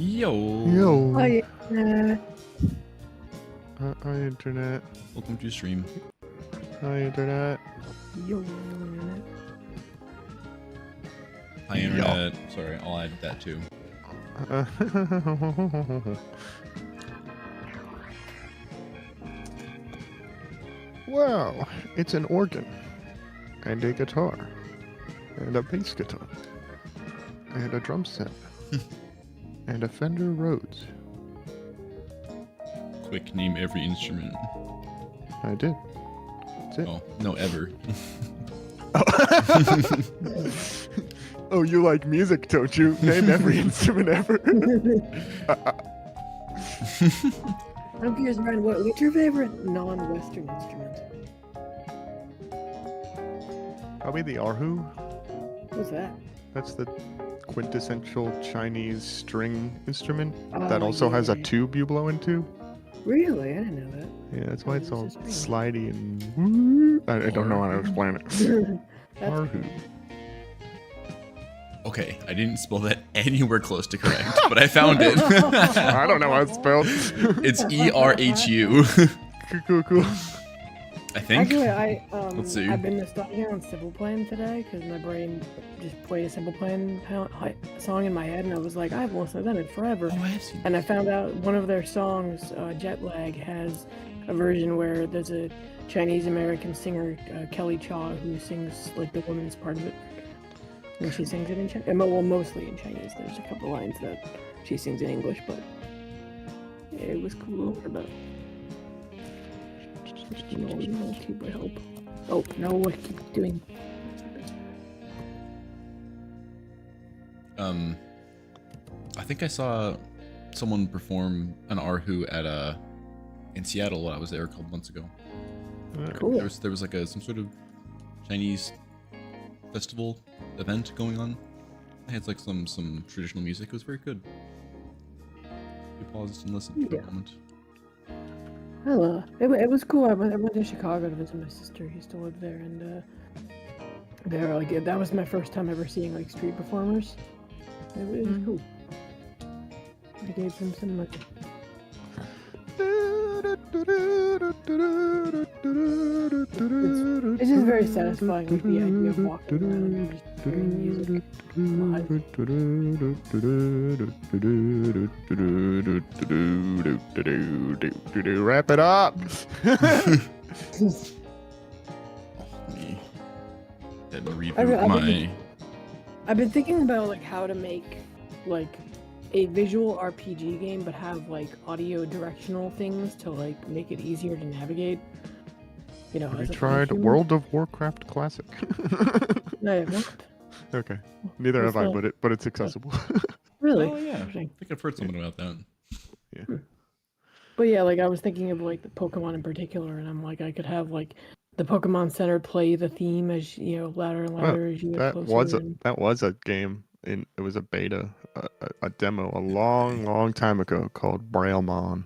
Yo. Yo. Hi, Hi, internet. Welcome to stream. Hi, internet. yo. Hi, internet. Sorry, I'll add that too. Wow, it's an organ, and a guitar, and a bass guitar, and a drum set, and a Fender Rhodes. Quick, name every instrument. I did. That's it. Oh, no, ever. Oh, you like music, don't you? Name every instrument ever. I'm curious, Ryan, what's your favorite non-Western instrument? Probably the erhu. What's that? That's the quintessential Chinese string instrument Oh, that also has a yeah. tube you blow into. Really? I didn't know that. Yeah, that's why it's all It's just slidey and I don't know how to explain it. That's Erhu. Okay, I didn't spell that anywhere close to correct, but I found it. I don't know how it's spelled. It's E-R-H-U. Cool. I think. Actually, Let's see. I've been nostalgic on Simple Plan today because my brain just played a Simple Plan song in my head, and I was like, I haven't listened to them in forever. Oh, I have seen. And I found out one of their songs, Jet Lag, has a version where there's a Chinese American singer, Kelly Cha, who sings like the woman's part of it. And she sings it in Chinese. Well, mostly in Chinese. There's a couple lines that she sings in English, but yeah, it was cool. About no, keep I hope. Oh no, I keep doing. I think I saw someone perform an erhu at in Seattle when I was there a couple months ago. Cool. There was like some sort of Chinese festival event going on. It had like some traditional music. It was very good. You paused and listened for a moment. Hello. It was cool. I went to Chicago to visit my sister. He used to live there, and there like that was my first time ever seeing like street performers. It was cool. I gave them some money. It's just very satisfying, like the idea of walking around and just hearing music live. Wrap it up. Me. Then reboot I've been thinking about like how to make like a visual RPG game, but have like audio directional things to like make it easier to navigate. You know, Have as you a tried function. World of Warcraft Classic? No, I have not. Okay. Neither What's have I, that? but it's accessible. Really? Oh yeah, I Interesting. think I've heard something about that. Yeah. But yeah, like I was thinking of like the Pokemon in particular, and I'm like I could have like the Pokemon Center play the theme as you know louder and louder as you get closer. That was a game. It was a beta, a demo a long time ago called Braillemon.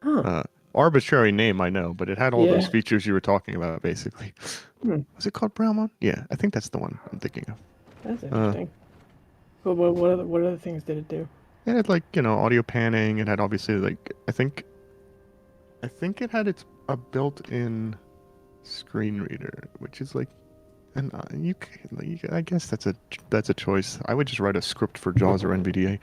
Huh. Arbitrary name, I know, but it had all those Yeah. features you were talking about, basically. Hmm. Was it called Braillemon? Yeah, I think that's the one I'm thinking of. That's interesting. But what other things did it do? It had like audio panning. It had obviously like I think it had its a built-in screen reader, which is like, and I guess that's a choice. I would just write a script for JAWS or NVDA.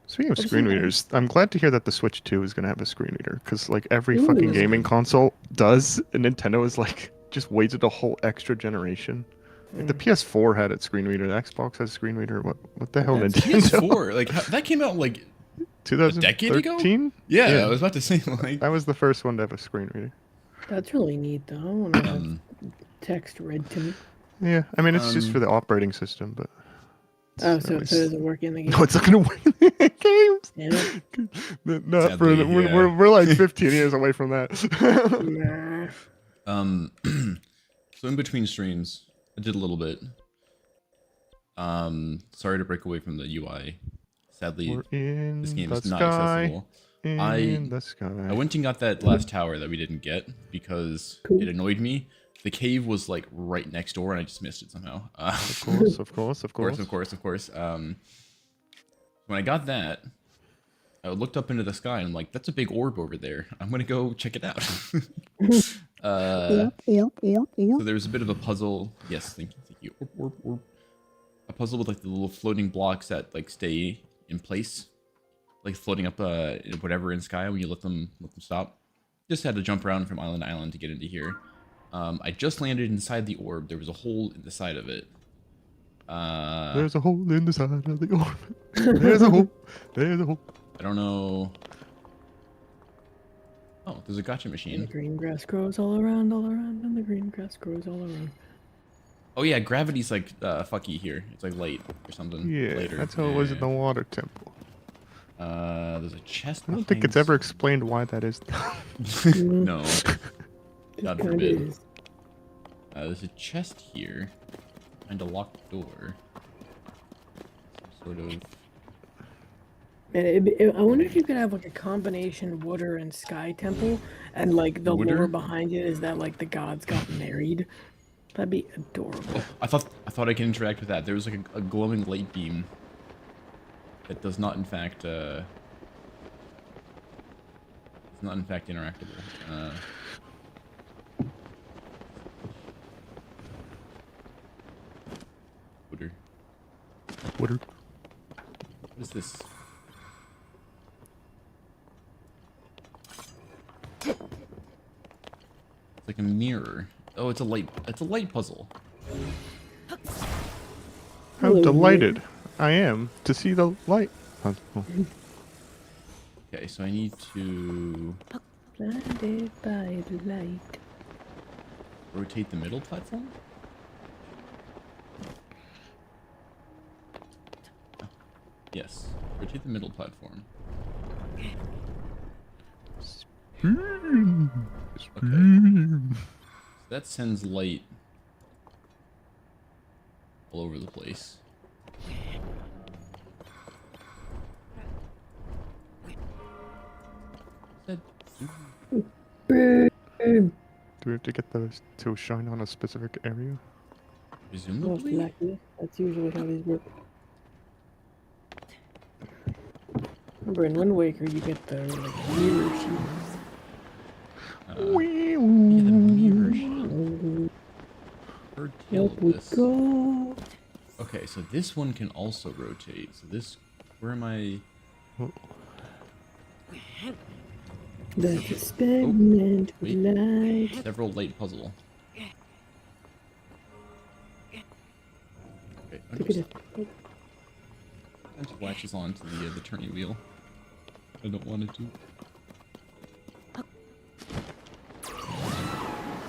Speaking of screen readers, I'm glad to hear that the Switch 2 is gonna have a screen reader, because like every fucking gaming console does, and Nintendo is like just waited a whole extra generation. Like, the PS4 had its screen reader, the Xbox has a screen reader. What the hell, Nintendo? PS4, like that came out like 2013? a decade ago? Yeah, I was about to say like that was the first one to have a screen reader. That's really neat, though. I want to have text read to me. Yeah, I mean it's just for the operating system, but. Oh, so it doesn't work in the game. No, it's not gonna work in the games. Yeah. Not Sadly, for yeah. we're like 15 years away from that. Nah. So in between streams, I did a little bit. Sorry to break away from the UI. Sadly, this game is not accessible. I went and got that last tower that we didn't get because it annoyed me. The cave was like right next door and I just missed it somehow. Of course. Of course. When I got that, I looked up into the sky and I'm like, that's a big orb over there. I'm gonna go check it out. So there was a bit of a puzzle. Yes, thank you, thank you. Orb, orb, orb. A puzzle with like the little floating blocks that like stay in place, like floating up whatever in sky when you let them stop. Just had to jump around from island to island to get into here. I just landed inside the orb. There was a hole in the side of it. There's a hole in the side of the orb. There's a hole. There's a hole. I don't know. Oh, there's a gotcha And machine. the green grass grows all around, and the green grass grows all around. Oh yeah, gravity's like fucky here. It's like light or something. Yeah, later. that's how it was in the water temple. There's a chest. I don't think it's ever explained why that is. No. God Kinda forbid. is. There's a chest here. And a locked door. Some sort of. Man, I wonder if you could have like a combination water and sky temple, and like the Water? lore behind it is that like the gods got married. That'd be adorable. I thought I could interact with that. There was like a glowing light beam that does not in fact it's not in fact interactable. Water. Water. What is this? It's like a mirror. Oh, it's a light puzzle. How Hello, delighted I am to see the light. Oh. Okay, so I need to Blinded by the light. rotate the middle platform? Oh, yes, rotate the middle platform. So that sends light all over the place. Is that- Boom. Do we have to get those to shine on a specific area? Most Presumably? likely. That's usually how these work. Remember in Wind Waker you get the like mirror shields. Yeah, the mirror shield. Bird tail Up we this. go. Okay, so this one can also rotate. So this, where am I? Let's experiment with wait. light. Several light puzzle. Okay, Look at it. Sometimes it latches onto the turning wheel. I don't want it to.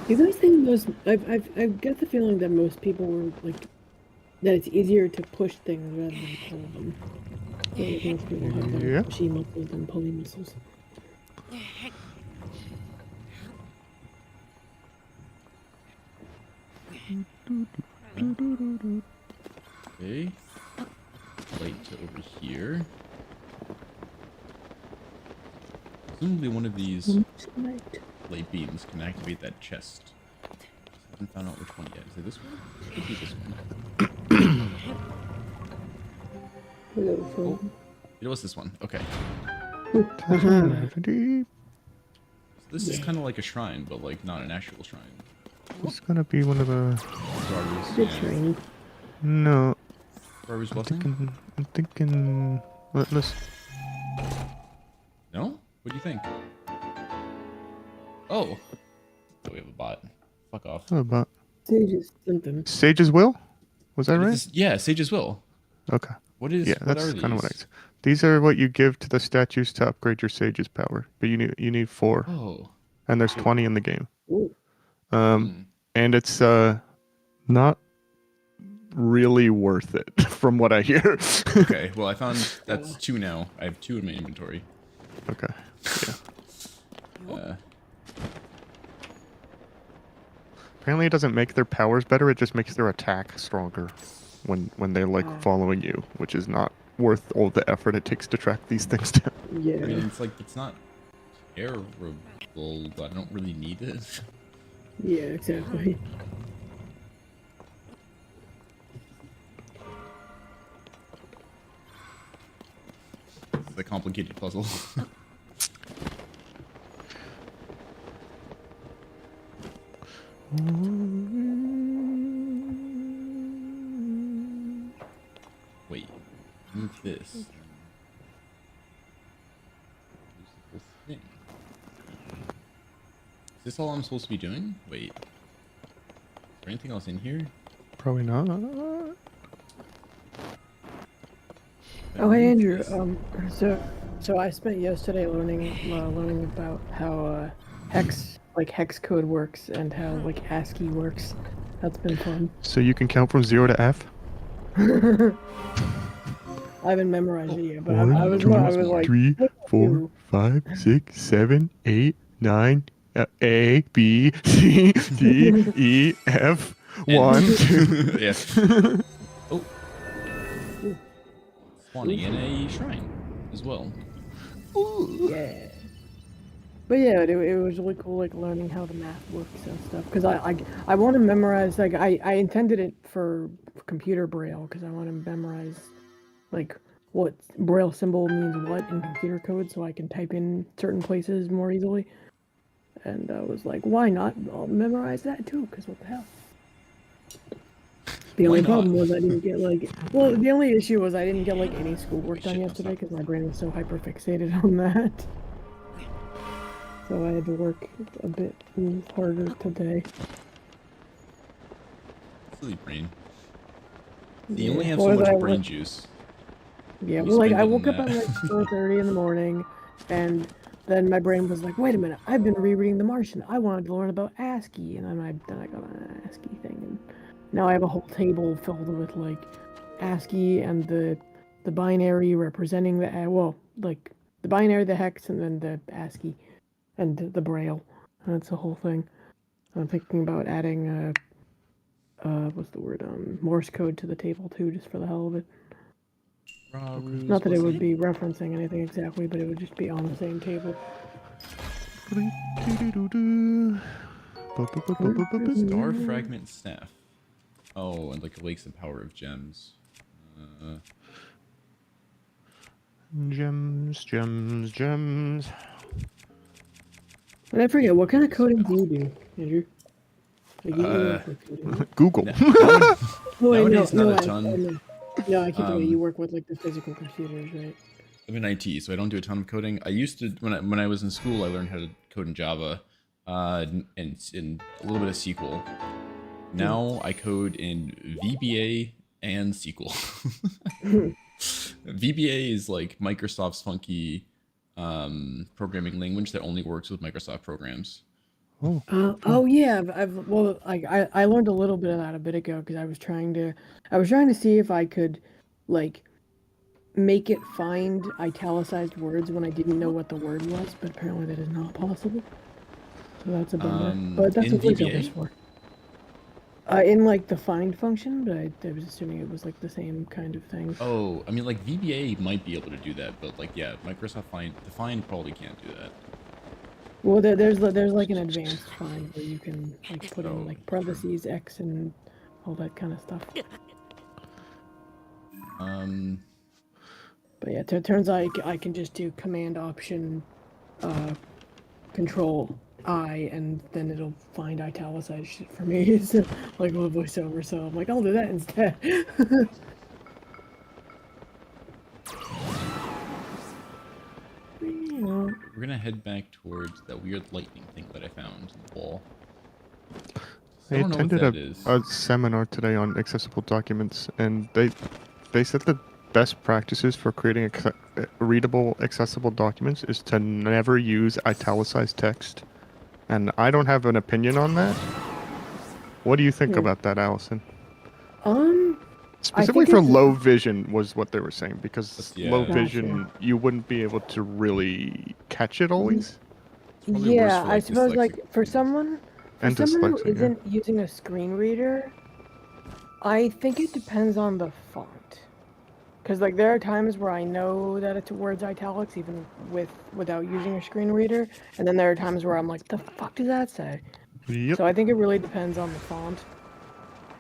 You guys think most? I've got the feeling that most people were like that it's easier to push things rather than pull them. I think most people have better Yeah. pushy muscles than pulley muscles. Okay. Light to over here. Presumably one of these Light. light beams can activate that chest. Just haven't found out which one yet. Is it this one? Could be this one. Hello, Oh, phone. it was this one. Okay. Gravity. So this is kind of like a shrine, but like not an actual shrine. It's gonna be one of the. Barbara's, Good training. No, Barbara's blessing? I'm thinking. Let's. No? What do you think? Oh. Oh, we have a bot. Fuck off. How about Sage's something. Sage's Will? Was that What is right? this? Yeah, Sage's Will. Okay. What is? Yeah, what that's are kind of what I these? said. These are what you give to the statues to upgrade your Sage's power, but you need 4, Oh. and there's 20 in the game. Ooh. And it's not really worth it from what I hear. Okay, well I found that's 2 now. I have 2 in my inventory. Okay. Yeah. Apparently, it doesn't make their powers better. It just makes their attack stronger when they're like following you, which is not worth all the effort it takes to track these things down. Yeah. I mean, it's like it's not terrible, but I don't really need it. Yeah, exactly. the complicated puzzle. Wait, move this. Use the whole thing. Is this all I'm supposed to be doing? Wait. Is there anything else in here? Probably not. Oh, hey Andrew. So I spent yesterday learning about how hex code works and how like ASCII works. That's been fun. So you can count from 0 to F? I haven't memorized it yet, but I was 2, like 3, 4, 5, 6, 7, 8, 9, A, B, C, D, E, F, 1, 2. Yeah. Oh. Spawning in a shrine as well. Yeah. But yeah, it was really cool, like learning how the math works and stuff. Because I want to memorize, like I intended it for computer braille because I want to memorize like what braille symbol means what in computer code, so I can type in certain places more easily. And I was like, why not? I'll memorize that too. Because what the hell? The only problem was I didn't get the only issue was I didn't get like any schoolwork done yesterday because my brain was so hyper fixated on that. So I had to work a bit harder today. Silly brain. You only have so much brain juice. Yeah, well, like I woke up at like 4:30 in the morning, and then my brain was like, "Wait a minute! I've been rereading The Martian. I wanted to learn about ASCII," and then I got an ASCII thing, and now I have a whole table filled with like ASCII and the binary representing the like the binary, the hex, and then the ASCII. And the braille. That's the whole thing. I'm thinking about adding what's the word? Morse code to the table too, just for the hell of it. Not that it would be referencing anything exactly, but it would just be on the same table. Star fragment staff. Oh, and like awakes the power of gems. Gems. And I forget, what kind of coding do you do, Andrew? Google. Nowadays, not a ton. No, I keep thinking you work with like the physical computers, right? I'm in IT, so I don't do a ton of coding. I used to when I was in school. I learned how to code in Java, and in a little bit of SQL. Now I code in VBA and SQL. VBA is like Microsoft's funky programming language that only works with Microsoft programs. Oh yeah, I learned a little bit of that a bit ago because I was trying to see if I could like make it find italicized words when I didn't know what the word was, but apparently that is not possible. So that's a bummer. But that's what VBA for. In like the find function, but I was assuming it was like the same kind of thing. Oh, I mean like VBA might be able to do that, but like yeah, Microsoft find probably can't do that. Well, there's like an advanced find where you can like put in like parentheses, X, and all that kind of stuff. But yeah, it turns out I can just do Command Option, Control I, and then it'll find italicized shit for me. It's like a voiceover, so I'm like, I'll do that instead. We're gonna head back towards that weird lightning thing that I found in the wall. I attended a seminar today on accessible documents, and they said the best practices for creating readable accessible documents is to never use italicized text. And I don't have an opinion on that. What do you think about that, Allison? Specifically for low vision was what they were saying, because low vision, you wouldn't be able to really catch it always. Yeah, I suppose like for someone who isn't using a screen reader, I think it depends on the font. Because like there are times where I know that it's words italics even without using a screen reader, and then there are times where I'm like, the fuck does that say? Yep. So I think it really depends on the font.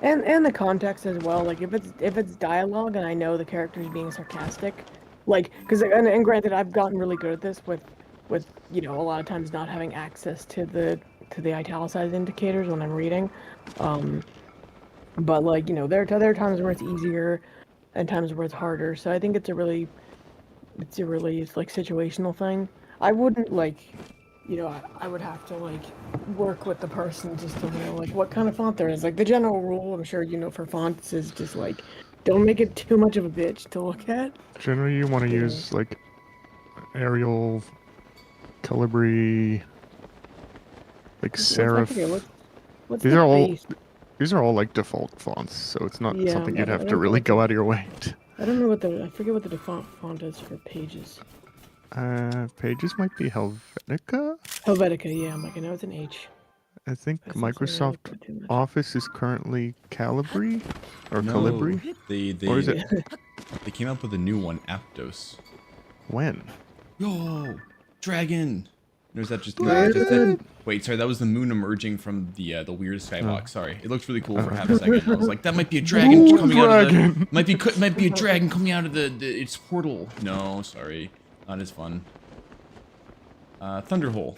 And the context as well. Like if it's dialogue and I know the character's being sarcastic, like, because and granted, I've gotten really good at this with you know, a lot of times not having access to the italicized indicators when I'm reading. But like, you know, there are times where it's easier and times where it's harder. So I think it's a really like situational thing. I wouldn't like, you know, I would have to like work with the person just to know like what kind of font there is. Like the general rule, I'm sure you know, for fonts is just like don't make it too much of a bitch to look at. Generally, you want to use like Arial, Calibri, like serif. What's These the are all base? these are all like default fonts, so it's not Yeah, something I you'd don't- have I to don't really know go what out of your way to. I don't know what I forget what the default font is for Pages. Pages might be Helvetica. Helvetica, yeah, I'm like, I know it's an H. I think That's not something I Microsoft look at too much. Office is currently Calibri or No, Calibri. they Or is it they came up with a new one, Aptos. when? Yo, dragon. Or is that just Dragon! wait? Sorry, that was the moon emerging from the weird skybox. Oh. Sorry, it looks really cool for half a second. I was like, that might be a dragon Ooh, coming out of the dragon. might be a dragon coming out of the its portal. No, sorry, not as fun. Thunderhole.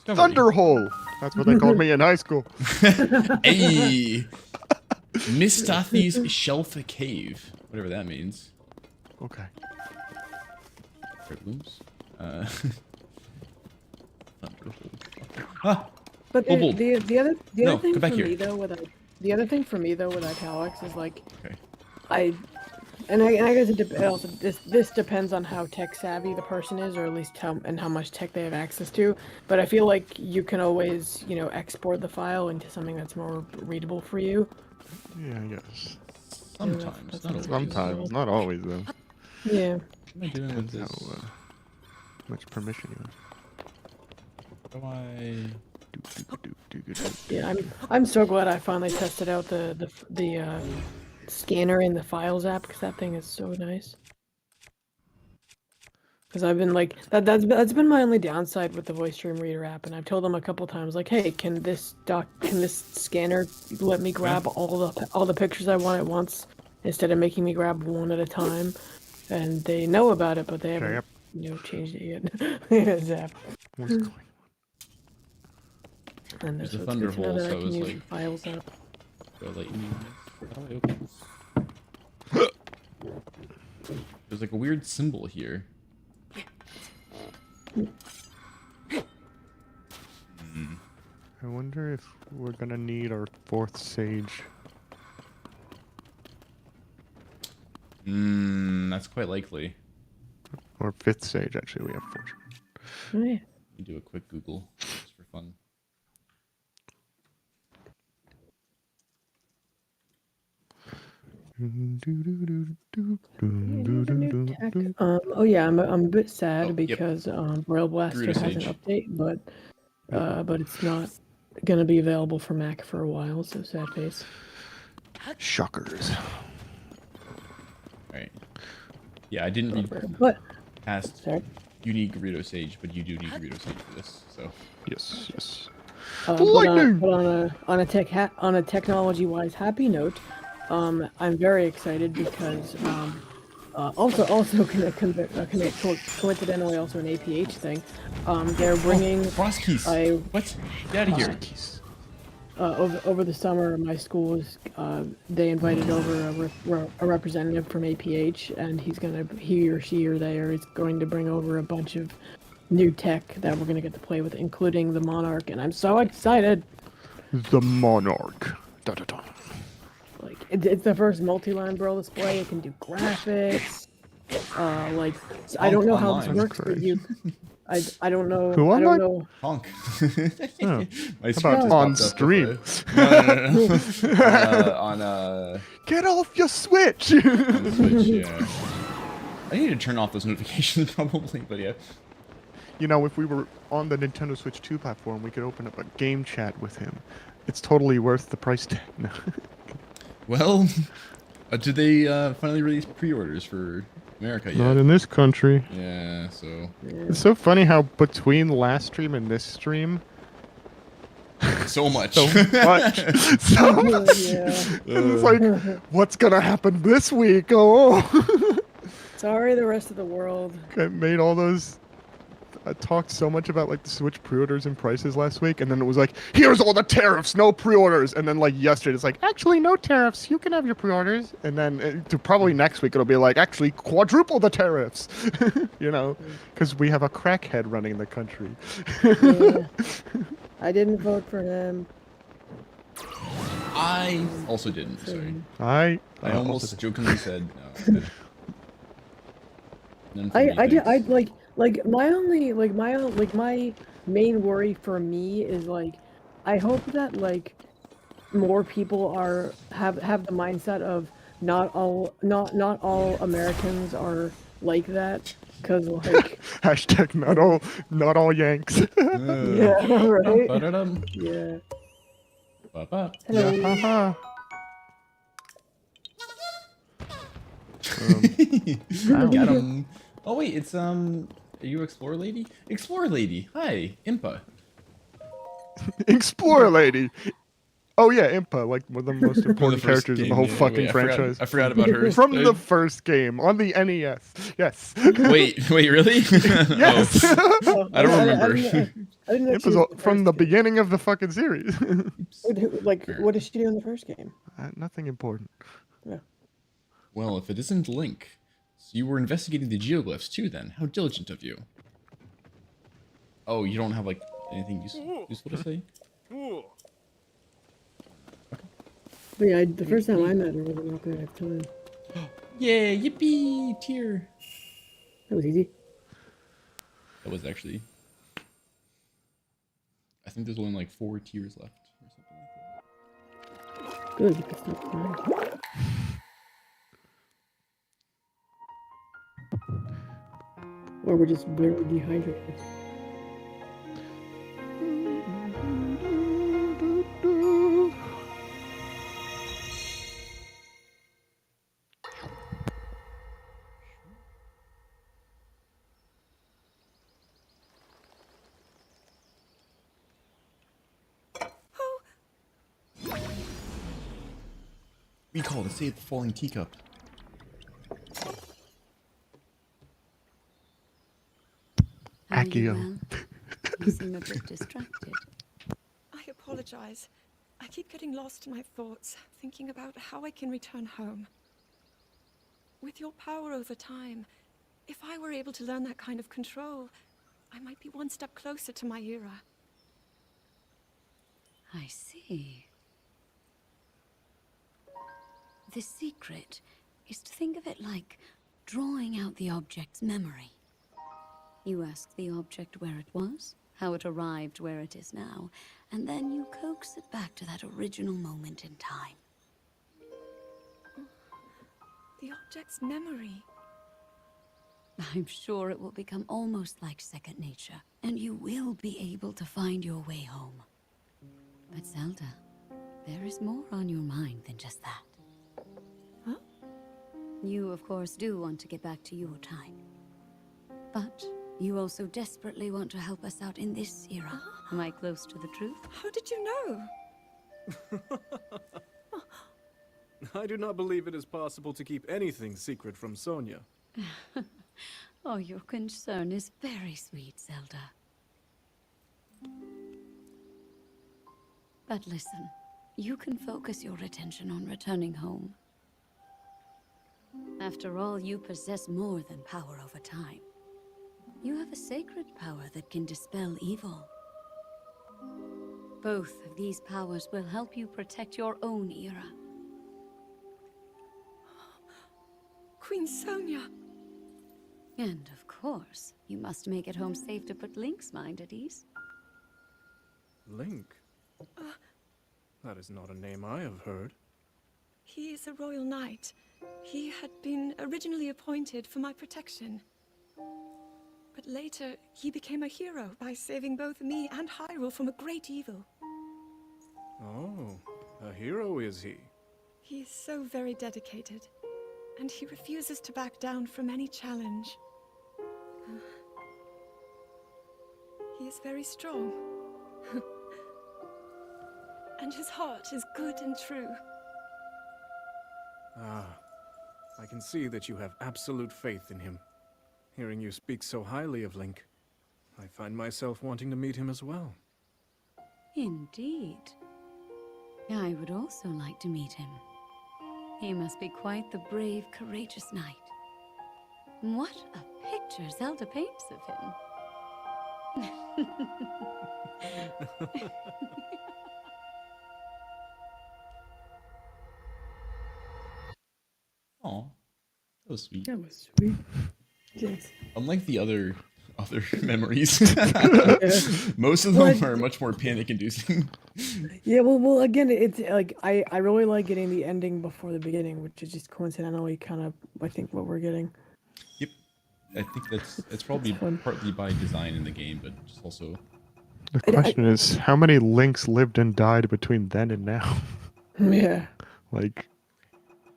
Discovery. Thunderhole. That's what they called me in high school. Hey, Miss Tathy's Shelf Cave, whatever that means. Okay. Red blooms. Thunderhole. Ah, But Kobold. the other No, thing come back for here. me though the other thing for me though with italics is like okay. I guess it also this depends on how tech savvy the person is, or at least how much tech they have access to. But I feel like you can always, you know, export the file into something that's more readable for you. Yeah, yes. Sometimes, that's not always. Sometimes, not always though. Yeah. What am I doing with Depends this? how much permission you have. How do I? Yeah, I'm so glad I finally tested out the scanner in the Files app, because that thing is so nice. Because I've been like that's been my only downside with the voice stream reader app, and I've told them a couple times like, hey, can this scanner let me grab all the pictures I want at once instead of making me grab one at a time? And they know about it, but they haven't Yep. you know changed it yet. Zap. What's going on? And There's so a it's good to know Thunderhole, that I so can it was use like- the Files app. How do I open this? There's like a weird symbol here. I wonder if we're gonna need our 4th sage. That's quite likely. Or 5th sage, actually, we have 4. Oh, yeah. You do a quick Google just for fun. Oh yeah, I'm a bit sad Oh, yep. because Braille Blaster Gerudo has an Sage. update, but it's not gonna be available for Mac for a while, so sad face. Shockers. Alright. Yeah, I didn't read But past sorry. you need Gerudo Sage, but you do need Gerudo Sage for this, so. Yes, yes. But Lightning! on a technology-wise happy note, I'm very excited because also coincidentally also an APH thing. They're bringing Frost keys. I What? Get out of here. over the summer, my school is they invited over a representative from APH, and he or she or they is going to bring over a bunch of new tech that we're gonna get to play with, including the Monarch, and I'm so excited. The Monarch. Da, da, da. Like it's the first multi-line Braille display. It can do graphics. Like I don't know how this Online. works, but I don't know. Who I online? don't know. Honk. Oh. My How about just on popped up with stream? on Get off your Switch! on Switch, yeah. I need to turn off those notifications probably, but yeah. You know, if we were on the Nintendo Switch 2 platform, we could open up a game chat with him. It's totally worth the price tag. No. Well, did they finally release pre-orders for America yet? Not in this country. Yeah, so It's so funny how between last stream and this stream, so much. so much. So much. Yeah. It's like, what's gonna happen this week? Oh. Sorry, the rest of the world. I made all those. I talked so much about like the Switch pre-orders and prices last week, and then it was like, here's all the tariffs, no pre-orders, and then like yesterday it's like, actually no tariffs, you can have your pre-orders, and then to probably next week it'll be like, actually quadruple the tariffs, you know, because we have a crackhead running the country. Yeah. I didn't vote for him. I also didn't. Sorry. I almost jokingly said no. None for me, I did. thanks. My main worry for me is like, I hope that like more people have the mindset of not all Americans are like that, because like hashtag not all Yanks. yeah, right. Ba-da-dum. Yeah. Ba-ba. Hello. Yeah, haha. Got him. Oh wait, it's are you Explorer Lady? Explorer Lady. Hi, Impa. Explorer Lady. Oh yeah, Impa, like one of the most important characters in the whole fucking franchise. I forgot about her. From the first game on the NES. Yes. Wait, really? Yes. Oh, I don't remember. I didn't know It she was was in the from first the game. beginning of the fucking series. Like, what did she do in the first game? Nothing important. Yeah. Well, if it isn't Link, so you were investigating the geoglyphs too then. How diligent of you. Oh, you don't have like anything useful to say? But yeah, the first time I met her was in Ocarina of Time. Yeah, yippee, tear. That was easy. That was actually. I think there's only like 4 tiers left or something like that. Good, you can stop crying. Or we're just very dehydrated. Recall to save the falling teacup. How are you, Accio. Mel? You seem a bit distracted. I apologize. I keep getting lost in my thoughts, thinking about how I can return home. With your power over time, if I were able to learn that kind of control, I might be one step closer to my era. I see. The secret is to think of it like drawing out the object's memory. You ask the object where it was, how it arrived where it is now, and then you coax it back to that original moment in time. The object's memory. I'm sure it will become almost like second nature, and you will be able to find your way home. But Zelda, there is more on your mind than just that. Huh? You, of course, do want to get back to your time. But you also desperately want to help us out in this era. Am I close to the truth? How did you know? I do not believe it is possible to keep anything secret from Sonia. Oh, your concern is very sweet, Zelda. But listen, you can focus your attention on returning home. After all, you possess more than power over time. You have a sacred power that can dispel evil. Both of these powers will help you protect your own era. Queen Sonia. And of course, you must make it home safe to put Link's mind at ease. Link? That is not a name I have heard. He is a royal knight. He had been originally appointed for my protection. But later, he became a hero by saving both me and Hyrule from a great evil. Oh, a hero is he? He is so very dedicated, and he refuses to back down from any challenge. He is very strong. And his heart is good and true. Ah, I can see that you have absolute faith in him. Hearing you speak so highly of Link, I find myself wanting to meet him as well. Indeed. I would also like to meet him. He must be quite the brave, courageous knight. What a picture Zelda paints of him. Oh, that was sweet. That was sweet. Yes. Unlike the other memories, most of them What? are much more panic-inducing. Yeah, well, again, it's like I really like getting the ending before the beginning, which is just coincidentally kind of I think what we're getting. Yep, I think it's probably fun. partly by design in the game, but just also The question is, how many Links lived and died between then and now? Yeah. Like,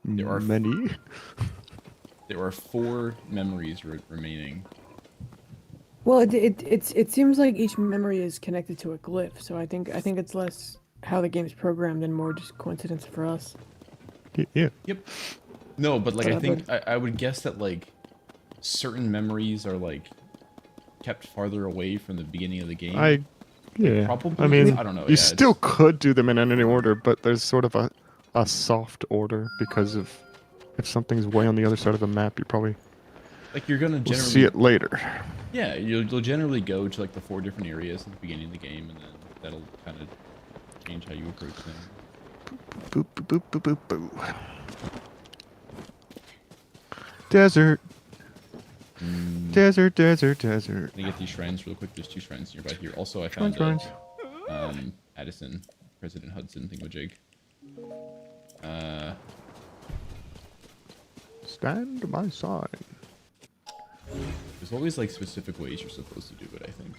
There are many. there are 4 memories remaining. Well, it seems like each memory is connected to a glyph, so I think it's less how the game's programmed and more just coincidence for us. Yeah. Yep. No, but like I But- think I would guess that like certain memories are like kept farther away from the beginning of the game. Yeah. probably I mean, is. I don't know, you yeah, still it's- could do them in any order, but there's sort of a soft order because of if something's way on the other side of the map, you probably Like you're gonna will generally see it later. Yeah, you'll generally go to like the 4 different areas at the beginning of the game, and then that'll kind of change how you approach them. Boop, boop, boop, boop, boop, boop. Desert. Desert, desert, desert. Let me get these shrines real quick. There's 2 shrines nearby here. Also, I found Shrines. Addison, President Hudson thingamajig. Stand to my side. There's always like specific ways you're supposed to do it, I think.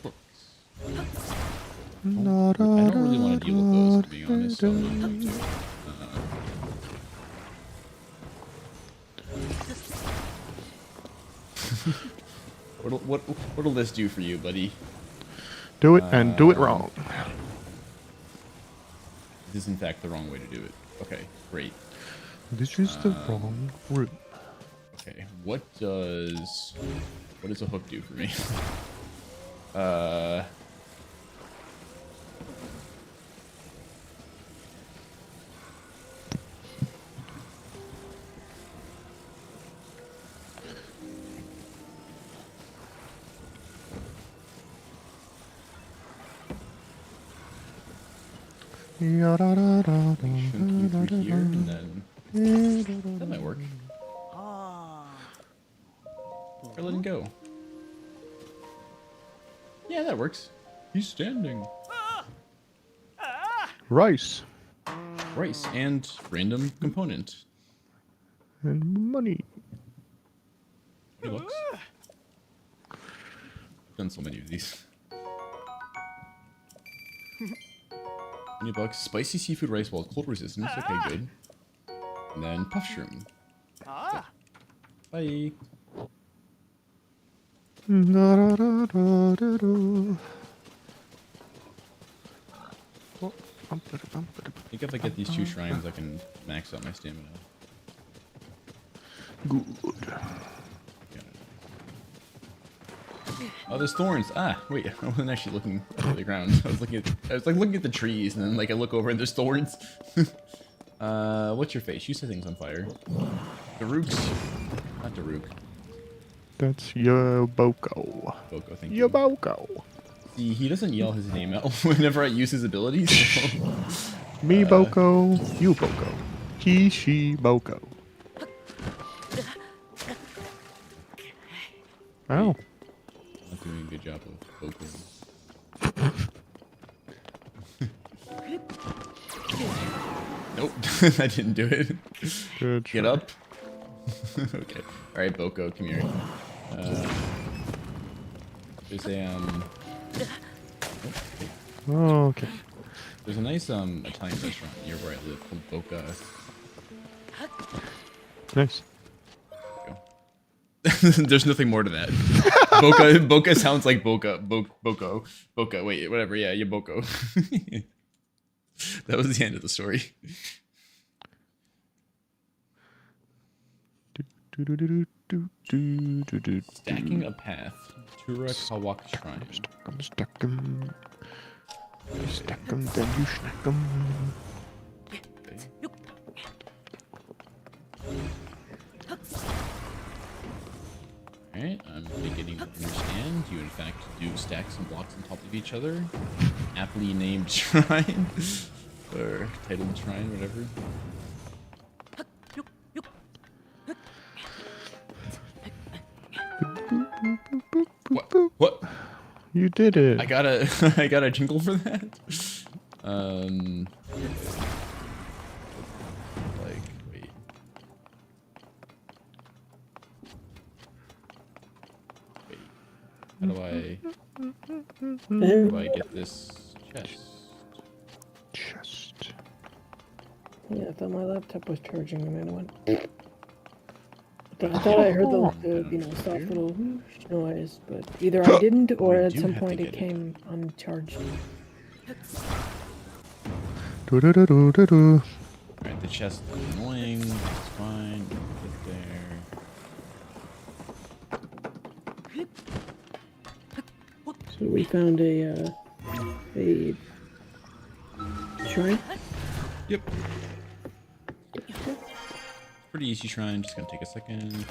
Books. I don't really want to deal with those, to be honest. So I'm gonna have to, what'll this do for you, buddy? Do it and do it wrong. This is in fact the wrong way to do it. Okay, great. This is the wrong route. Okay, what does a hook do for me? Shouldn't come through here, and then that might work. Or let him go. Yeah, that works. He's standing. Rice Rice and random component. and money. Hey, looks. Done so many of these. $20. Spicy seafood rice while cold resistance. Okay, good. And then puff shroom. Bye. I think if I get these 2 shrines, I can max out my stamina. Good. Oh, there's thorns. Ah, wait, I wasn't actually looking at the ground. I was like looking at the trees, and then like I look over and there's thorns. What's your face? You set things on fire. Daruk's, not Daruk. That's Yoboko. Boko, thank you. Yoboko. See, he doesn't yell his name out whenever I use his abilities. So, Me Boko, you Boko. He, she, Boko. Oh. not doing a good job of Boko. Nope, I didn't do it. Good Get try. up. Okay. All right, Boko, come here. There's a okay. Oh, okay. There's a nice Italian restaurant near where I live called Boca. Nice. There's nothing more to that. Boca sounds like Boca. Boca. Wait, whatever. Yeah, you Boko. That was the end of the story. Stacking a path. Tura Kawak Shrine. Stack 'em. You stack 'em, then you snack 'em. Alright, I'm beginning to understand. You, in fact, do stack some blocks on top of each other. Aptly named shrine. Or titled shrine, whatever. What? You did it. I got a I got a jingle for that. Like wait. How do I get this chest? Chest. Yeah, I thought my laptop was charging and then it went. I thought I heard the soft little whoosh noise, but either I didn't or You at do some have to point get it it. came uncharged. Do-do-do-do-do-do. Alright, the chest is annoying. It's fine. Get there. So we found a shrine. Yep. Pretty easy shrine, just gonna take a second.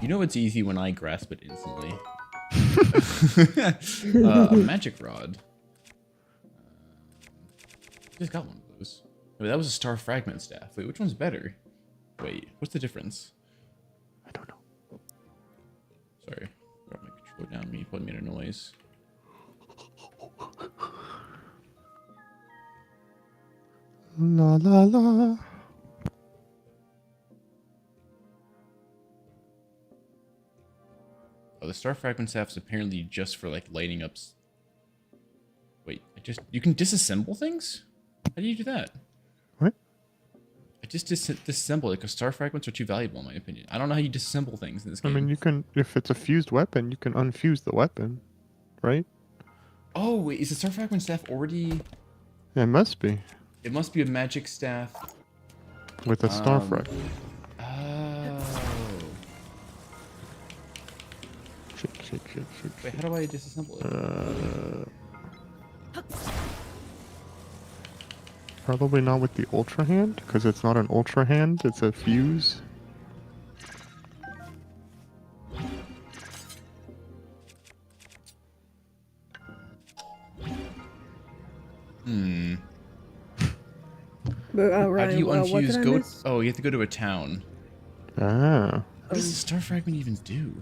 You know it's easy when I grasp it instantly. A magic rod. Just got one of those. Wait, that was a star fragment staff. Wait, which one's better? Wait, what's the difference? I don't know. Sorry, brought my controller down me, put me in a noise. La la la. Oh, the star fragment staff's apparently just for like lighting up. Wait, you can disassemble things? How do you do that? What? I just disassemble it because star fragments are too valuable in my opinion. I don't know how you disassemble things in this I game. mean, you can, if it's a fused weapon, you can unfuse the weapon, right? Oh wait, is the star fragment staff already? Yeah, it must be. It must be a magic staff. With a star fragment. Oh. Shake, shake, shake, shake. Wait, how do I disassemble it? Probably not with the ultra hand, because it's not an ultra hand, it's a fuse. Hmm. But, How Ryan, do you what unfuse? did I miss? Oh, you have to go to a town. Ah. What does the star fragment even do?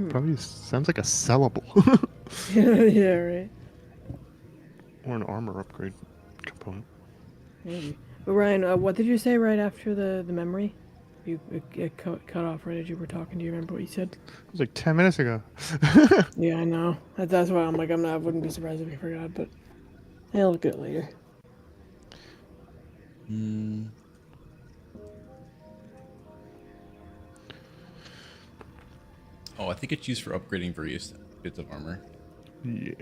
Probably sounds like a sellable. Yeah, right. Or an armor upgrade component. Maybe. But Ryan, what did you say right after the memory? It cut off right as you were talking. Do you remember what you said? It was like 10 minutes ago. Yeah, I know. That's why I'm like, I wouldn't be surprised if you forgot, but I'll look at it later. Hmm. Oh, I think it's used for upgrading various bits of armor. Yeah.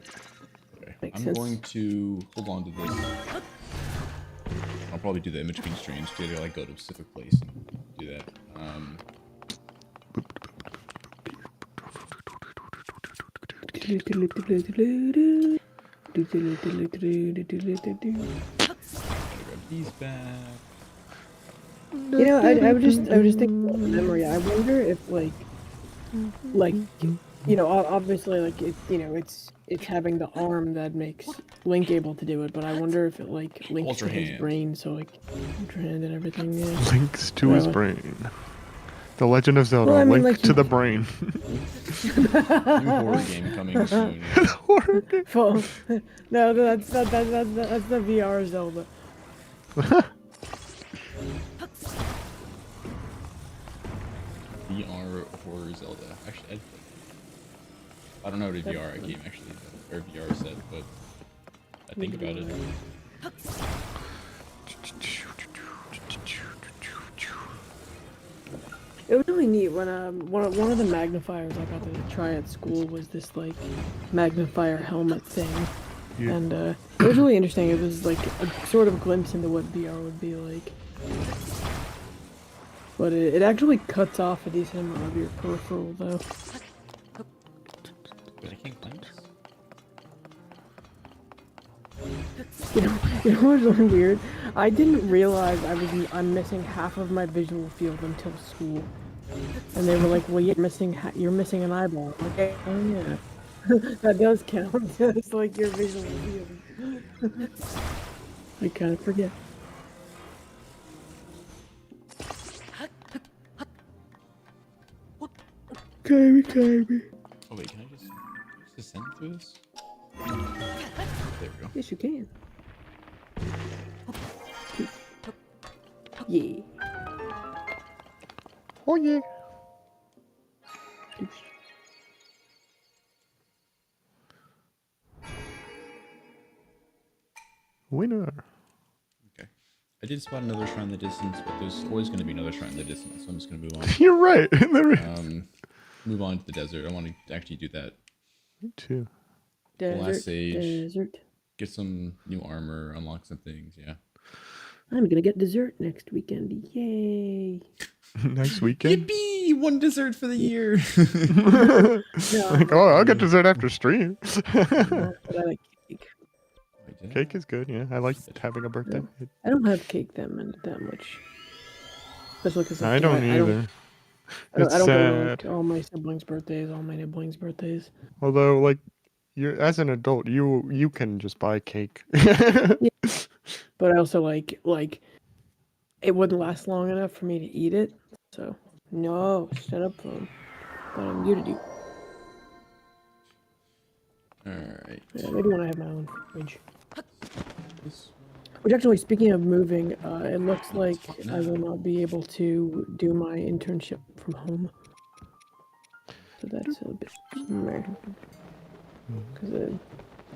Okay. Makes I'm sense. going to hold on to this. I'll probably do the image being strange to like go to a specific place and do that. Grab these back. You know, I was just thinking about the memory. I wonder if like you know, obviously like it's having the arm that makes Link able to do it, but I wonder if it like links Ultra to his hand. brain, so like Ultra Hand and everything. Yeah. Links to his Well, brain. The Legend of Zelda, Well, I mean, link like, to you- the brain. New horror game coming soon. Yeah. Horror game. Well, no, that's the VR Zelda. VR horror Zelda. Actually, I don't know what a VR game actually, or VR set, but I think about it. It was really neat when one of the magnifiers I got to try at school was this like magnifier helmet thing, Yeah. and it was really interesting. It was like a sort of glimpse into what VR would be like. But it actually cuts off a decent amount of your peripheral, though. Wait, I can't climb this? You know what's really weird? I didn't realize I'm missing half of my visual field until school, and they were like, "Well, you're missing an eyeball." I'm like, oh yeah, that does count. It's like your visual field. I kind of forget. Kaby. Oh wait, can I just ascend through this? There we go. Yes, you can. Yeah. Oh yeah. Winner. Okay. I did spot another shrine in the distance, but there's always going to be another shrine in the distance, so I'm just going to move on. You're right. There is. Move on to the desert. I want to actually do that. Me too. Last stage. Get some new armor, unlock some things, yeah. I'm gonna get dessert next weekend. Yay! Next weekend? Yippee! One dessert for the year! Like, oh, I'll get dessert after stream. But I like cake. Cake is good, yeah. I like having a birthday. I don't have cake that much. Especially because I don't either. I It's don't go to sad. like, all my siblings' birthdays, all my siblings' birthdays. Although, like, you're as an adult, you can just buy cake. But I also like it wouldn't last long enough for me to eat it. So no, shut up, phone. But I'm you to do. Alright. Yeah, maybe when I have my own fridge. Which actually, speaking of moving, it looks like I will not be able to do my internship from home. So that's a bit because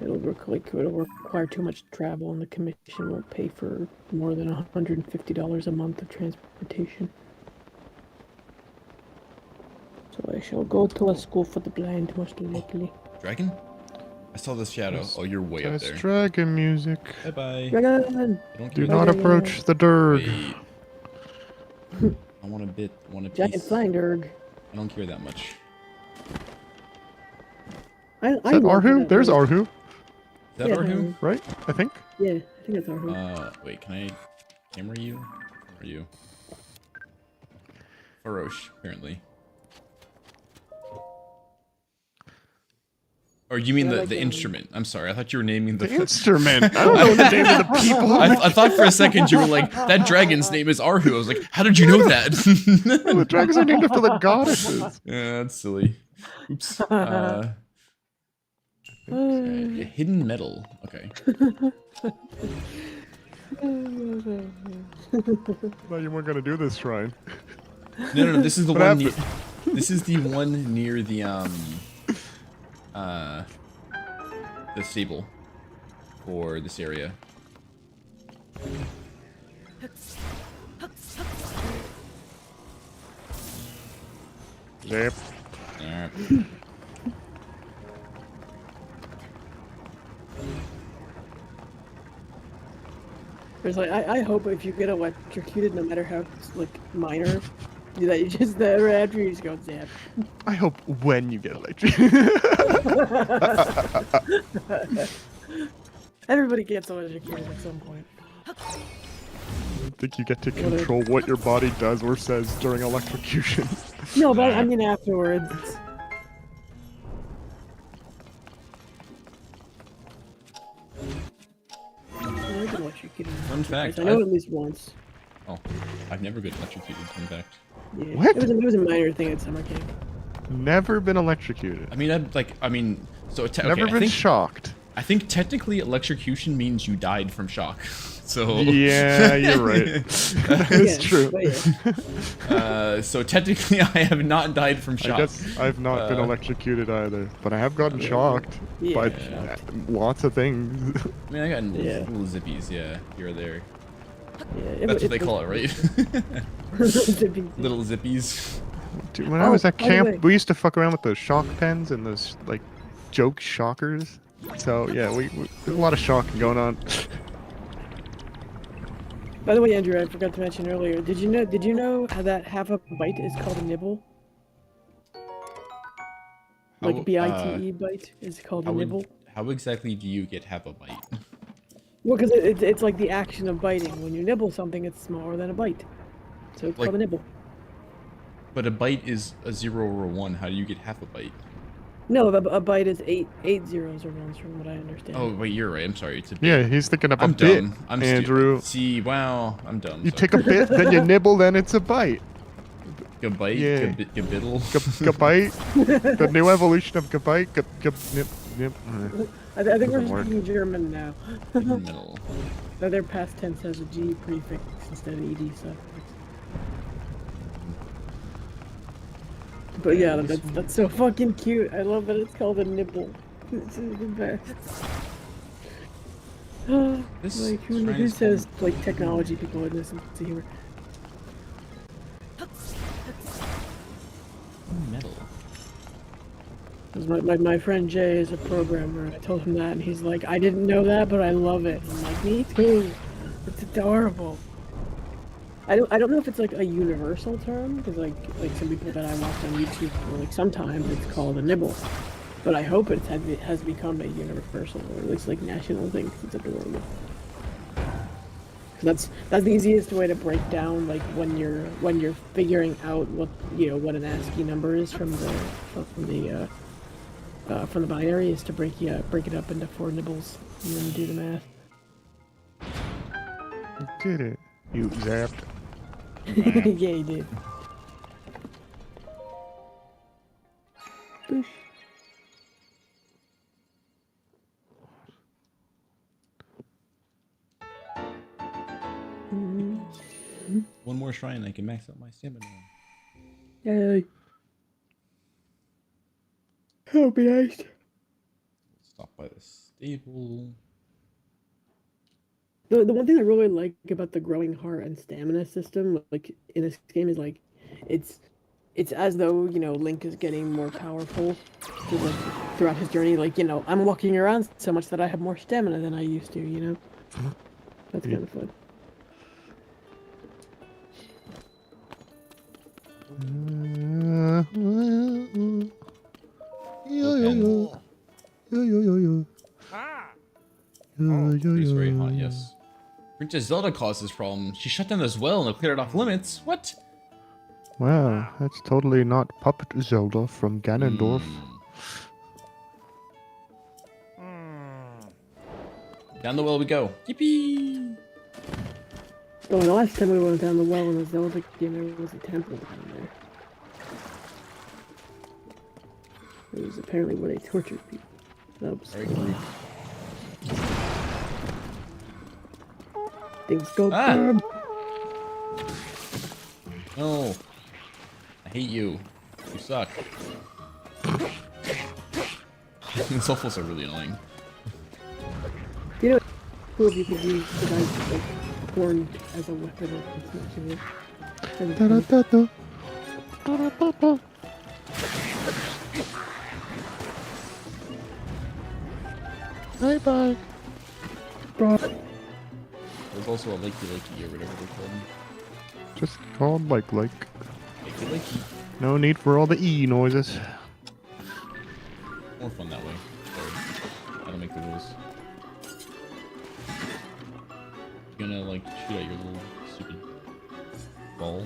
it'll require too much travel, and the commission won't pay for more than $150 a month of transportation. So I shall go to a school for the blind, most likely. Dragon? I saw this shadow. Oh, you're way up That's there. dragon music. Bye-bye. Dragon! I don't Do care not that- approach the Durg. Wait. I want a bit, want a piece. Giant flying Durg. I don't care that much. Is that Arhu? There's Arhu, Is that Yeah, Arhu? right? I think. Yeah, I think it's Arhu. Wait, can I camera you? Where are you? Farosh, apparently. Or you mean the instrument? I'm sorry, I thought you were naming the Instrument. I don't know the name of the people. I thought for a second you were like, that dragon's name is Arhu. I was like, how did you know that? The dragons are named after the goddesses. Yeah, that's silly. Oops. Okay, hidden metal. Okay. Thought you weren't gonna do this shrine. No. This is the What one. happened? This is the one near the stable for this area. Zap. Alright. There's like, I hope if you get electrocuted, no matter how like minor, that you just right after you just go zap. I hope when you get electrocuted. Everybody gets electrocuted at some point. I think you get to control what your body does or says during electrocution. No, but I mean afterwards. I've been electrocuted. Fun fact. I know at least once. Oh, I've never been electrocuted. Fun fact. Yeah. What? It was a minor thing at summer camp. Never been electrocuted. I mean, so Never been shocked. I think technically electrocution means you died from shock. So Yeah, you're right. It's true. So technically, I have not died from shock. I guess I've not been electrocuted either, but I have gotten shocked by lots of things. I mean, I got little zippies, yeah, here or there. Yeah, That's what they call it, right? Zippy. Little zippies. Dude, when I was at by the way. camp, we used to fuck around with those shock pens and those like joke shockers. So yeah, we there's a lot of shocking going on. By the way, Andrew, I forgot to mention earlier. Did you know how that half a bite is called a nibble? Like How, B-I-T-E bite is called a nibble. How exactly do you get half a bite? Well, because it's like the action of biting. When you nibble something, it's smaller than a bite, so it's Like- called a nibble. But a bite is a 0 or a 1. How do you get half a bite? No, a bite is eight zeros or ones, from what I understand. Oh, wait, you're right. I'm sorry. It's a bit. Yeah, he's thinking of a I'm bit. dumb. I'm Andrew. stupid. See, wow. I'm dumb. You sorry. take a bit, then you nibble, then it's a bite. Gabite? Yeah. Gabiddle? Gabite. The new evolution of gabite. Nip. I think we're Doesn't work. speaking German now. Middle. Their past tense has a G prefix instead of ED suffix. But yeah, that's so fucking cute. I love that it's called a nibble. This is the best. This Like who shrine is says like technology people would listen to humor? Metal. 'Cause my friend Jay is a programmer. I told him that, and he's like, I didn't know that, but I love it. I'm like, me too. It's adorable. I don't know if it's like a universal term, because like some people that I watch on YouTube, like sometimes it's called a nibble, but I hope it has become a universal or at least like national thing, 'cause it's adorable. 'Cause that's the easiest way to break down like when you're figuring out what an ASCII number is from the binary, is to break it up into 4 nibbles and then do the math. You did it. You zapped. Yeah, you did. Boosh. One more shrine, I can max out my stamina. Yay. That would be nice. Stop by the stable. The one thing I really like about the growing heart and stamina system, like in this game, is like it's as though Link is getting more powerful throughout his journey. Like I'm walking around so much that I have more stamina than I used to. That's kind of fun. It's very hot, yes. Princess Zelda caused this problem. She shut down this well and cleared it off limits. What? Wow, that's totally not Puppet Zelda from Ganondorf. Down the well we go. Yippee! Oh, the last time we went down the well in the Zelda game, there was a temple down there. It was apparently where they tortured people. That was cool. Things go bad. No. I hate you. You suck. These waffles are really annoying. You know, cool if you could use the guy's like horn as a weapon and smashing it. Bye. There's also a Lakey or whatever they call them. Just called like. Lakey. No need for all the E noises. More fun that way. Sorry. I don't make the rules. You're gonna like shoot at your little stupid ball.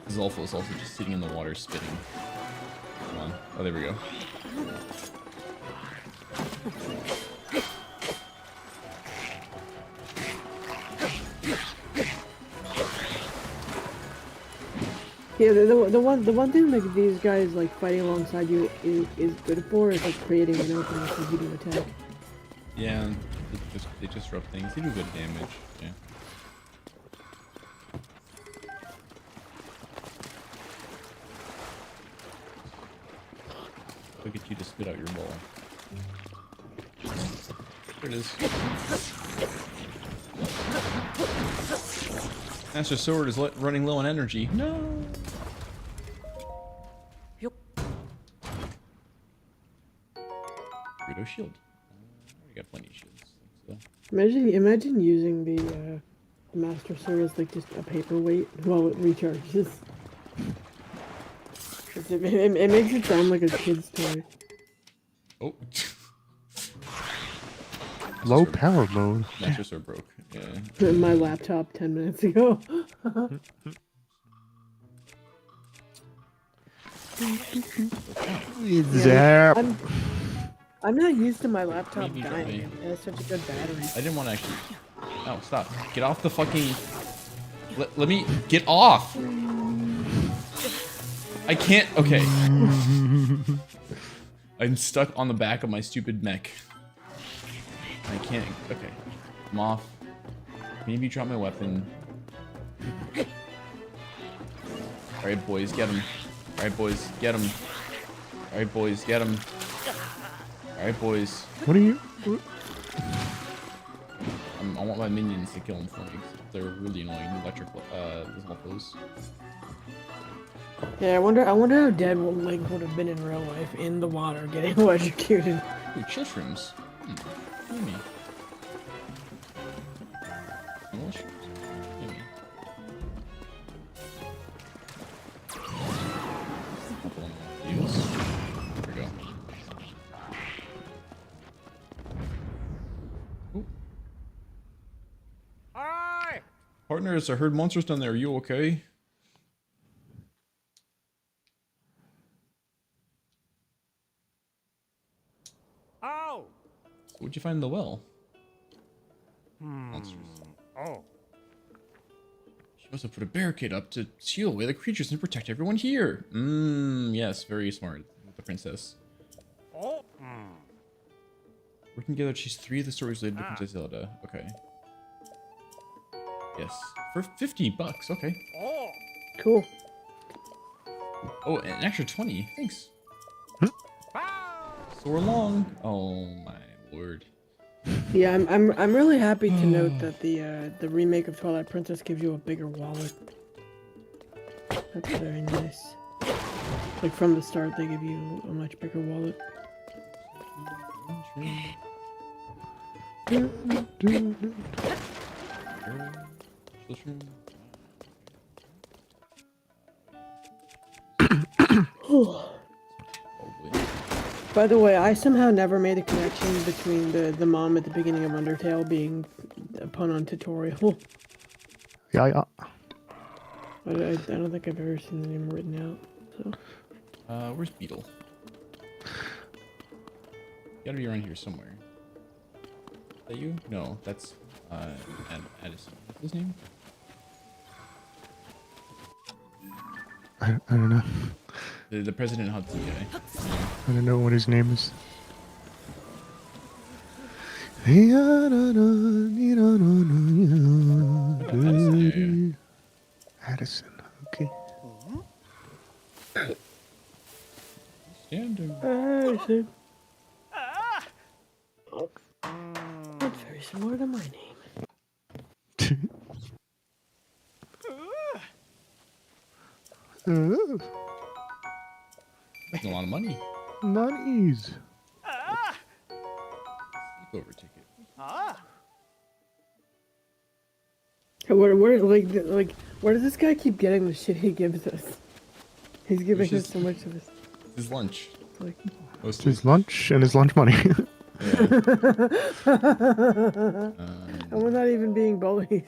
Zolfo is also just sitting in the water spitting. Come on. Oh, there we go. Yeah, the one thing like these guys like fighting alongside you is good for is like creating an opening for you to attack. Yeah, they disrupt things. They do good damage. Yeah. Look at you to spit out your ball. There it is. Master Sword is running low on energy. No. Yup. Burrito shield. We got plenty of shields. So. Imagine using the Master Sword as like just a paperweight while it recharges. It makes it sound like a kid's toy. Oh. Low power mode. Master Sword broke. Yeah. My laptop 10 minutes ago. Zap. I'm not used to my laptop Maybe dying. try. It has such a good battery. I didn't want to actually. No, stop. Get off the fucking. Let me get off. I can't. Okay. I'm stuck on the back of my stupid mech. I can't. Okay. I'm off. Maybe drop my weapon. Alright, boys, get him. Alright, boys, get him. Alright, boys, get him. Alright, boys. What are you? I want my minions to kill him for me. They're really annoying. Electric, those. Yeah, I wonder how dead Link would have been in real life in the water getting electrocuted. Ooh, chill shrooms. Gimme. More shrooms. Gimme. Couple of deals. There we go. Ooh. Aye! Partners, I heard monsters down there. Are you okay? Ow! What'd you find in the well? Monsters. Oh. She must have put a barricade up to seal away the creatures and protect everyone here. Yes, very smart. The princess. Oh. Working together, she's 3 of the stories related to Princess Zelda. Okay. Yes. For $50, okay. Oh. Cool. Oh, an extra 20. Thanks. So we're long. Oh my lord. Yeah, I'm really happy to note that the remake of Twilight Princess gives you a bigger wallet. That's very nice. Like from the start, they give you a much bigger wallet. By the way, I somehow never made a connection between the mom at the beginning of Undertale being a pun on tutorial. Yeah. I don't think I've ever seen the name written out. So. Where's Beetle? Gotta be around here somewhere. Is that you? No, that's Addison. What's his name? I don't know. The President Hudson guy. I don't know what his name is. Addison, okay. Standing. Addison. That's very similar to my name. Making a lot of money. Monies. Sleepover ticket. Where does this guy keep getting the shit he gives us? He's giving us so much of this. His lunch. Like, It's his lunch and his lunch money. Yeah. and we're not even being bullied.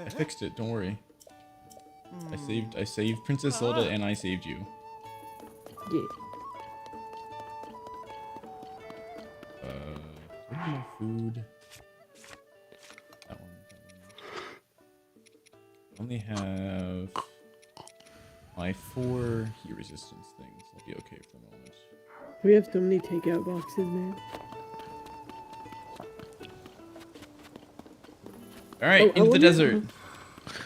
I fixed it. Don't worry. I saved Princess Zelda and I saved you. Yeah. More food. That one. I only have my 4 heat resistance things. I'll be okay for the moment. We have so many takeout boxes, man. All right, into the desert.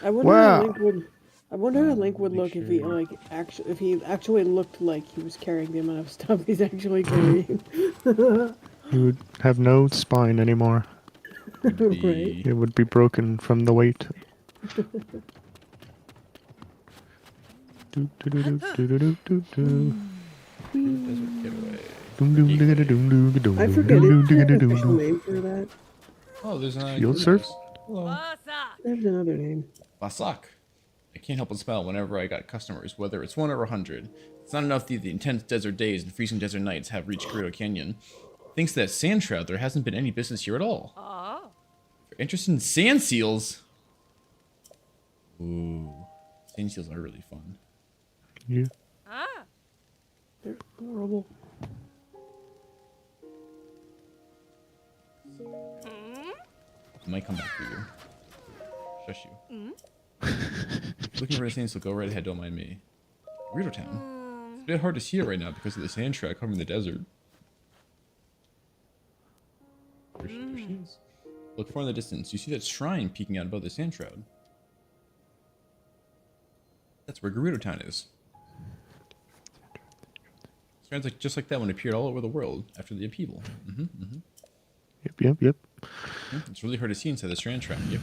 I wonder Wow. how Link would. I wonder how Link would look if he actually looked like he was carrying the amount of stuff he's actually carrying. He would have no spine anymore. Right. It would be broken from the weight. Do, do, do, do, do, do, do, do, do. Desert getaway. I forget it's an official name for that. Oh, there's an Field surf? Hello. There's another name. Basak. I can't help but smile whenever I got customers, whether it's 1 or 100. It's not enough that the intense desert days and freezing desert nights have reached Gerudo Canyon. Thanks to that sand shroud, there hasn't been any business here at all. If you're interested in sand seals... Ooh. Sand seals are really fun. Yeah. They're horrible. I might come back for you. Shush you. Looking for a sand seal, go right ahead, don't mind me. Gerudo Town. It's a bit hard to see it right now because of the sand track covering the desert. There she is. Look far in the distance. You see that shrine peeking out above the sand shroud. That's where Gerudo Town is. Shrines like just like that one appeared all over the world after the upheaval. Yep. Yeah, it's really hard to see inside the shrine shrine. Yep.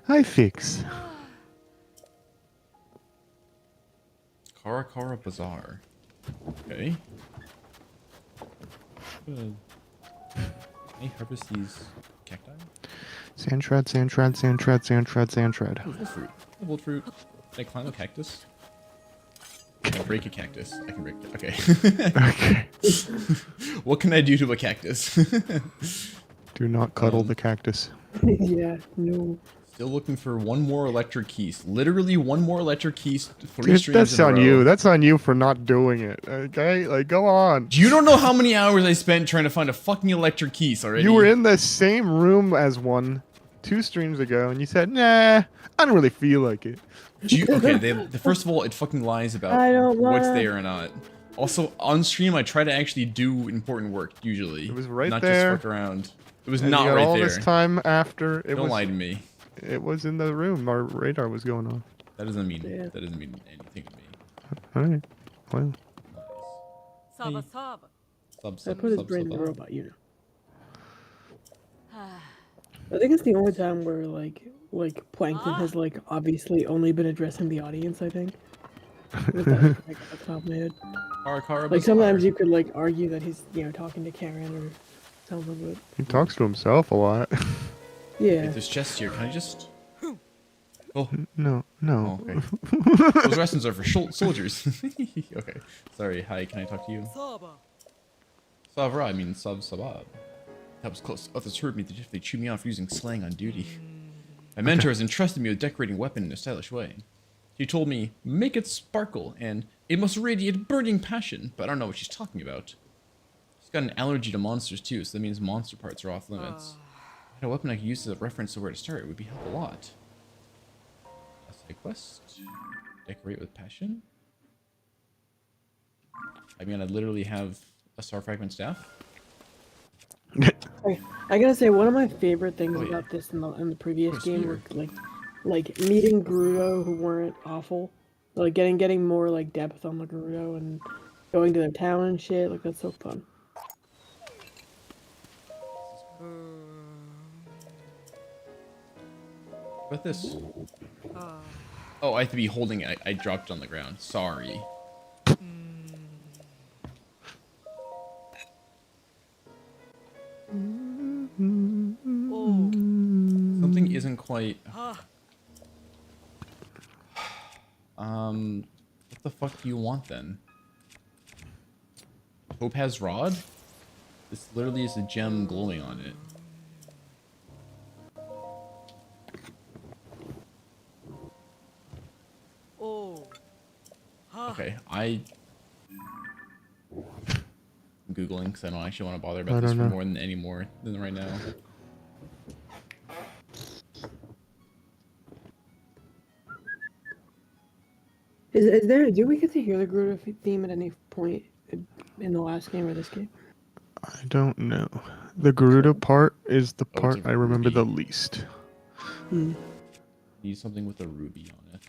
Hi, Fix. Karakara Bazaar. Okay. Can I harvest these cacti? Sand shroud, sand shroud, sand shroud, sand shroud, sand shroud. Full fruit. Full fruit. Can I climb a cactus? Can I break a cactus? I can break it. Okay. Okay. What can I do to a cactus? Do not cuddle the cactus. Yeah, no. Still looking for one more electric keys. Literally one more electric keys. 3 Dude, streams that's in a on row. you. That's on you for not doing it. Okay, like go on. You don't know how many hours I spent trying to find a fucking electric keys already. You were in the same room as one 2 streams ago, and you said, "Nah, I don't really feel like it." Okay, first of all, it fucking lies about I don't what's wanna- there or not. Also, on stream, I try to actually do important work usually. It was right not there. just fuck around. It was And not you got right all there. this time after it Don't was. lie to me. It was in the room. Our radar was going off. That doesn't mean Yeah. anything to me. All right. Well, Nice. I put his brain in the robot, you know. I think it's the only time where like Plankton has like obviously only been addressing the audience. I think. With that, like, off the top of my head. Karakara Like sometimes you could like argue that he's talking to Karen or something, but he talks to himself a lot. yeah. There's chests here. Can I just... Oh, No. oh okay. Those rations are for soldiers. Okay. Sorry. Hi, can I talk to you? Savra, I mean Sabab. That was close. Others heard me. They chew me off using slang on duty. My mentor has entrusted me with decorating a weapon in a stylish way. She told me, make it sparkle, and it must radiate burning passion, but I don't know what she's talking about. She's got an allergy to monsters too, so that means monster parts are off limits. If I had a weapon I could use as a reference to where to start, it would be help a lot. A side quest? Decorate with passion? I mean, I literally have a star fragment staff. I gotta say, one of my favorite things Oh, yeah. about this in the previous Oh, game were spear. like meeting Gerudo who weren't awful, like getting more like depth on the Gerudo and going to their town and shit. Like that's so fun. What about this? Oh, I have to be holding it. I dropped it on the ground. Sorry. Something isn't quite... What the fuck do you want then? Topaz rod? This literally is a gem glowing on it. Okay, I'm Googling because I don't actually want to bother I about this don't for know. more than any more than right now. Is there? Do we get to hear the Gerudo theme at any point in the last game or this game? I don't know. The Gerudo part is the Oh, part it's a I remember the ruby. least. Need something with a ruby on it.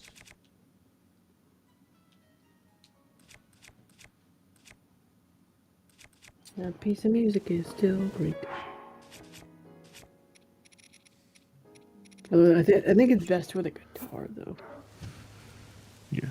That piece of music is still great. Although I think it's best with a guitar, though. Yeah.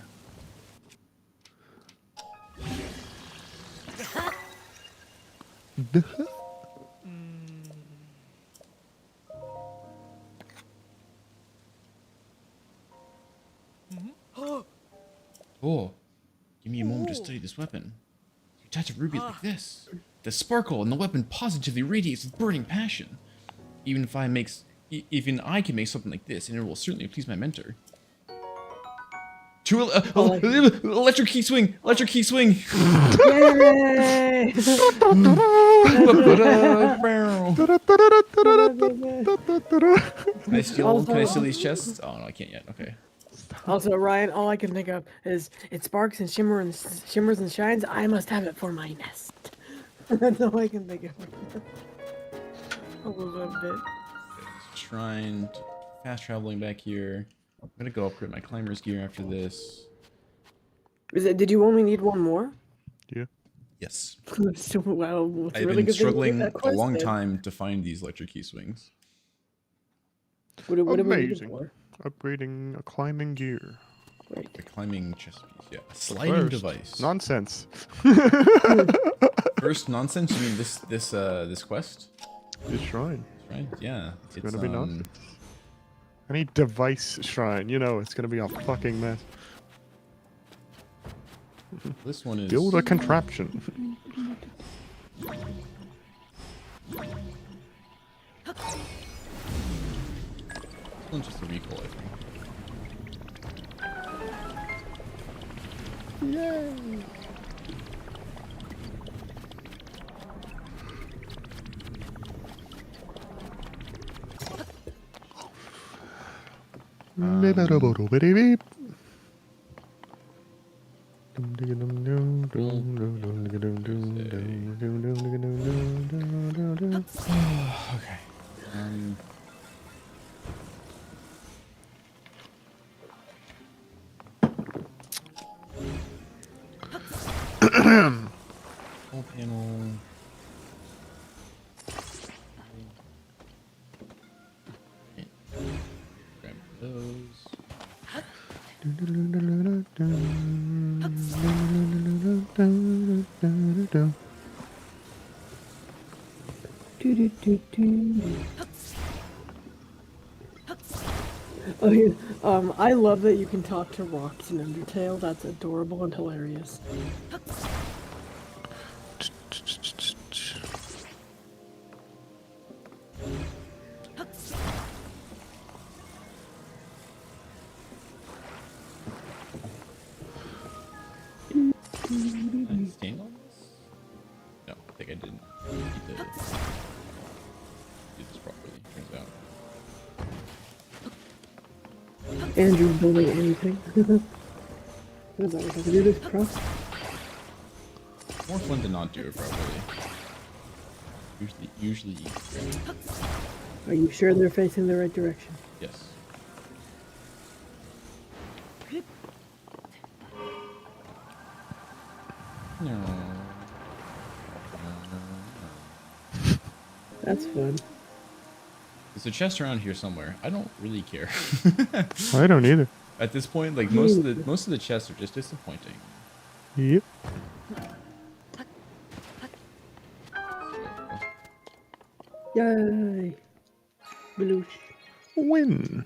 Oh, give me a moment to study this weapon. You touch a ruby like this. The sparkle in the weapon positively radiates with burning passion. Even I can make something like this, and it will certainly please my mentor. Electric key swing! Electric key swing! Yay! Can I steal these chests? Oh no, I can't yet. Okay. Also, Ryan, all I can think of is it sparks and shimmers and shines. I must have it for my nest. That's all I can think of. A little bit. Shrine, fast traveling back here. I'm gonna go upgrade my climber's gear after this. Did you only need one more? Yeah. Yes. So, wow, it's I've really been good thing we did struggling that a quest long then. time to find these electric key swings. What do we need it Amazing. for? Upgrading a climbing gear. Right. The climbing chest piece, yeah. A sliding First, device. Nonsense. First nonsense? You mean this quest? This shrine. Right? Yeah. It's gonna be nonsense. Any device shrine, you know, it's gonna be a fucking mess. This one is. Build a contraption. This one's just a recoil, I think. Yay! Beep. Okay. Whole panel. Grab those. Oh, yeah. I love that you can talk to rocks in Undertale. That's adorable and hilarious. Can I stand on this? No, I think I didn't. Need to do this properly, turns out. Andrew building anything. What about if I can do this cross? More fun to not do it properly. Usually easier. Are you sure they're facing the right direction? Yes. No. That's fun. There's a chest around here somewhere. I don't really care. I don't either. At this point, like most of the chests are just disappointing. Yep. Yay! Baloosh. Win.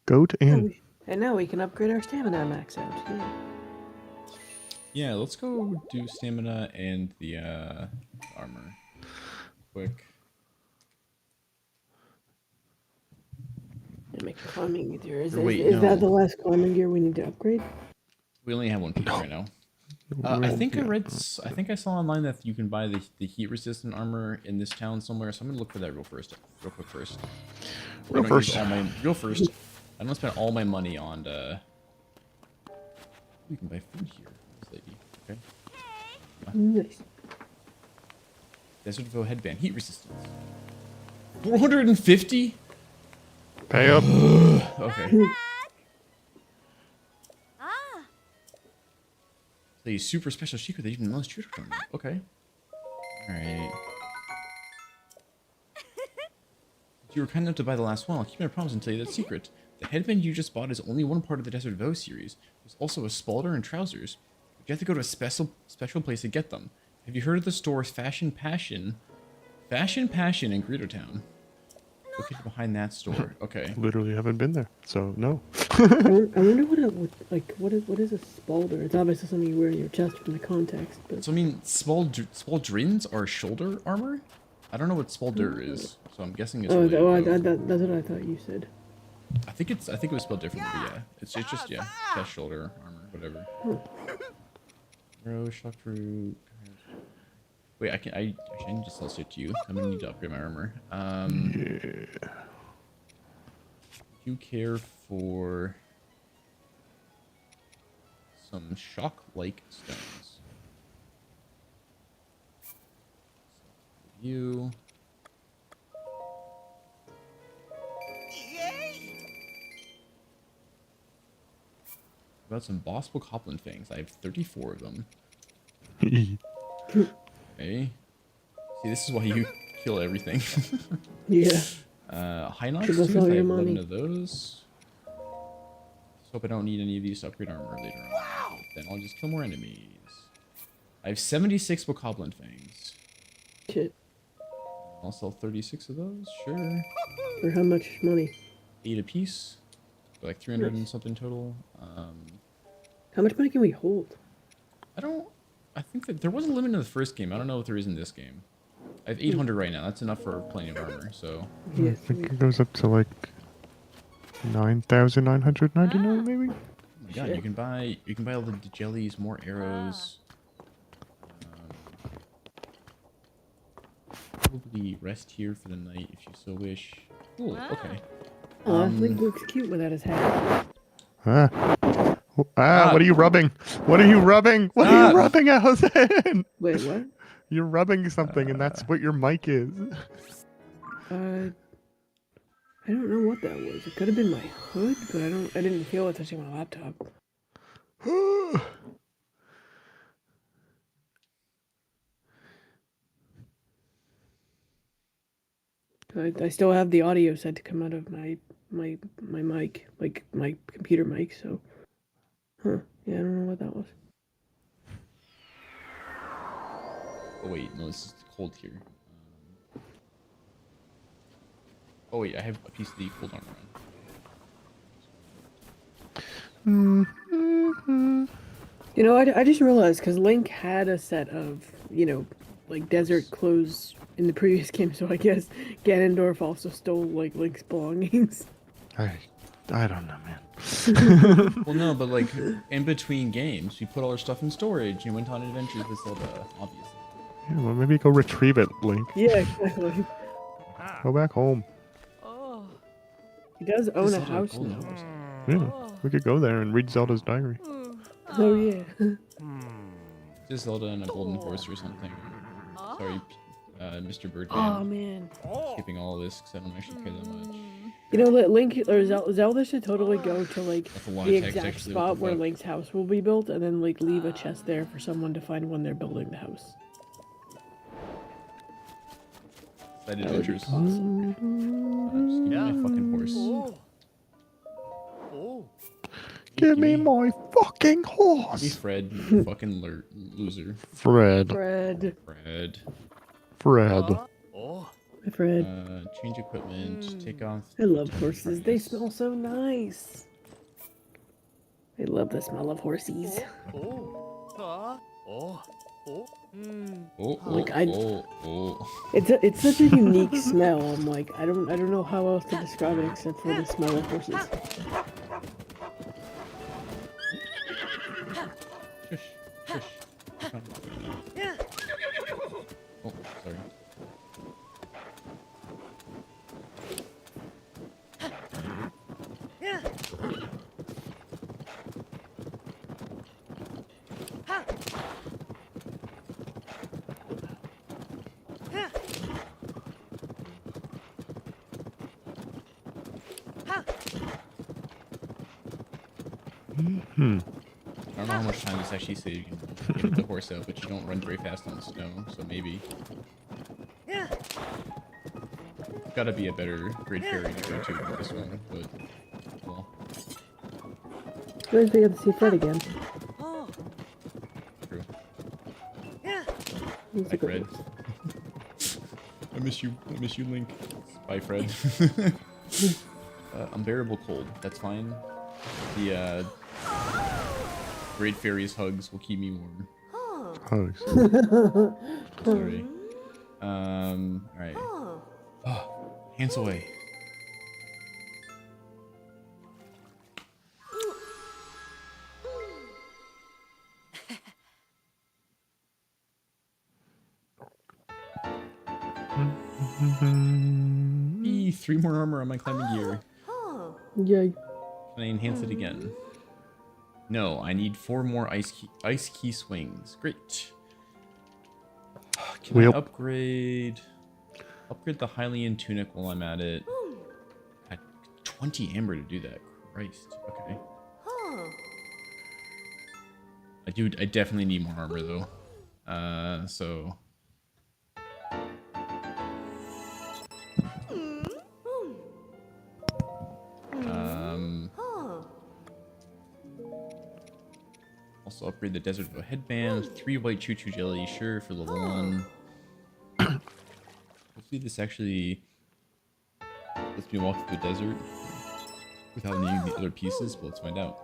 Goat in. And now we can upgrade our stamina max out. Yeah. Yeah, let's go do stamina and the armor. Quick. And make climbing easier. Is Wait, that the no. last climbing gear we need to upgrade? We only have one piece right now. I think I think I saw online that you can buy the heat resistant armor in this town somewhere. So I'm gonna look for that real quick first. Real first. Real first. I'm gonna spend all my money on you can buy food here, this lady. Okay. Nice. Desert Voe headband, heat resistance. 450? Pay up. Okay. A super special secret that even most shooters don't know. Okay. Alright. You were kind enough to buy the last one. I'll keep my promise and tell you that secret. The headband you just bought is only one part of the Desert Voe series. There's also a spalter and trousers, You have to go to a special place to get them. Have you heard of the stores Fashion Passion in Greedo Town? Located behind that store. Okay. Literally haven't been there, so no. I wonder what is a spalder? It's obviously something you wear in your chest from the context, but So I mean, spaldrins are shoulder armor. I don't know what spalder is, so I'm guessing it's. that's what I thought you said. I think it was spelled differently, but yeah, it's just chest, shoulder armor, whatever. Arrow, shock fruit. Wait, I need to sell shit to you. I'm gonna need to upgrade my armor. Yeah. You care for some shock-like stones. You. About some bossable Coplin fangs. I have 34 of them. Okay. See, this is why you kill everything. Yeah. High Knox Triple tooth, sell I your have 11 money. of those. Let's hope I don't need any of these to upgrade armor later on. Then I'll just kill more enemies. I have 76 Bokoblin fangs. Shit. I'll sell 36 of those, sure. For how much money? 8 apiece. For like 300 and Nice. something total. How much money can we hold? I think that there was a limit in the first game. I don't know if there is in this game. I have 800 right now. That's enough for plenty of armor, so. I Yes. think it goes up to like 9,999 maybe. Oh my god, you can buy all the jellies, more arrows. Probably rest here for the night if you so wish. Cool, okay. Oh, Link looks cute without his hat. What are you rubbing? What are you rubbing? What are you rubbing, Allison? Wait, what? You're rubbing something, and that's what your mic is. I don't know what that was. It could have been my hood, but I didn't feel it touching my laptop. I still have the audio set to come out of my mic, like my computer mic, so. Huh. Yeah, I don't know what that was. Oh wait, no, this is cold here. Oh wait, I have a piece of the cold armor on. You know, I just realized, because Link had a set of, like desert clothes in the previous game, so I guess Ganondorf also stole, like, Link's belongings. I don't know, man. Well, no, but like in between games, we put all our stuff in storage and went on adventures with Zelda, obviously. Yeah, well, maybe go retrieve it, Link. Yeah, exactly. Go back home. He does own a Zelda house Golden now. Forest. Yeah, we could go there and read Zelda's diary. Oh, yeah. Just Zelda and a golden forest or something. Sorry, Mr. Birdman. Oh, man. Skipping all this because I don't actually care that much. You know, Link or Zelda should totally go to, like, That's a lot the of text, exact actually, what spot the where fuck? Link's house will be built, and then, like, leave a chest there for someone to find when they're building the house. Side That would be adventures. awesome. Just give me my fucking horse. Give me my fucking Be horse! Fred, you fucking loser. Fred. Fred. Fred. Hi, Fred. Change equipment, take off. I love horses. They smell so nice. I love the smell of horsies. Like, It's such a unique smell. I'm like, I don't know how else to describe it except for the smell of horses. Shush, shush. Oh, sorry. I don't know how much time this actually saves you can get the horse out, but you don't run very fast on the snow, so maybe. Gotta be a better grid ferry to go to for this one, but well. Where's we get to see Fred again? That's Bye, a good Fred. one. I miss you, Link. Bye, Fred. Unbearable cold. That's fine. The Great Fairy's hugs will keep me warm. Hugs. Sorry. Alright. Oh, hands away. Eee, 3 more armor on my climbing gear. Yay. Can I enhance it again? No, I need 4 more ice key swings. Great. Can I upgrade the Hylian tunic while I'm at it? I had 20 amber to do that. Christ. Okay. I definitely need more armor though. So also upgrade the desert to a headband, 3 white choo-choo jelly, sure, for level 1. Hopefully this actually lets me walk through the desert without needing the other pieces, but let's find out.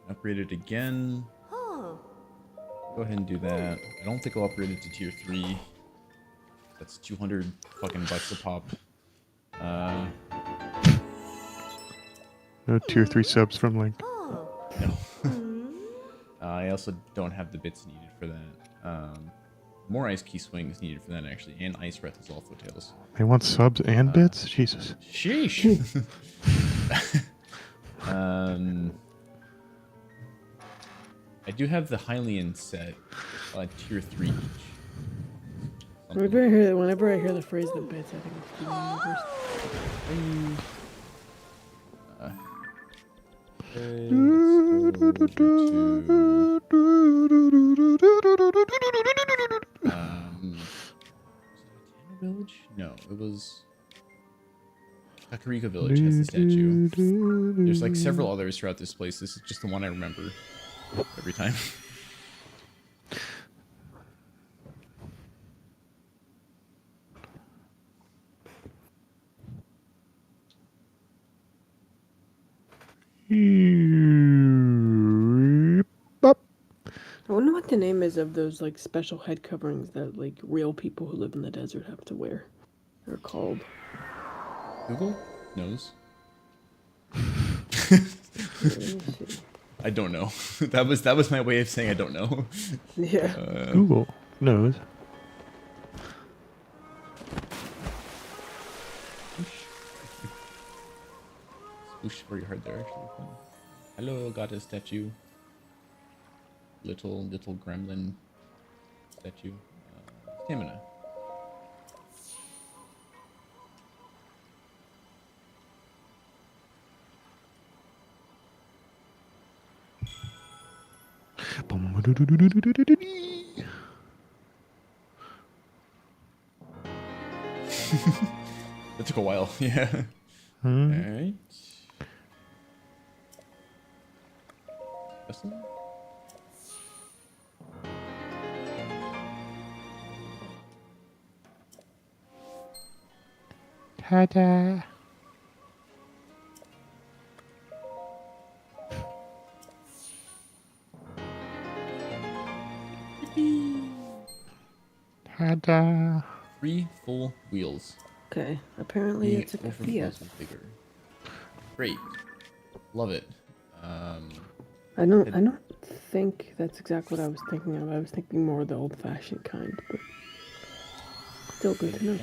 Upgrade it again. Go ahead and do that. I don't think I'll upgrade it to tier 3. That's 200 fucking bucks a pop. No tier 3 subs from Link. No. I also don't have the bits needed for that. More ice key swings needed for that actually, and ice breath is also tails. They want subs and bits? Jesus. Sheesh. I do have the Hylian set, tier 3 each. Whenever I hear the phrase "the bits," I think it's the universe. Village? No, it was Kakariko Village has the statue. There's like several others throughout this place. This is just the one I remember every time. I wonder what the name is of those like special head coverings that like real people who live in the desert have to wear. They're called. Google knows. I don't know. that was my way of saying I don't know. Yeah. Google knows. Swoosh very hard there actually. Hello, goddess statue. Little gremlin statue. Stamina. That took a while, yeah. Alright. This one? Ta-da. Ta-da. 3 full wheels. Okay. Apparently Being it's a over kafia. plus is bigger. Great. Love it. I don't think that's exactly what I was thinking of. I was thinking more of the old-fashioned kind, but still good to know.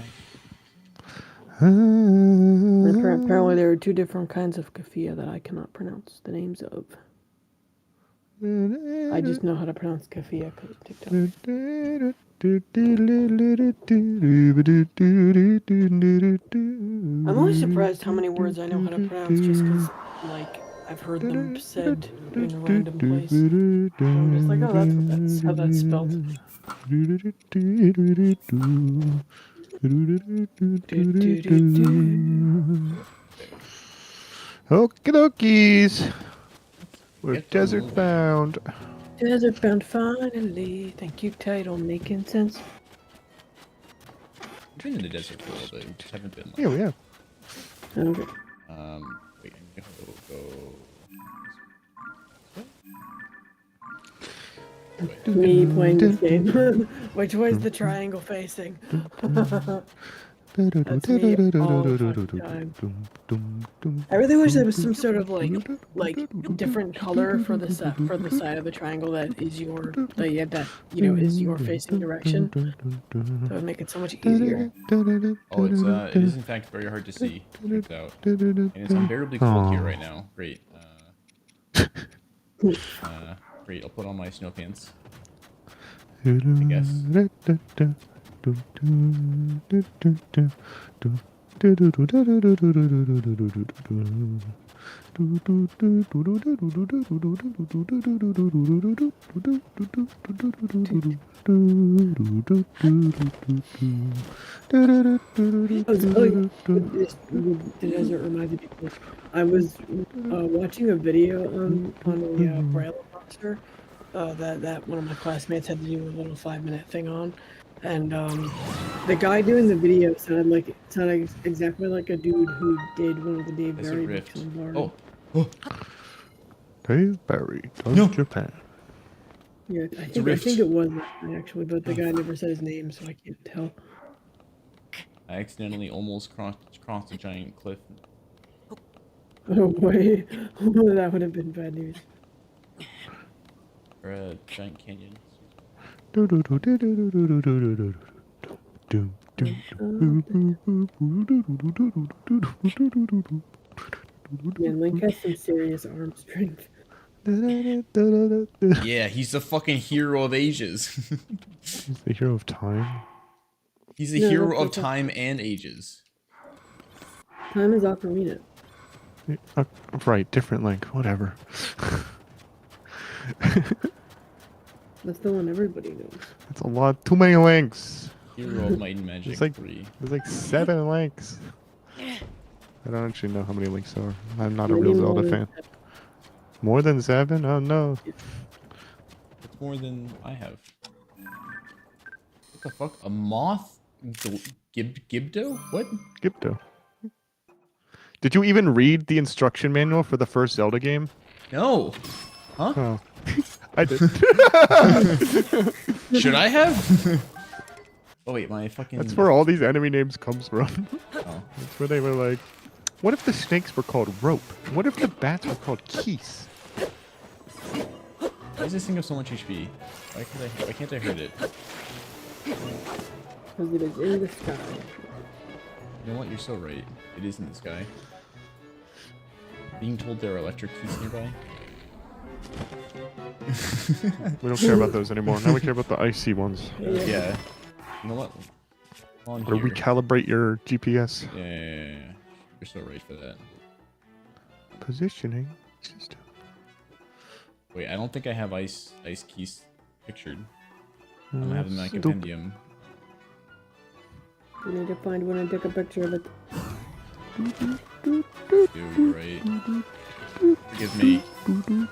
And apparently there are 2 different kinds of kafia that I cannot pronounce the names of. I just know how to pronounce kafia because of TikTok. I'm always surprised how many words I know how to pronounce just because, like, I've heard them said in a random place. I'm just like, oh, that's how that's spelled. Okie dokies. We're Get desert moving. bound. Desert bound finally. Thank you, title. Making sense. We've been in the desert for a little bit. We just haven't been. Like, Yeah, we have. Okay. Wait, I'm gonna go. Me playing this game. Which way is the triangle facing? That's me all the fucking time. I really wish there was some sort of like different color for the side of the triangle that is your is your facing direction. That would make it so much easier. Oh, it is in fact very hard to see. Checked out, and it's unbearably cold here right now. Great. Great. I'll put on my snow pants. I guess. The desert reminded me. I was watching a video on a Braille roster that one of my classmates had to do a little 5-minute thing on, and the guy doing the video sounded exactly like a dude who did one of the Dave Barry books on Bard. Oh. Dave Barry does Japan. Yeah, I think it was that guy, actually, but the guy never said his name, so I can't tell. I accidentally almost crossed a giant cliff. Oh boy, that would have been bad news. Or a giant canyon. Man, Link has some serious arm strength. Yeah, he's the fucking hero of ages. He's the hero of time. He's the hero of time and ages. Time is Ocarina. Right, different Link, whatever. That's the one everybody knows. That's a lot, too many Links. Hero of Might and Magic 3. There's like 7 Links. I don't actually know how many Links there are. I'm not a real Zelda fan. More than 7? Oh no. It's more than I have. What the fuck? A moth? Gibdo? What? Gibdo. Did you even read the instruction manual for the first Zelda game? No. Huh? Oh. I did. Should I have? Oh wait, my fucking... That's where all these enemy names comes from. Oh. That's where they were like, what if the snakes were called rope? What if the bats were called keys? Why does this thing have so much HP? Why can't I hurt it? Because it is in the sky. You know what? You're so right. It is in the sky. Being told there are electric keys nearby. We don't care about those anymore. Now we care about the icy ones. Yeah. You know what? On Or here. recalibrate your GPS. Yeah. You're so right for that. Positioning system. Wait, I don't think I have ice keys pictured. I'm gonna have them in my compendium. You need to find one and take a picture of it. Dude, right. Forgive me.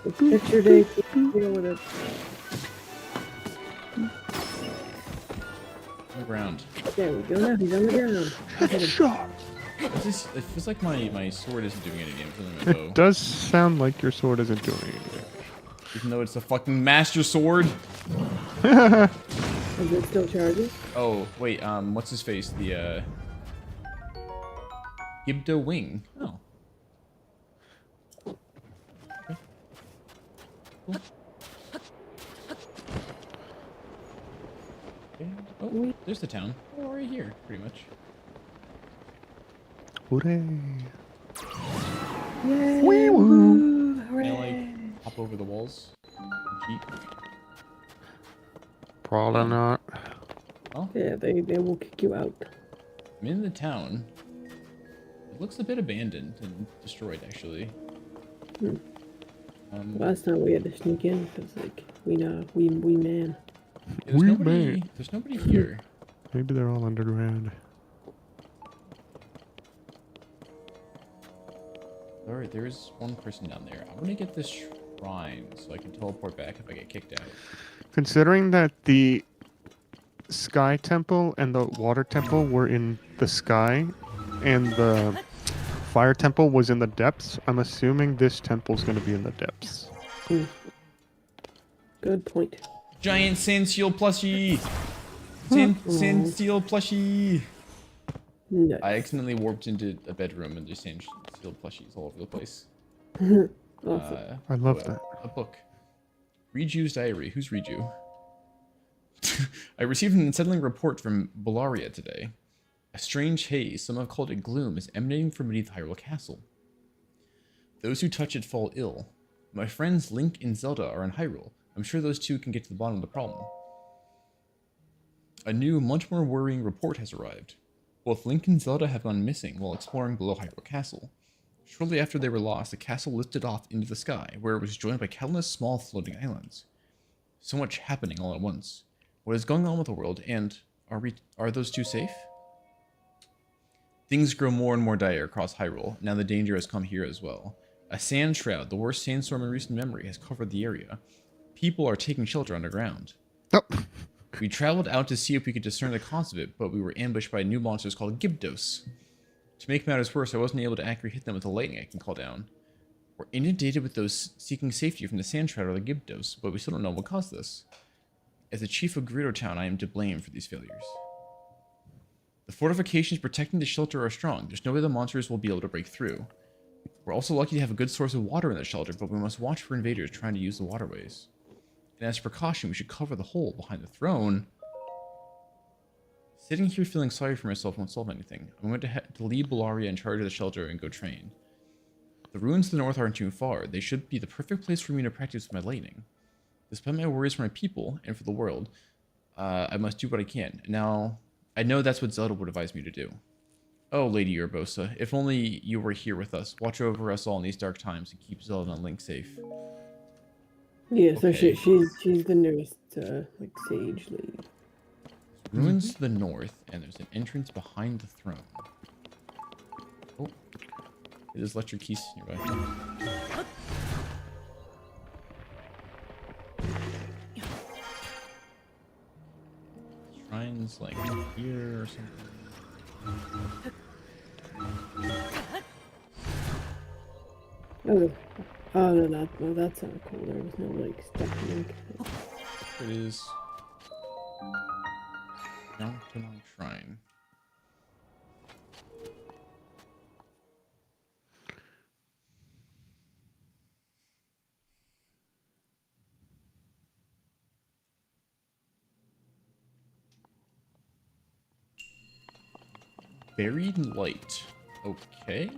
It's picture day. Deal with it. On the ground. There we go. Now he's on the ground. Headshot. It feels like my sword isn't doing any damage to my bow. It does sound like your sword isn't doing anything. Even though it's a fucking master sword. Is it still charging? Oh, wait, what's his face? The, Gibdo Wing. Oh. Okay. Cool. Okay. Oh, there's the town. Oh, right here, pretty much. Hooray. Yay! Wee-woo. Can I, like, hop over the walls? Cheat? Probably not. Oh, Yeah, they will kick you out. I'm in the town. It looks a bit abandoned and destroyed, actually. Last time we had to sneak in because, like, we man. Yeah, there's nobody here. Maybe they're all underground. Alright, there is one person down there. I want to get this shrine, so I can teleport back if I get kicked out. Considering that the Sky Temple and the Water Temple were in the sky, and the Fire Temple was in the depths, I'm assuming this temple's going to be in the depths. Good point. Giant sand seal plushie! Sand seal plushie! Nice. I accidentally warped into a bedroom and there's sand seal plushies all over the place. Awesome. I love that. A book. Riju's diary. Who's Riju? I received an unsettling report from Bellaria today. A strange haze, some have called it gloom, is emanating from beneath Hyrule Castle. Those who touch it fall ill. My friends Link and Zelda are in Hyrule. I'm sure those two can get to the bottom of the problem. A new, much more worrying report has arrived. Both Link and Zelda have gone missing while exploring below Hyrule Castle. Shortly after they were lost, the castle lifted off into the sky, where it was joined by countless small floating islands. So much happening all at once. What is going on with the world, and are those two safe? Things grow more and more dire across Hyrule. Now the danger has come here as well. A sand shroud, the worst sandstorm in recent memory, has covered the area. People are taking shelter underground. Oh. We traveled out to see if we could discern the cause of it, but we were ambushed by new monsters called Gibdos. To make matters worse, I wasn't able to accurately hit them with the lightning I can call down. We're inundated with those seeking safety from the sand shroud or the Gibdos, but we still don't know what caused this. As the chief of Gerudo Town, I am to blame for these failures. The fortifications protecting the shelter are strong. There's no way the monsters will be able to break through. We're also lucky to have a good source of water in the shelter, but we must watch for invaders trying to use the waterways. And as a precaution, we should cover the hole behind the throne. Sitting here feeling sorry for myself won't solve anything. I'm going to leave Bellaria in charge of the shelter and go train. The ruins to the north aren't too far. They should be the perfect place for me to practice my lightning. Despite my worries for my people and for the world, I must do what I can. Now, I know that's what Zelda would advise me to do. Oh, Lady Urbosa, if only you were here with us. Watch over us all in these dark times and keep Zelda and Link safe. Yeah, so Okay. she's the newest like sage lady. Ruins to the north, and there's an entrance behind the throne. Oh, there's electric keys nearby. Shrines like here or something. Oh no, that's not cool. There was no like stuff link. It is. Mountain Shrine. Buried light. Okay.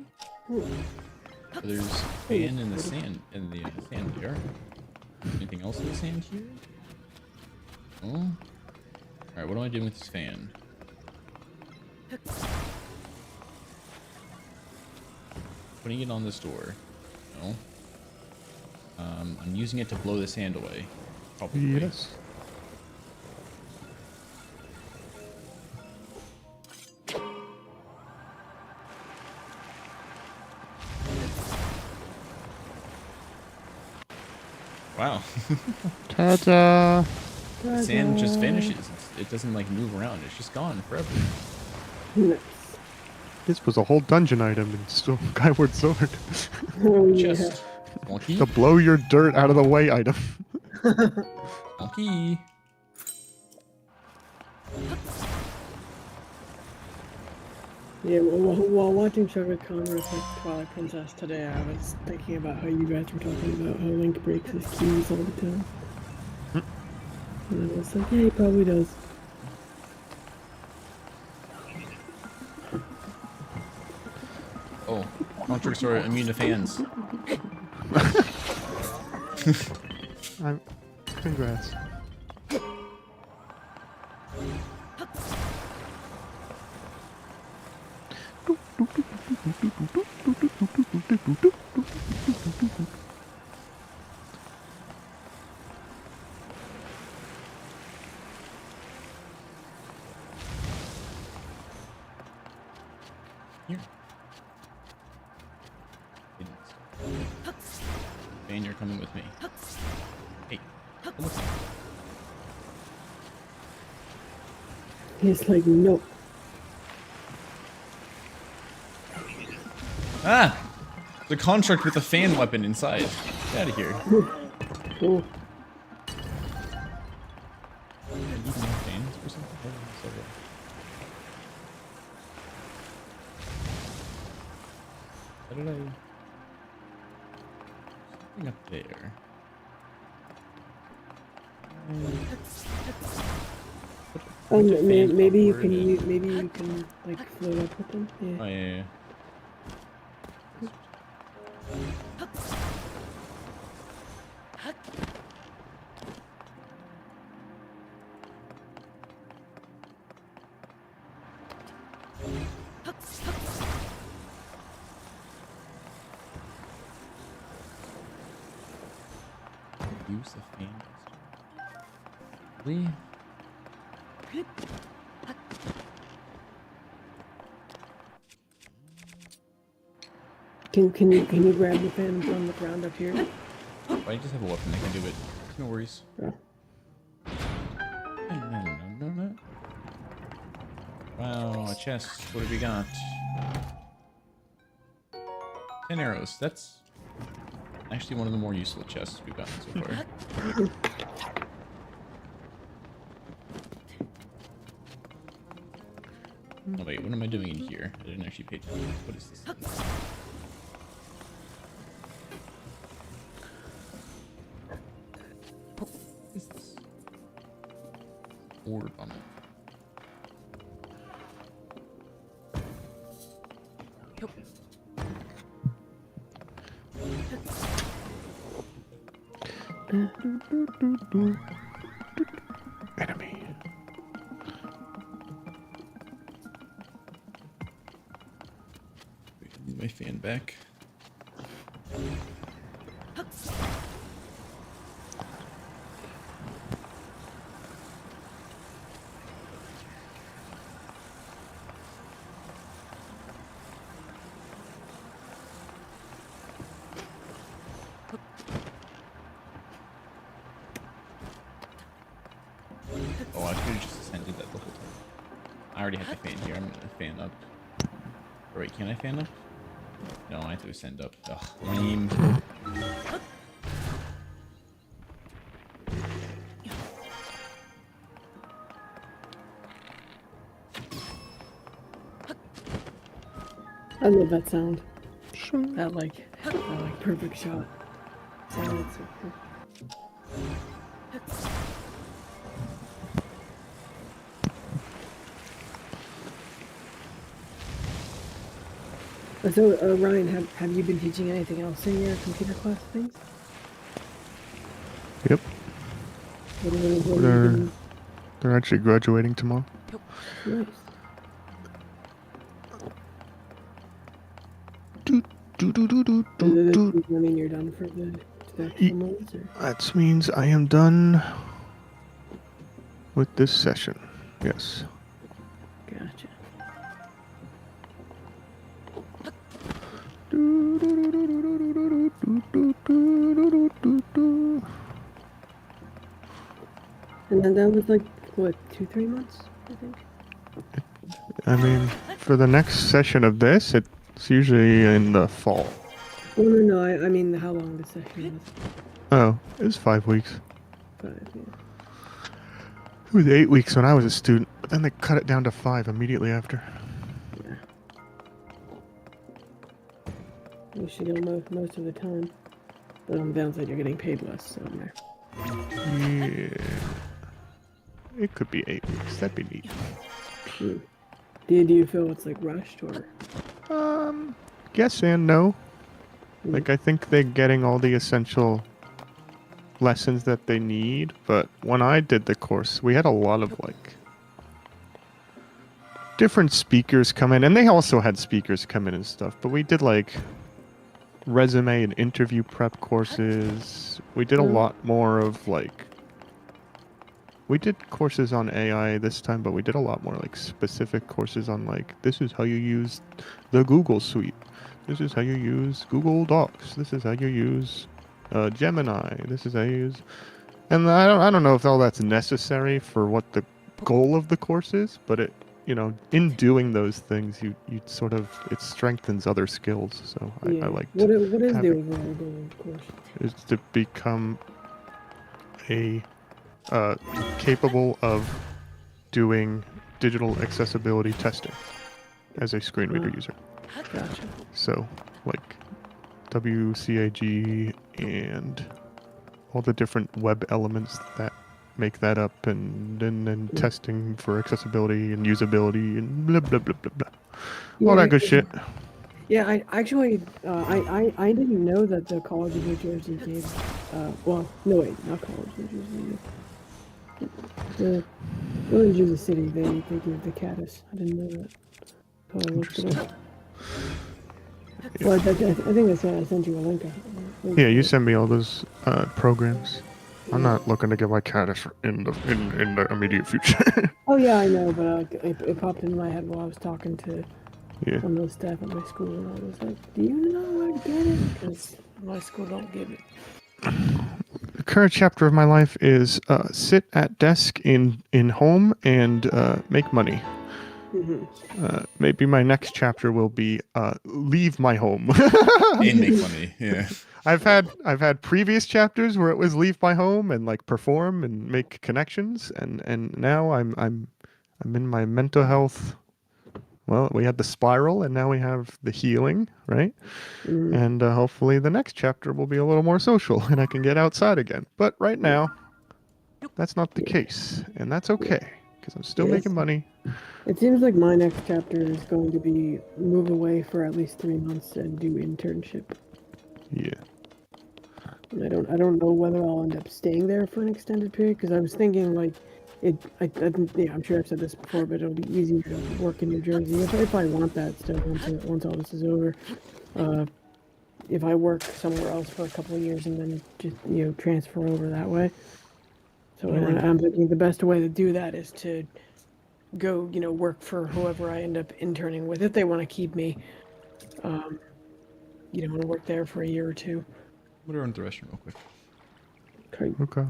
So there's fan in the sand sand here. Anything else in the sand here? Oh. Alright, what am I doing with this fan? Putting it on this door. No. I'm using it to blow the sand away. Probably. Yes. Wow. Ta-da! Sand just vanishes. It doesn't like move around. It's just gone forever. Nice. This was a whole dungeon item in Skyward Sword. Oh yeah. Just monkey. The blow your dirt out of the way item. Monkey. Yeah, while watching Sugar Converse with Twilight Princess today, I was thinking about how you guys were talking about how Link breaks his keys all the time. And I was like, yeah, he probably does. Oh, Contract Store immune to fans. Congrats. Here. Fane, you're coming with me. Hey, come with me. He's like, nope. Ah! The contract with the fan weapon inside. Get out of here. Cool. Fans or something? How did I... Something up there. Oh, Put the fan maybe you upward can and- maybe you can like float up with them. Yeah. Oh, yeah. Use the fan. Really? Can you grab the fan from the ground up here? I just have a weapon that can do it. No worries. Yeah. No. Wow, a chest. What have we got? 10 arrows. That's actually one of the more useful chests we've gotten so far. Oh wait, what am I doing in here? I didn't actually pay attention. What is this? What is this? Orb on it. Enemy. Wait, I need my fan back. Oh, I could have just ascended that the whole time. I already had the fan here. I'm gonna fan up. Or wait, can I fan up? No, I have to ascend up. Ugh, lame. I love that sound. Sure. That like perfect shot. Sounded so cool. So, Ryan, have you been teaching anything else in your computer class things? Yep. What have you They're been- they're actually graduating tomorrow. Nice. Does that mean you're done for the actual modes, or? That means I am done with this session. Yes. Gotcha. And then that was like, what, 2-3 months, I think? I mean, for the next session of this, it's usually in the fall. Oh, no, I mean how long the session was. Oh, it was 5 weeks. 5, yeah. It was 8 weeks when I was a student, but then they cut it down to 5 immediately after. Yeah. You should go most of the time. But on the downside, you're getting paid less, so there. Yeah. It could be 8 weeks. That'd be neat. Do you feel it's like rushed, or? Yes and no. Like, I think they're getting all the essential lessons that they need, but when I did the course, we had a lot of, like, different speakers come in, and they also had speakers come in and stuff, but we did, like, resume and interview prep courses. We did a lot more of, like, we did courses on AI this time, but we did a lot more, like, specific courses on, like, this is how you use the Google Suite. This is how you use Google Docs. This is how you use Gemini. This is how you use. And I don't know if all that's necessary for what the goal of the course is, but it, you know, in doing those things, you sort of, it strengthens other skills. So I liked what is the having, overall goal, of course? is to become a capable of doing digital accessibility testing as a screen reader user. Gotcha. So like WCAG and all the different web elements that make that up, and then testing for accessibility and usability and blah blah blah blah blah. All that good shit. Yeah, I actually, I didn't know that the College of New Jersey gave, well, no wait, not College of New Jersey. The New Jersey City, they gave the caddis. I didn't know that. So I looked it up. Yeah. Well, I think I sent you a link. Yeah, you send me all those programs. I'm not looking to get my caddis in the immediate future. Oh yeah, I know, but it popped into my head while I was talking to Yeah. one of the staff at my school, and I was like, "Do you know where to get it?" Because my school don't give it. The current chapter of my life is sit at desk in home and make money. Maybe my next chapter will be leave my home and make money. Yeah. I've had previous chapters where it was leave my home and like perform and make connections, and now I'm in my mental health. Well, we had the spiral, and now we have the healing, right? And hopefully the next chapter will be a little more social, and I can get outside again. But right now, that's not the case, and that's okay because I'm still making money. It seems like my next chapter is going to be move away for at least 3 months and do internship. Yeah. And I don't know whether I'll end up staying there for an extended period, because I was thinking like yeah, I'm sure I've said this before, but it'll be easier to work in New Jersey if I want that stuff once all this is over. If I work somewhere else for a couple of years and then just transfer over that way. So I'm thinking the best way to do that is to go work for whoever I end up interning with, if they want to keep me. Want to work there for a year or two. I'm gonna run to the restroom real quick. Okay.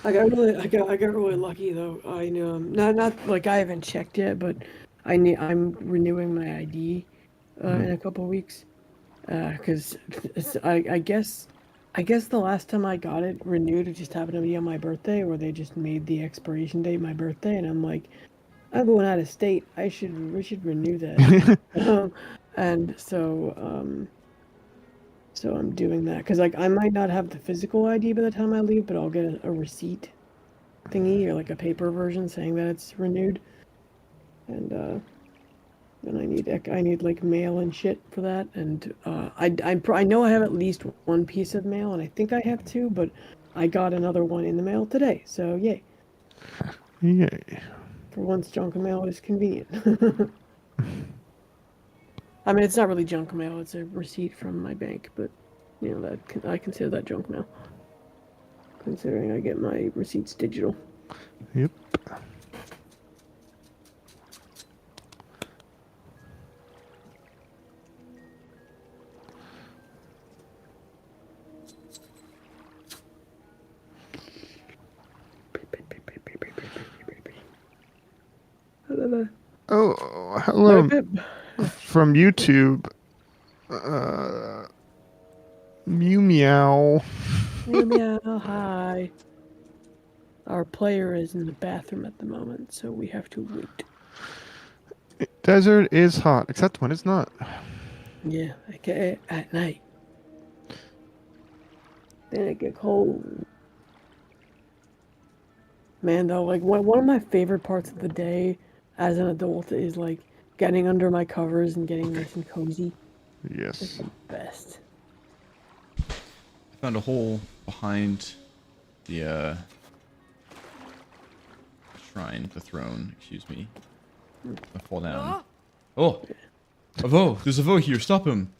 I got really lucky though. I know not like I haven't checked yet, but I'm renewing my ID in a couple of weeks. Because I guess the last time I got it renewed, it just happened to be on my birthday, or they just made the expiration date my birthday, and I'm like, I'm going out of state. We should renew that. And so I'm doing that because like I might not have the physical ID by the time I leave, but I'll get a receipt thingy, or like a paper version saying that it's renewed. And I need like mail and shit for that, and I know I have at least one piece of mail, and I think I have two, but I got another one in the mail today, so yay. Yay. For once, junk mail is convenient. I mean, it's not really junk mail; it's a receipt from my bank, but I consider that junk mail, considering I get my receipts digital. Yep. Oh, hello from YouTube. Mew meow. Mew meow, hi. Our player is in the bathroom at the moment, so we have to wait. Desert is hot, except when it's not. Yeah, okay, at night. Then it get cold. Man, though, like one of my favorite parts of the day as an adult is like getting under my covers and getting nice and cozy. Yes. It's the best. I found a hole behind the shrine, the throne, excuse me. I fall down. Oh! Avo! There's Avo here, stop him!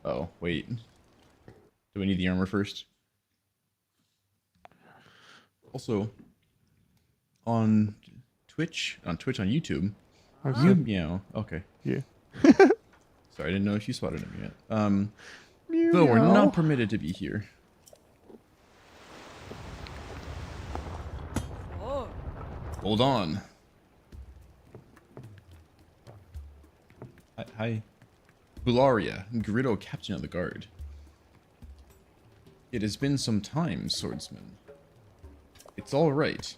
Oh, wait. Do we need the armor first? Also, on Twitch on YouTube. I've You seen- meow. Okay. Yeah. Sorry, I didn't know if you spotted him yet. Meow, Though we're meow. not permitted to be here. Oh, Hold on. Hi. Bularia, Gerudo, captain of the guard. It has been some time, swordsman. It's all right.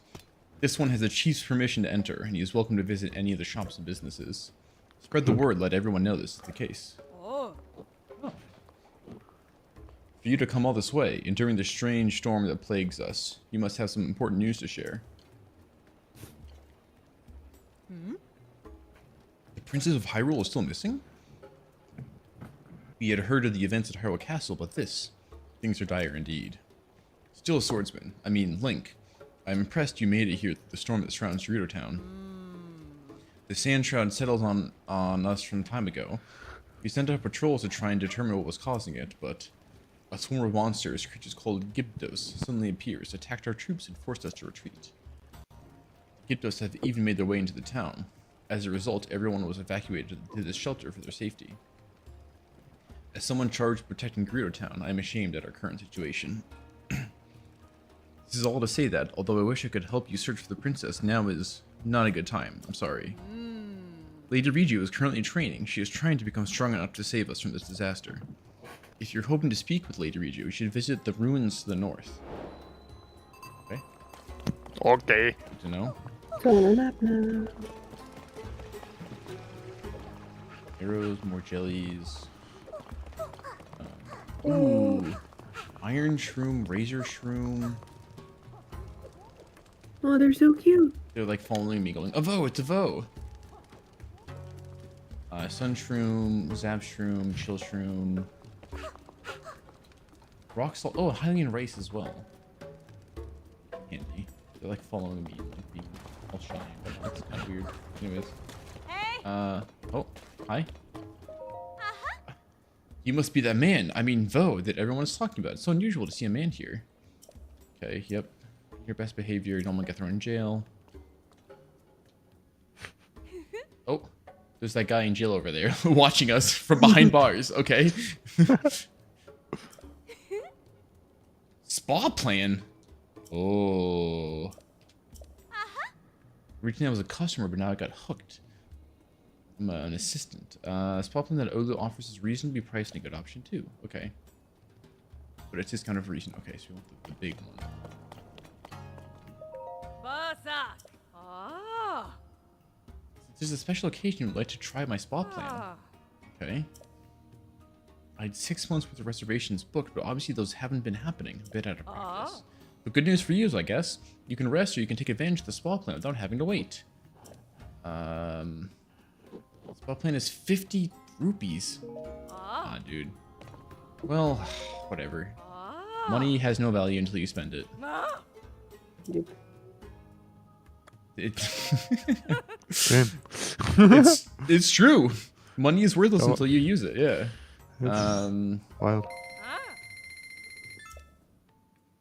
This one has the chief's permission to enter, and he is welcome to visit any of the shops and businesses. Spread the word, let everyone know this is the case. oh. For you to come all this way, enduring the strange storm that plagues us, you must have some important news to share. The Princess of Hyrule is still missing? We had heard of the events at Hyrule Castle, but things are dire indeed. Still a swordsman, I mean Link. I'm impressed you made it here through the storm that surrounds Gerudo Town. The Sand Shroud settled on us from time ago. We sent out patrols to try and determine what was causing it, but a swarm of monsters, creatures called Gyptos, suddenly appears, attacked our troops, and forced us to retreat. The Gyptos have even made their way into the town. As a result, everyone was evacuated to this shelter for their safety. As someone charged with protecting Gerudo Town, I am ashamed at our current situation. This is all to say that, although I wish I could help you search for the princess, now is not a good time. I'm sorry. Lady Riju is currently training. She is trying to become strong enough to save us from this disaster. If you're hoping to speak with Lady Riju, you should visit the ruins to the north. Okay. Okay. Good to know. Going on a map now. Arrows, more jellies. Ooh. Iron shroom, razor shroom. Oh, they're so cute. They're like following me going, Avo, it's Avo! Sun shroom, zap shroom, chill shroom. Rock salt, oh, Hylian rice as well. Handy. They're like following me, like being all shy, but that's kind of weird. Anyways. Hey. Oh, hi. You must be that man, I mean Vo, that everyone is talking about. It's so unusual to see a man here. Okay, yep. Your best behavior, you don't want to get thrown in jail. Oh, there's that guy in jail over there watching us from behind bars. Okay. Spa plan? Oh. Originally I was a customer, but now I got hooked. I'm an assistant. Spa plan that Olu offers is reasonably priced and a good option too. Okay. But it's just kind of reason. Okay, so we want the big one. If there's a special occasion you'd like to try my spa plan. Okay. I had 6 months worth of reservations booked, but obviously those haven't been happening. A bit out of practice. But good news for you is, I guess, you can rest or you can take advantage of the spa plan without having to wait. Spa plan is 50 rupees. Ah, dude. Well, whatever. Money has no value until you spend it. Yep. It's true. Money is worthless until you use it. Yeah. Wild.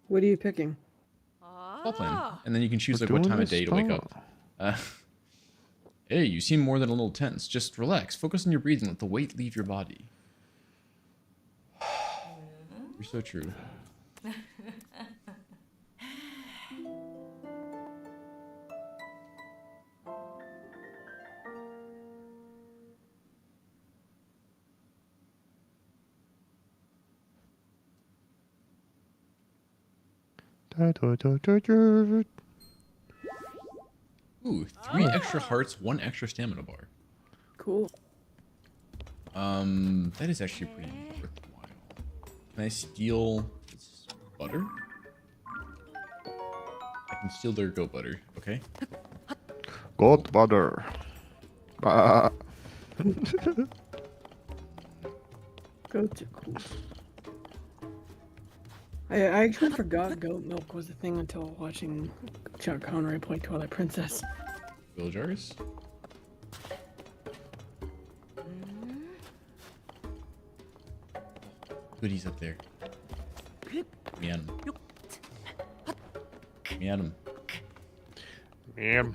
What are you picking? Spa plan, and then you can choose We're like what doing time of this day to wake spa. up. Hey, you seem more than a little tense. Just relax. Focus on your breathing. Let the weight leave your body. You're so true. Ooh, 3 extra hearts, 1 extra stamina bar. Cool. That is actually pretty worthwhile. Can I steal this butter? I can steal their goat butter, okay? Goat butter. Goats are cool. I actually forgot goat milk was a thing until watching Chuck Conroy play Twilight Princess. Wheel jars? Goodies up there. Me at him. Me at him. Ma'am.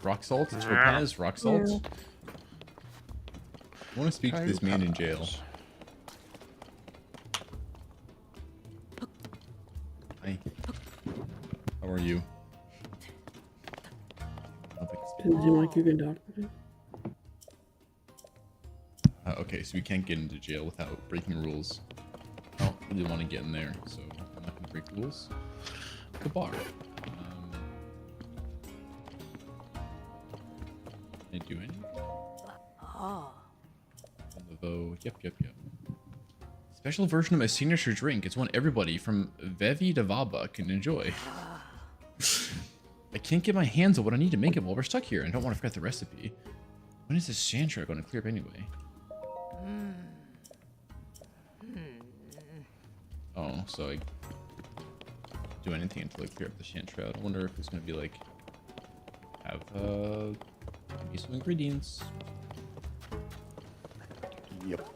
Rock salt? Topaz? Rock salt? Yeah. I want to speak to this man in jail. Hi. How are you? I don't think I Does it seem like you can talk to me? okay, so we can't get into jail without breaking rules. I don't really want to get in there, so I'm not going to break rules. The bar. Can I do anything? Yep. Special version of my signature drink. It's one everybody from Vevi to Vaba can enjoy. I can't get my hands on what I need to make it while we're stuck here. I don't want to forget the recipe. When is this Shantra going to clear up anyway? Oh, so I do anything until I clear up the Shantra. I wonder if it's going to be like, have maybe some ingredients. Yep.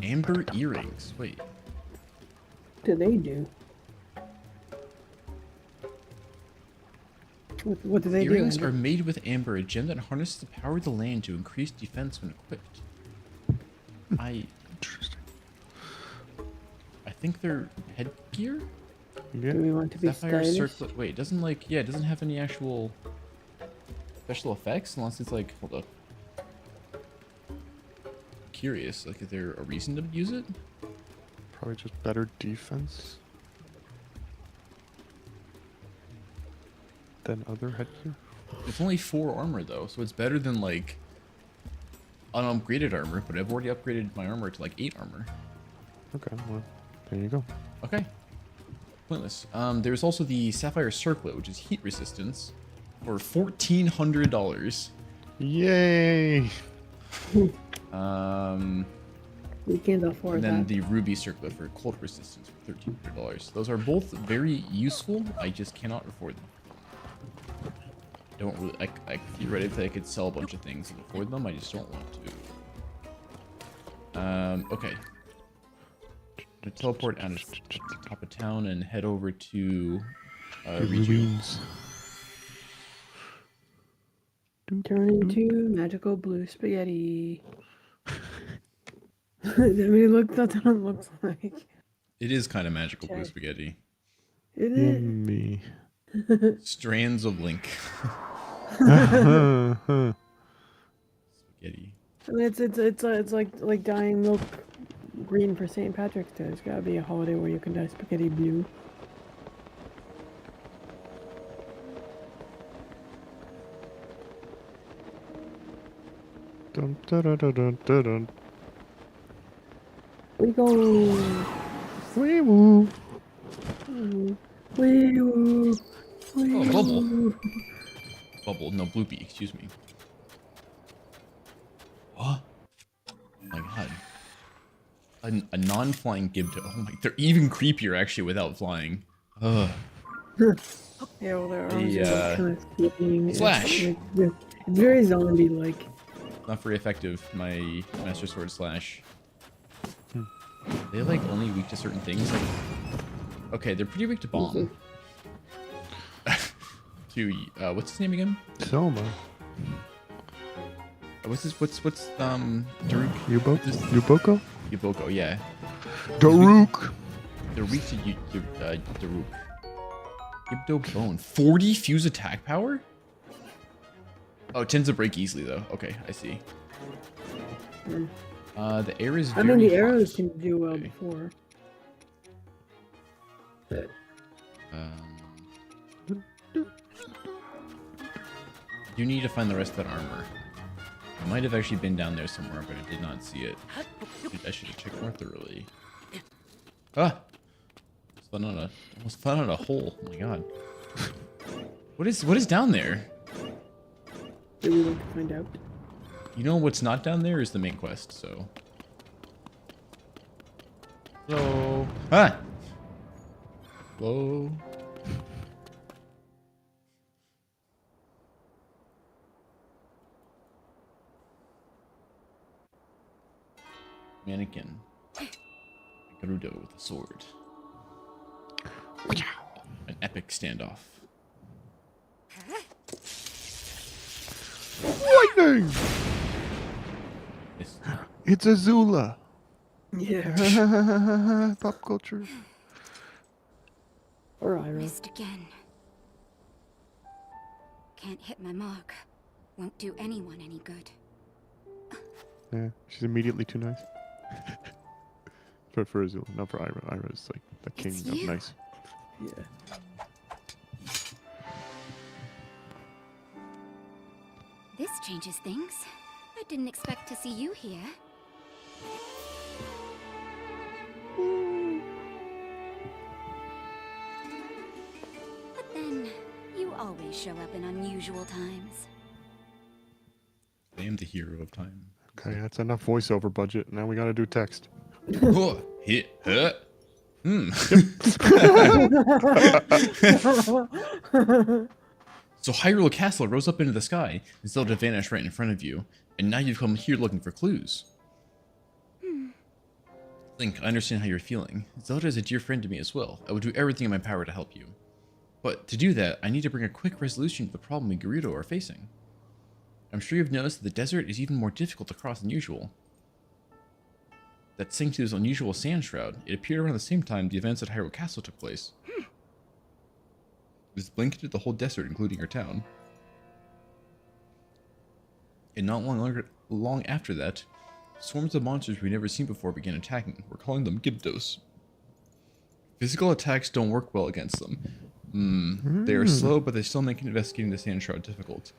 Amber earrings. Wait. What do they do? What do they do? Earrings are made with amber, a gem that harnesses the power of the land to increase defense when equipped. Interesting. I think they're headgear? Yeah. Do we want to be Sapphire stylish? circlet. Wait, it doesn't like, yeah, it doesn't have any actual special effects unless it's like, hold up. Curious, like, is there a reason to use it? Probably just better defense than other headgear. It's only 4 armor though, so it's better than like unupgraded armor, but I've already upgraded my armor to like 8 armor. Okay, well, there you go. Okay. Pointless. There's also the Sapphire Circlet, which is heat resistance for $1,400. Yay! We can't afford And then that. the Ruby Circlet for cold resistance for $1,300. Those are both very useful. I just cannot afford them. Don't really. I theoretically I could sell a bunch of things and afford them. I just don't want to. Okay. To teleport out of top of town and head over to Regio. Ruins. Turn into magical blue spaghetti. I mean, look, that's what it looks like. It is kind of magical blue Okay. spaghetti. It is. Yummy. Strands of Link. Uh-huh. Spaghetti. I mean, it's like dyeing milk green for St. Patrick's Day. There's gotta be a holiday where you can dye spaghetti blue. Dun, dun, dun, dun, dun, dun, dun. We go. Wee woo. Wee woo. Oh, bubble. Bubble, no, Bloopy, excuse me. What? Oh my god. A non-flying Gibdo. Oh my, they're even creepier actually without flying. Ugh. Yeah, well, their The, arms are kind of sweeping. slash. It's very zombie-like. Not very effective, my Master Sword slash. They like only weak to certain things. Like, okay, they're pretty weak to bomb. To what's his name again? Soma. What's Daruk? Yuboko? Yuboko, yeah. Daruk! They're weak to Daruk. Gibdo Bone. 40 fuse attack power? Oh, it tends to break easily though. Okay, I see. The air is I very mean, the arrows hot. can do well Okay. before. You need to find the rest of that armor. It might have actually been down there somewhere, but I did not see it. I should have checked more thoroughly. Ah! Almost fell on a hole. Oh my god. What is down there? Do we want to find out? You know what's not down there is the main quest, so. Hello. Ah! Hello. Mannequin. Gerudo with a sword. epic standoff. Lightning! It's It's Azula. Yeah. Pop culture. Or Ira. Missed again. Can't hit my mark. Won't do anyone any good. Yeah, she's immediately too nice. for Azula, not for Ira. Ira's like the king It's of you. nice. Yeah. This changes things. I didn't expect to see you here. But then, you always show up in unusual times. I am the hero of time. Okay, that's enough voiceover budget. Now we gotta do text. Oh, hit, huh? So Hyrule Castle rose up into the sky, and Zelda vanished right in front of you, and now you've come here looking for clues. Link, I understand how you're feeling. Zelda is a dear friend to me as well. I will do everything in my power to help you. But to do that, I need to bring a quick resolution to the problem we Gerudo are facing. I'm sure you've noticed that the desert is even more difficult to cross than usual. That thanks to this unusual sand shroud, it appeared around the same time the events at Hyrule Castle took place. This blanketed the whole desert, including our town. And not long after that, swarms of monsters we've never seen before began attacking. We're calling them Gyptos. Physical attacks don't work well against them. They are slow, but they still make investigating the sand shroud difficult.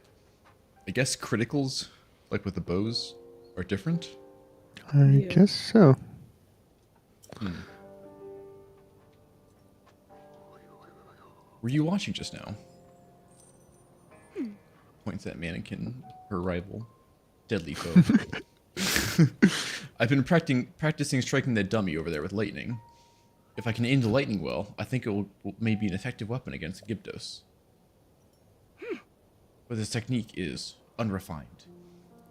I guess criticals, like with the bows, are different? I guess so. Were you watching just now? Points at mannequin, her rival. Deadly foe. I've been practicing striking that dummy over there with lightning. If I can aim the lightning well, I think it will may be an effective weapon against Gyptos. But this technique is unrefined.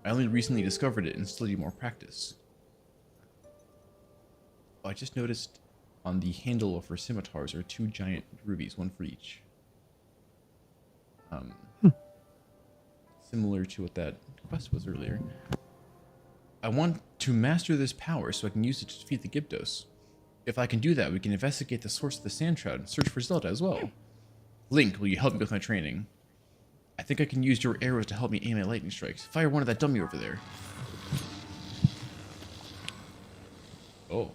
I only recently discovered it and still need more practice. I just noticed on the handle of her scimitars are 2 giant rubies, one for each. Similar to what that quest was earlier. I want to master this power so I can use it to defeat the Gyptos. If I can do that, we can investigate the source of the sand shroud and search for Zelda as well. Link, will you help me with my training? I think I can use your arrows to help me aim at lightning strikes. Fire one of that dummy over there. Oh.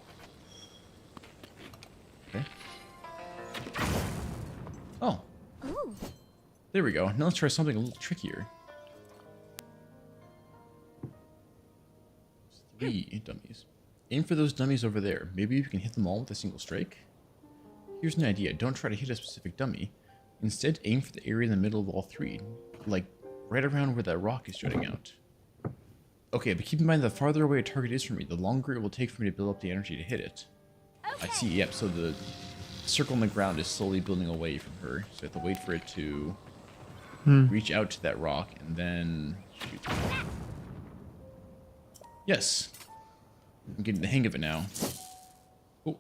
Okay. Oh. Ooh. There we go. Now let's try something a little trickier. 3 dummies. Aim for those dummies over there. Maybe you can hit them all with a single strike? Here's an idea. Don't try to hit a specific dummy. Instead, aim for the area in the middle of all 3. Like, right around where that rock is jutting out. Okay, but keep in mind the farther away a target is from me, the longer it will take for me to build up the energy to hit it. Okay. I see, yep, so the circle on the ground is slowly building away from her. So I have to wait for it to reach out to that rock and then shoot. Yes. I'm getting the hang of it now. Oh.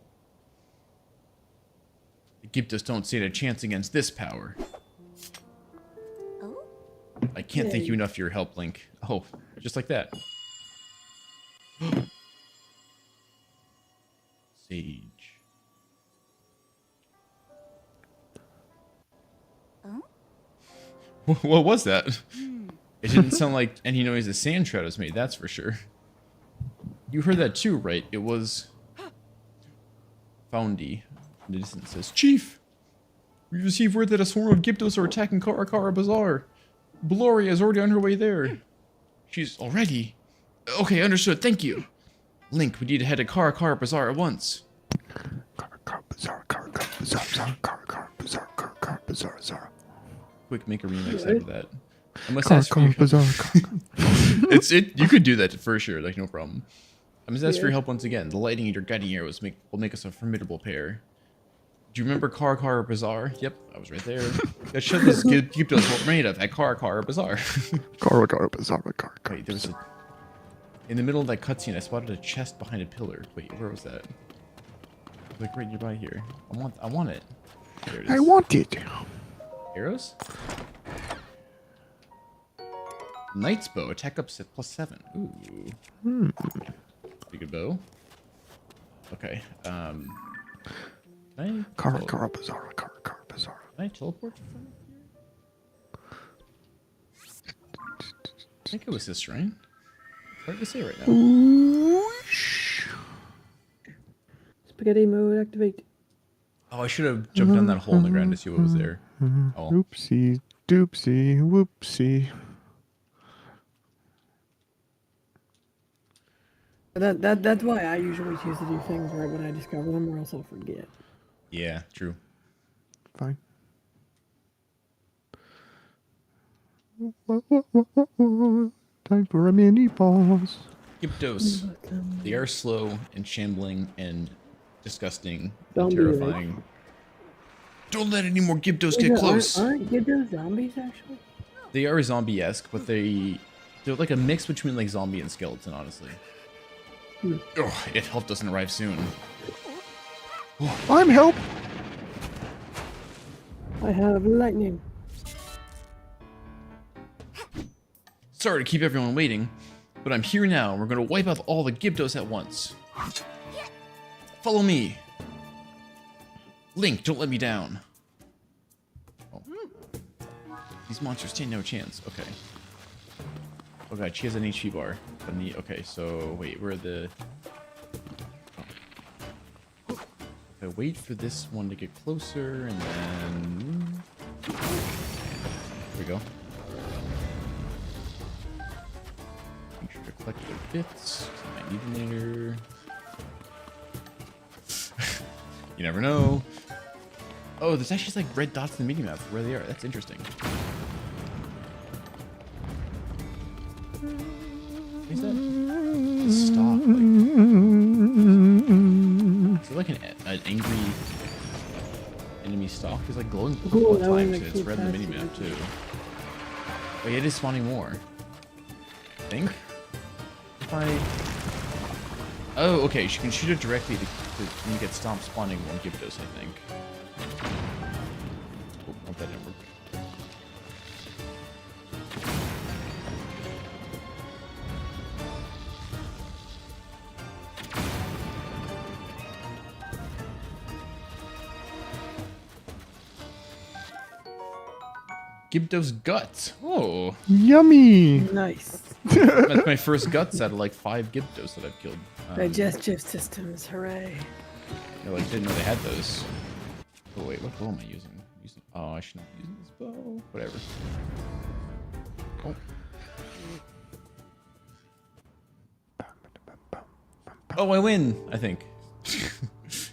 The Gyptos don't stand a chance against this power. Oh? I can't thank you enough for your help, Link. Oh, just like that. Sage. Oh? What was that? It didn't sound like any noise the sand shroud has made, that's for sure. You heard that too, right? It was... Foundy. In the distance says, Chief! We received word that a swarm of Gyptos are attacking Karakara Bazaar. Bloria is already on her way there. She's already... Okay, understood, thank you. Link, we need to head to Karakara Bazaar at once. Karakara Bazaar, Karakara Bazaar, Karakara Bazaar, Karakara Bazaar, Bazaar. Quick, make a remix out of that. I must ask for your Karakara Bazaar, you could do that for sure, like no problem. I must ask for your help once again. The lightning and your guiding arrows will make us a formidable pair. Do you remember Karakara Bazaar? Yep, I was right there. That shit was Gyptos what made of at Karakara Bazaar. Karakara Bazaar, Karakara. Wait, there was a... In the middle of that cutscene, I spotted a chest behind a pillar. Wait, where was that? Like right nearby here. I want it. There it is. I want it. Arrows? Knight's bow, attack up +7. Ooh. Pretty good bow. Okay. Can I Car teleport? Bizarra. Can I teleport from here? I think it was this, right? It's hard to say right now. Spaghetti mode activate. Oh, I should have jumped down that hole in the ground to see what was there. Oh. Oopsie, doopsie, whoopsie. That's why I usually choose to do things right when I discover them, or else I'll forget. Yeah, true. Fine. Time for a mini boss. Gyptos. They are slow and shambling and disgusting and Zombie, terrifying. Don't let any more Gyptos get close. Aren't Gyptos zombies, actually? They are zombie-esque, but they're like a mix between like zombie and skeleton, honestly. Oh, it help doesn't arrive soon. I'm help. I have lightning. Sorry to keep everyone waiting, but I'm here now and we're gonna wipe out all the Gyptos at once. Follow me. Link, don't let me down. Oh. These monsters stand no chance. Okay. Oh god, she has an HP bar. Okay, so wait, where are the... Oh. I wait for this one to get closer, and then... Here we go. Make sure to collect the bits, 'cause I might need them later. You never know. Oh, there's actually like red dots in the minimap where they are. That's interesting. What is that? It's a stock. Is it like an angry enemy stock? It's like glowing purple at times. It's red in the minimap too. Oh yeah, it is spawning more. I think. If I... Oh, okay. You can shoot it directly to you get stopped spawning one Gyptos, I think. Oh, not that didn't work. Gyptos guts. Oh, Yummy. Nice. that's my first guts out of like 5 Gyptos that I've killed. Digestive systems, hooray. I like didn't know they had those. Oh wait, what bow am I using? Oh, I should not be using this bow. Whatever. Oh. Oh, I win, I think.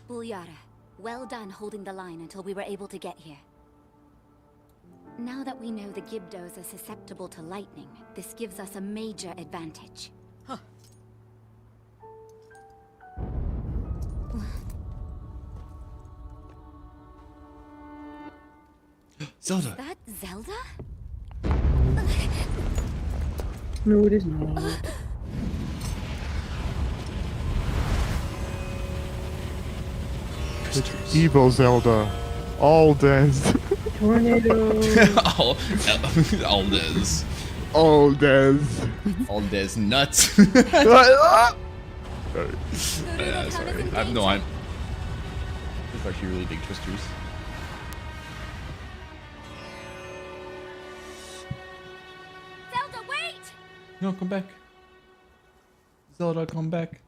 Bulyara, well done holding the line until we were able to get here. Now that we know the Gyptos are susceptible to lightning, this gives us a major advantage. Huh. Zelda! Is that Zelda? No, it is not. Evil Zelda. All dead. Tornado. Aldez. All dead. Aldez nuts. Sorry. I'm These are actually really big twisters. Zelda, wait! No, come back. Zelda, come back.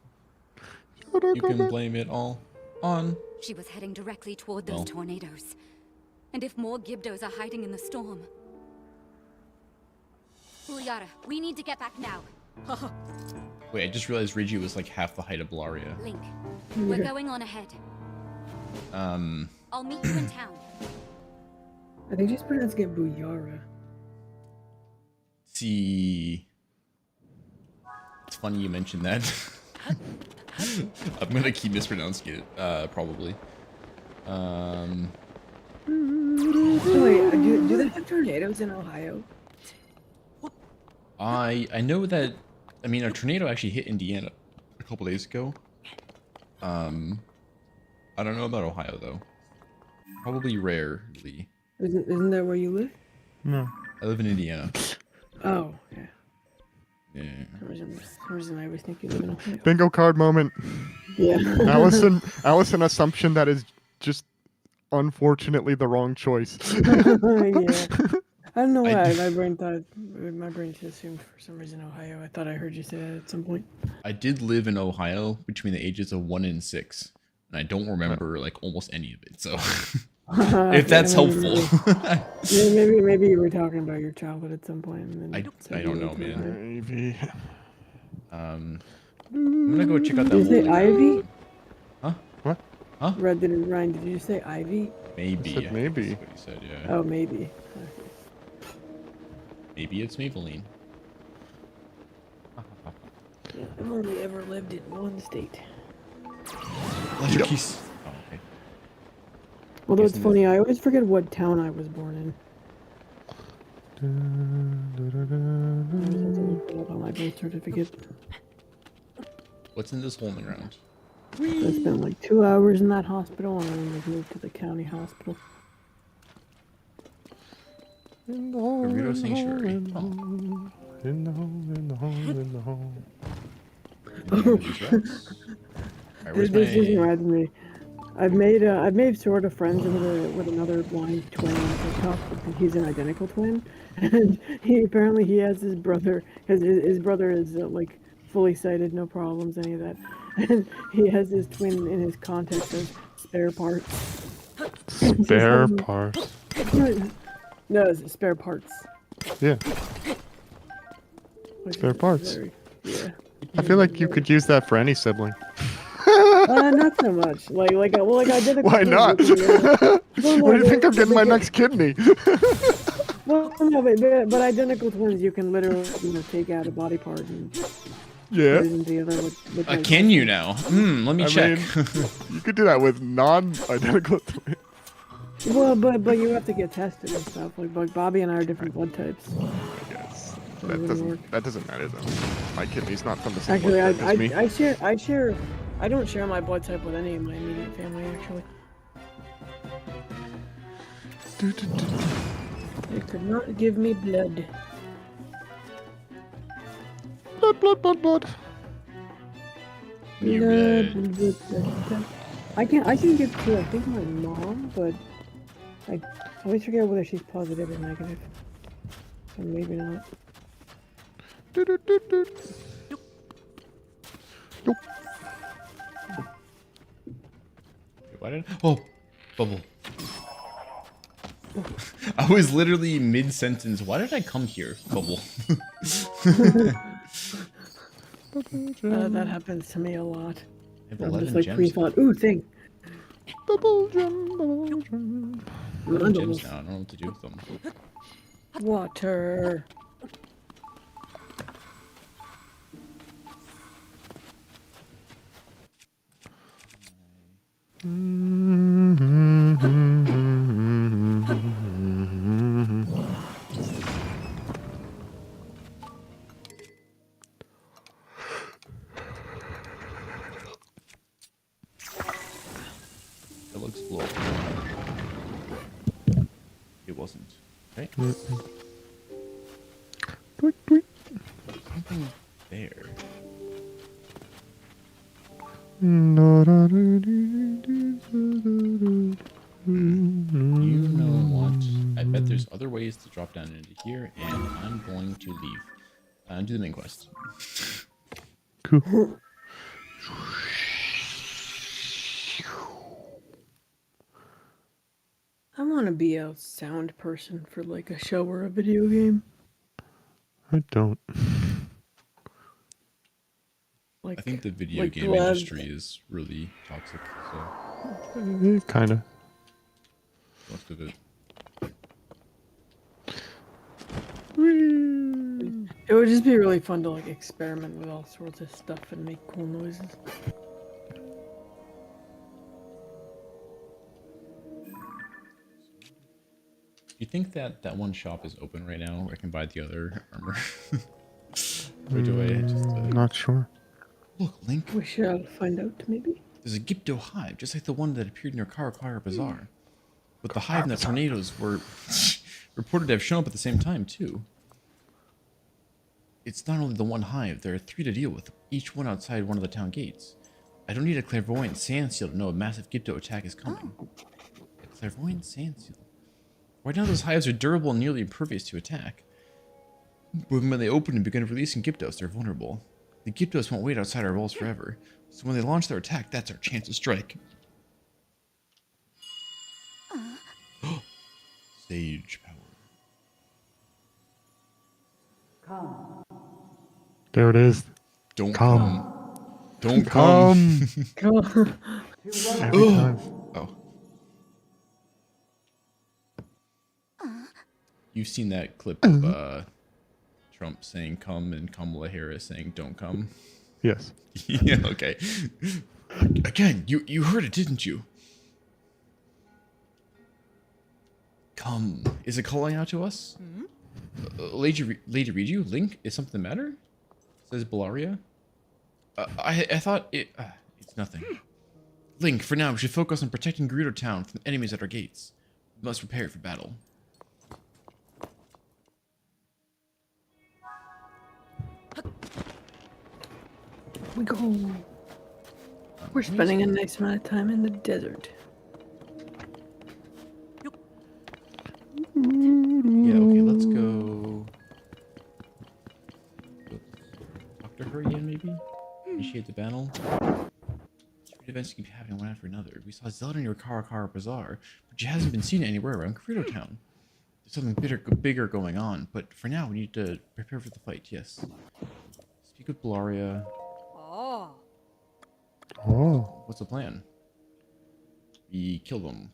You can blame it all on... She was heading directly toward those tornadoes. And if more Gyptos are hiding in the storm... Bulyara, we need to get back now. Wait, I just realized Rigi was like half the height of Balaria. Link, we're going on ahead. I'll meet you in town. I think she's pronouncing it Buyara. See... It's funny you mentioned that. I'm gonna keep mispronouncing it, probably. Wait, do they have tornadoes in Ohio? I know that, I mean, a tornado actually hit Indiana a couple days ago. I don't know about Ohio, though. Probably rarely. Isn't that where you live? No. I live in Indiana. Oh, yeah. Yeah. For some reason I was thinking you live in Ohio. Bingo card moment. Yeah. Allison assumption that is just unfortunately the wrong choice. Yeah. I don't know why I- my brain just assumed for some reason Ohio. I thought I heard you say that at some point. I did live in Ohio between the ages of 1 and 6, and I don't remember like almost any of it. So, if that's helpful. Maybe you were talking about your childhood at some point. And then I don't know, man. Maybe. I'm gonna go check out that. Did you say whole Ivy? episode. Huh? What? Huh? Ryan, did you say Ivy? Maybe. I said maybe. That's what he said, yeah. Oh, maybe. Maybe it's Maybelline. Yeah, I've only ever lived in one state. Electric keys. Oh, okay. Although it's Isn't it- funny, I always forget what town I was born in. I always have to look it up on my birth certificate. What's in this hole in the ground? I spent like 2 hours in that hospital and then was moved to the county hospital. Burrito Sanctuary. Oh. In the hole, in the hole, in the hole. These rats. Alright, where's This just my... reminds me. I've made sort of friends with another blind twin on TikTok. He's an identical twin, and he has his brother. His brother is like fully sighted, no problems, any of that, and he has his twin in his context as spare parts. Spare parts. No, it's spare parts. Yeah. Which Spare is parts. Yeah. I feel like you could use that for any sibling. Not so much. Like identical. Why twins, not? you can, What do you think I'm getting my next kidney? Well, no, but identical twins, you can literally, take out a body part and Yeah. put it into the other with like, Can you now? Let me I check. mean, you could do that with non-identical twins. Well, but you have to get tested and stuff. Like Bobby and I are different blood types. I guess. So it wouldn't work. That doesn't matter though. My kidney's not from the same Actually, blood type as me. I don't share my blood type with any of my immediate family. Actually, they could not give me blood. Blood. You good. Blood. I can give to I think my mom, but I always forget whether she's positive or negative. So maybe not. Why did bubble. I was literally mid-sentence. Why did I come here? Bubble. That happens to me a lot. I have I'm 11 just like gems. pre-thought. Ooh, thing. Bubble gem. 11 gems now. I don't know what to do with them. Water. It looks blue. It wasn't. Right? Tweet, tweet. Something there. You know what? I bet there's other ways to drop down into here, and I'm going to leave. Do the main quest. Cool. I want to be a sound person for like a show or a video game. I don't. Like I think the video like game Gleb. industry is really toxic, so Kinda. most of it. It would just be really fun to like experiment with all sorts of stuff and make cool noises. You think that that one shop is open right now where I can buy the other armor? Or do I just... Not sure. Look, Link, We shall find out, maybe. there's a Gipto hive, just like the one that appeared in your Karakara Bazaar. But the hive and the tornadoes were reported to have shown up at the same time, too. It's not only the one hive, there are 3 to deal with, each one outside one of the town gates. I don't need a clairvoyant sand seal to know a massive Gypto attack is coming. A clairvoyant sand seal? Right now those hives are durable and nearly impervious to attack. But when they open and begin releasing Gyptos, they're vulnerable. The Gyptos won't wait outside our walls forever, so when they launch their attack, that's our chance to strike. Sage power. Come. There it is. Don't Come. come. Don't come. Every time. Oh. You've seen that clip of Trump saying come and Kamala Harris saying don't come? Yes. Yeah, okay. Again, you heard it, didn't you? Come. Is it calling out to us? Lady Riju, Link, is something the matter? Says Bellaria. I thought it... it's nothing. Link, for now, we should focus on protecting Gerudo Town from enemies at our gates. We must prepare for battle. We go. We're spending a nice amount of time in the desert. Yeah, okay, let's go. Talk to her again, maybe? Initiate the battle. Street events keep happening one after another. We saw Zelda near Karakara Bazaar, but she hasn't been seen anywhere around Gerudo Town. There's something bigger going on, but for now we need to prepare for the fight, yes. Speak with Bellaria. Oh. What's the plan? We kill them.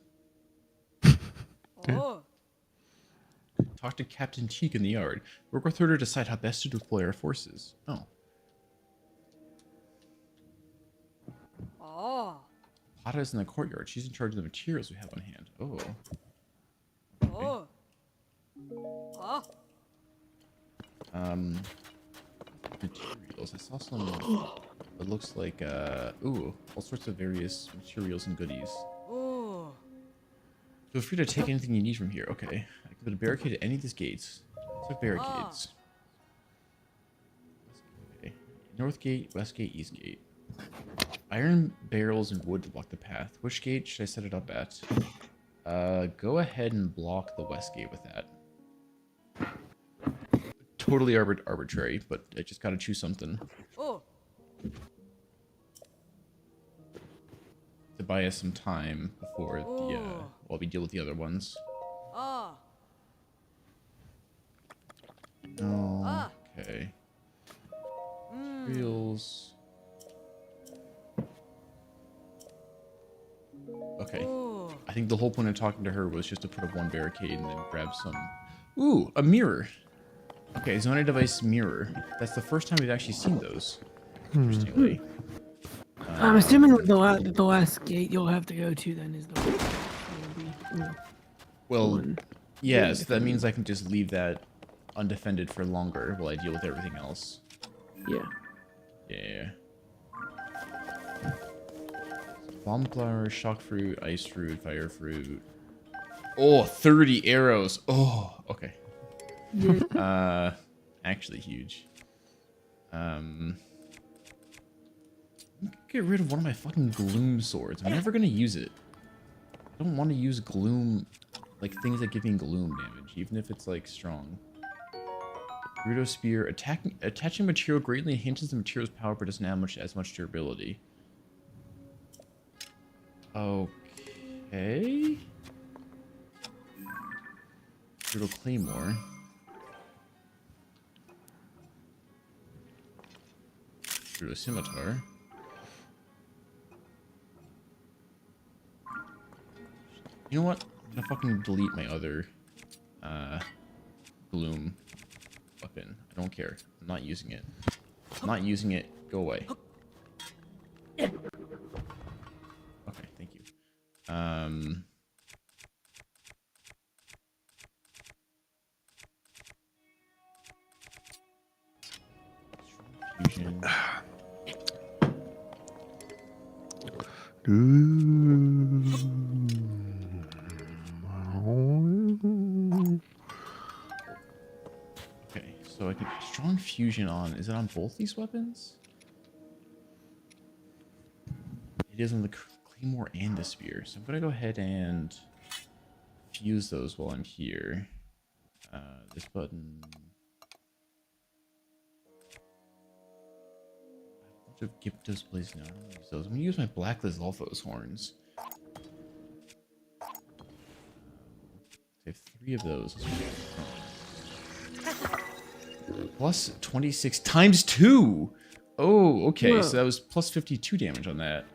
Talk to Captain Teak in the yard. Work with her to decide how best to deploy our forces. Oh. Pata's in the courtyard. She's in charge of the materials we have on hand. Oh. Okay. Materials. I saw some... It looks like, ooh, all sorts of various materials and goodies. Feel free to take anything you need from here. Okay. I can put a barricade at any of these gates. Let's have barricades. Okay. North gate, west gate, east gate. Iron barrels and wood to block the path. Which gate should I set it up at? Go ahead and block the west gate with that. Totally arbitrary, but I just gotta choose something. To buy us some time before the while we deal with the other ones. Okay. Reels. Okay. I think the whole point of talking to her was just to put up one barricade and then grab some. Ooh, a mirror. Okay, zoning device mirror. That's the first time we've actually seen those. Interestingly. I'm assuming with the last gate you'll have to go to then is the one. Well, yes, that means I can just leave that undefended for longer while I deal with everything else. Yeah. Yeah. Bomb flower, shock fruit, ice fruit, fire fruit. Oh, 30 arrows. Oh, okay. Actually huge. Get rid of one of my fucking gloom swords. I'm never gonna use it. I don't want to use gloom, like things that give me gloom damage, even if it's like strong. Gerudo spear, attaching material greatly enhances the material's power, but doesn't have as much durability. Okay. Gerudo claymore. Gerudo scimitar. You know what? I'm gonna fucking delete my other gloom weapon. I don't care. I'm not using it. I'm not using it. Go away. Okay, thank you. Fusion. strong fusion on. Is it on both these weapons? It is on the claymore and the spear. So I'm gonna go ahead and fuse those while I'm here. This button. A bunch of Gyptos placed now. I don't use those. I'm gonna use my Black Lizalfos horns. I have 3 of those. Plus 26 times 2. Oh, okay. Whoa. So that was plus 52 damage on that.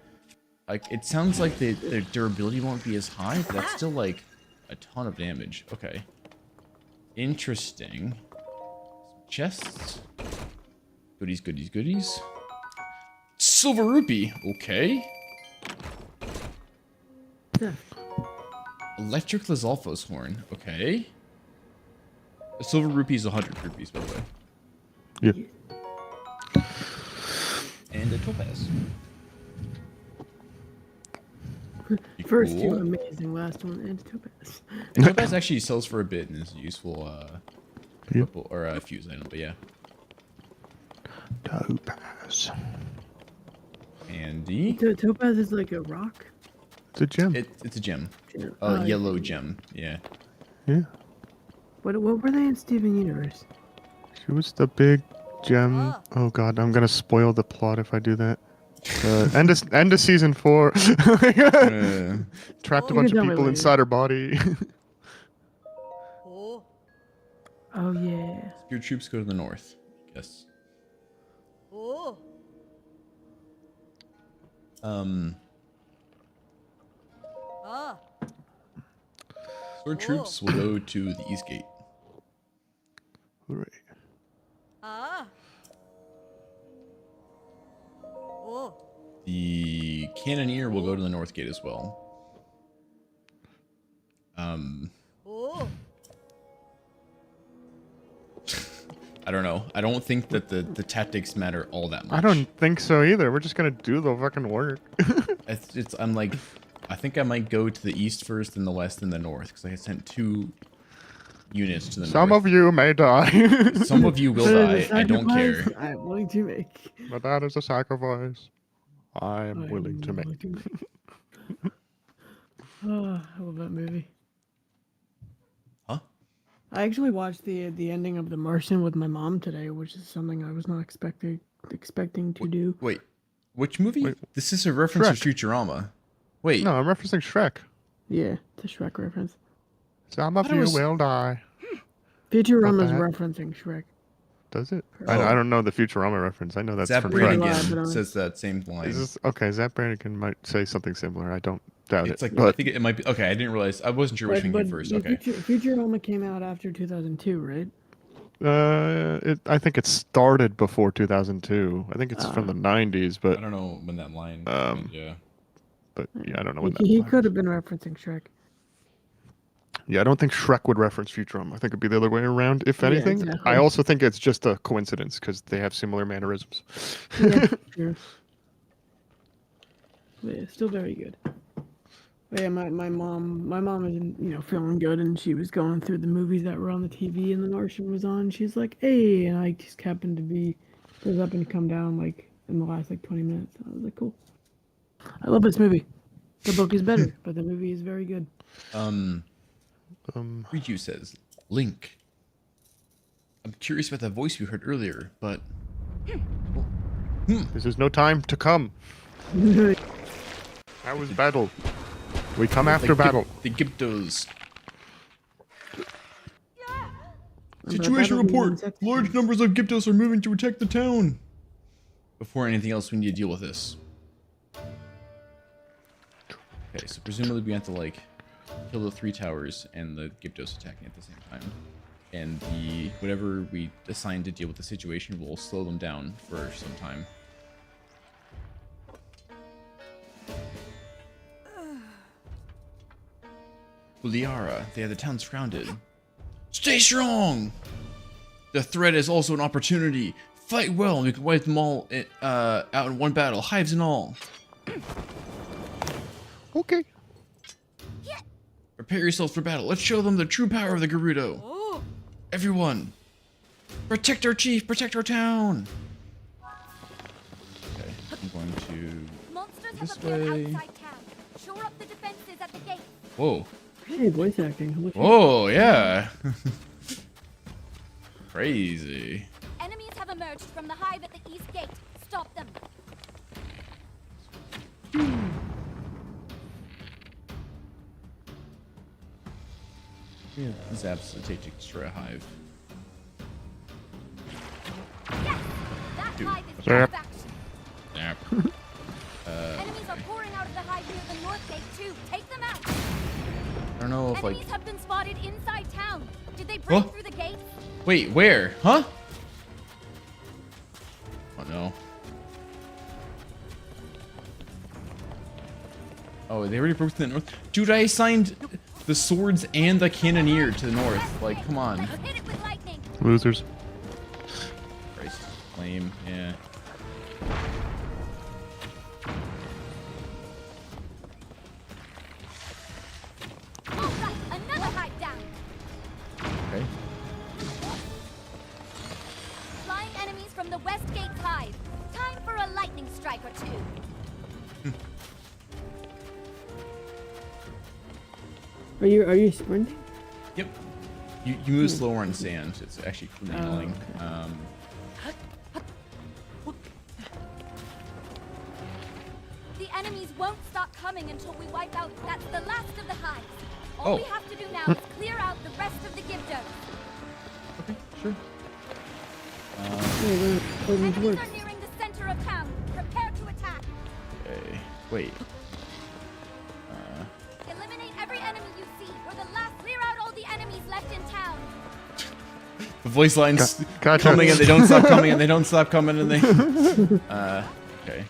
Like, it sounds like their durability won't be as high, but that's still like a ton of damage. Okay. Interesting. Some chests. Goodies, goodies, goodies. Silver rupee. Okay. Yeah. Electric Lizalfos horn. Okay. A silver rupee is 100 rupees, by the way. Yeah. And a topaz. First Cool. 2 amazing, last one and topaz. The topaz actually sells for a bit and is a useful Yep. or fuse item, but yeah. Topaz. Handy. Topaz is like a rock. It's a gem. It's a gem. Yeah. A yellow gem. Yeah. Yeah. What were they in Steven Universe? She was the big gem. Oh god, I'm gonna spoil the plot if I do that. End of season 4. Trapped a You bunch can tell of me people later. inside her body. Oh yeah. Spear troops go to the north. Yes. Sword troops will go to the east gate. Hooray. The cannoneer will go to the north gate as well. I don't know. I don't think that the tactics matter all that much. I don't think so either. We're just gonna do the fucking work. I'm like, I think I might go to the east first, then the west, and the north, because I sent 2 units to the Some north. of you may die. Some of you will die. I don't care. I'm willing to make. But that is a sacrifice I am willing to make. Oh, I love that movie. Huh? I actually watched the ending of The Martian with my mom today, which is something I was not expecting to do. Wait, which movie? Wait. This is a reference to Futurama. Wait, No, I'm referencing Shrek. Yeah, it's a Shrek reference. Some of thought it you was- will die. Futurama's that? referencing Shrek. Does it? Oh. I don't know the Futurama reference. I know that's Zap from Brannigan. Shrek. But Brannigan I'm- says that same line. Is this, okay, Zap Brannigan might say something similar. I don't doubt It's it. like I But think it might be. Okay, I didn't realize. I wasn't sure which one came first. Okay. Futurama came out after 2002, right? I think it started before 2002. I think it's from the 90s, I but don't know when that line. Yeah. yeah, I don't know when that. He line could is. have been referencing Shrek. Yeah, I don't think Shrek would reference Futurama. I think it'd be the other way around, if Yeah, anything. exactly. I also think it's just a coincidence because they have similar mannerisms. Yeah, true. But yeah, still very good. But yeah, my mom isn't feeling good, and she was going through the movies that were on the TV, and The Martian was on. She's like, "Hey," and I just happened to be was up and come down like in the last like 20 minutes. I was like, "Cool." I love this movie. The book is better, but the movie is very good. Riju says, Link. I'm curious about that voice we heard earlier, but This is no time to come. That was battle. We come after battle. The Gyptos. But Situation that'll be report. insect- Large numbers of Gyptos are moving to attack the town. Before anything else, we need to deal with this. Okay, so presumably we have to like kill the 3 towers and the Gyptos attacking at the same time. And the whatever we assign to deal with the situation will slow them down for some time. Uliara, they have the town surrounded. Stay strong! The threat is also an opportunity. Fight well, and we can wipe them all out in one battle, hives and all. Okay. Prepare yourselves for battle. Let's show them the true power of the Gerudo. Everyone. Protect our chief! Protect our town! Okay, I'm going to... Monsters This have appeared way. outside town. Shore up the defenses at the gate. Whoa. Hey, voice acting. Holy shit. Whoa, yeah. Crazy. Enemies have emerged from the hive at the east gate. Stop them. Yeah, this absolutely take to destroy a hive. Yes! That Dude. hive is Yep. back. Yep. Enemies are pouring out of the hive near the north gate too. Take them out. I don't know if like... Enemies have been spotted inside town. Did they break Huh? through the gate? Wait, where? Huh? Oh no. Oh, they already broke to the north? Dude, I assigned the swords and the cannoneer to the north. Like, come on. Let's hit it with lightning. Losers. Christ. Lame, yeah. All right, another hive down. Okay. Flying enemies from the west gate's hive. Time for a lightning strike or two. Are you sprinting? Yep. You move slower on sand. It's actually pretty Oh, annoying. The enemies won't stop coming until we wipe out. That's the last of the hives. Oh. All we have to do now is clear out the rest of the Gibdos. Okay, sure. Hey, we're closing Enemies towards. are nearing the center of town. Prepare to attack. Okay. Wait. Eliminate every enemy you see. We're the last. Clear out all the enemies left in town. The voice lines Gotcha. coming and they don't stop coming and they don't stop coming and they... okay.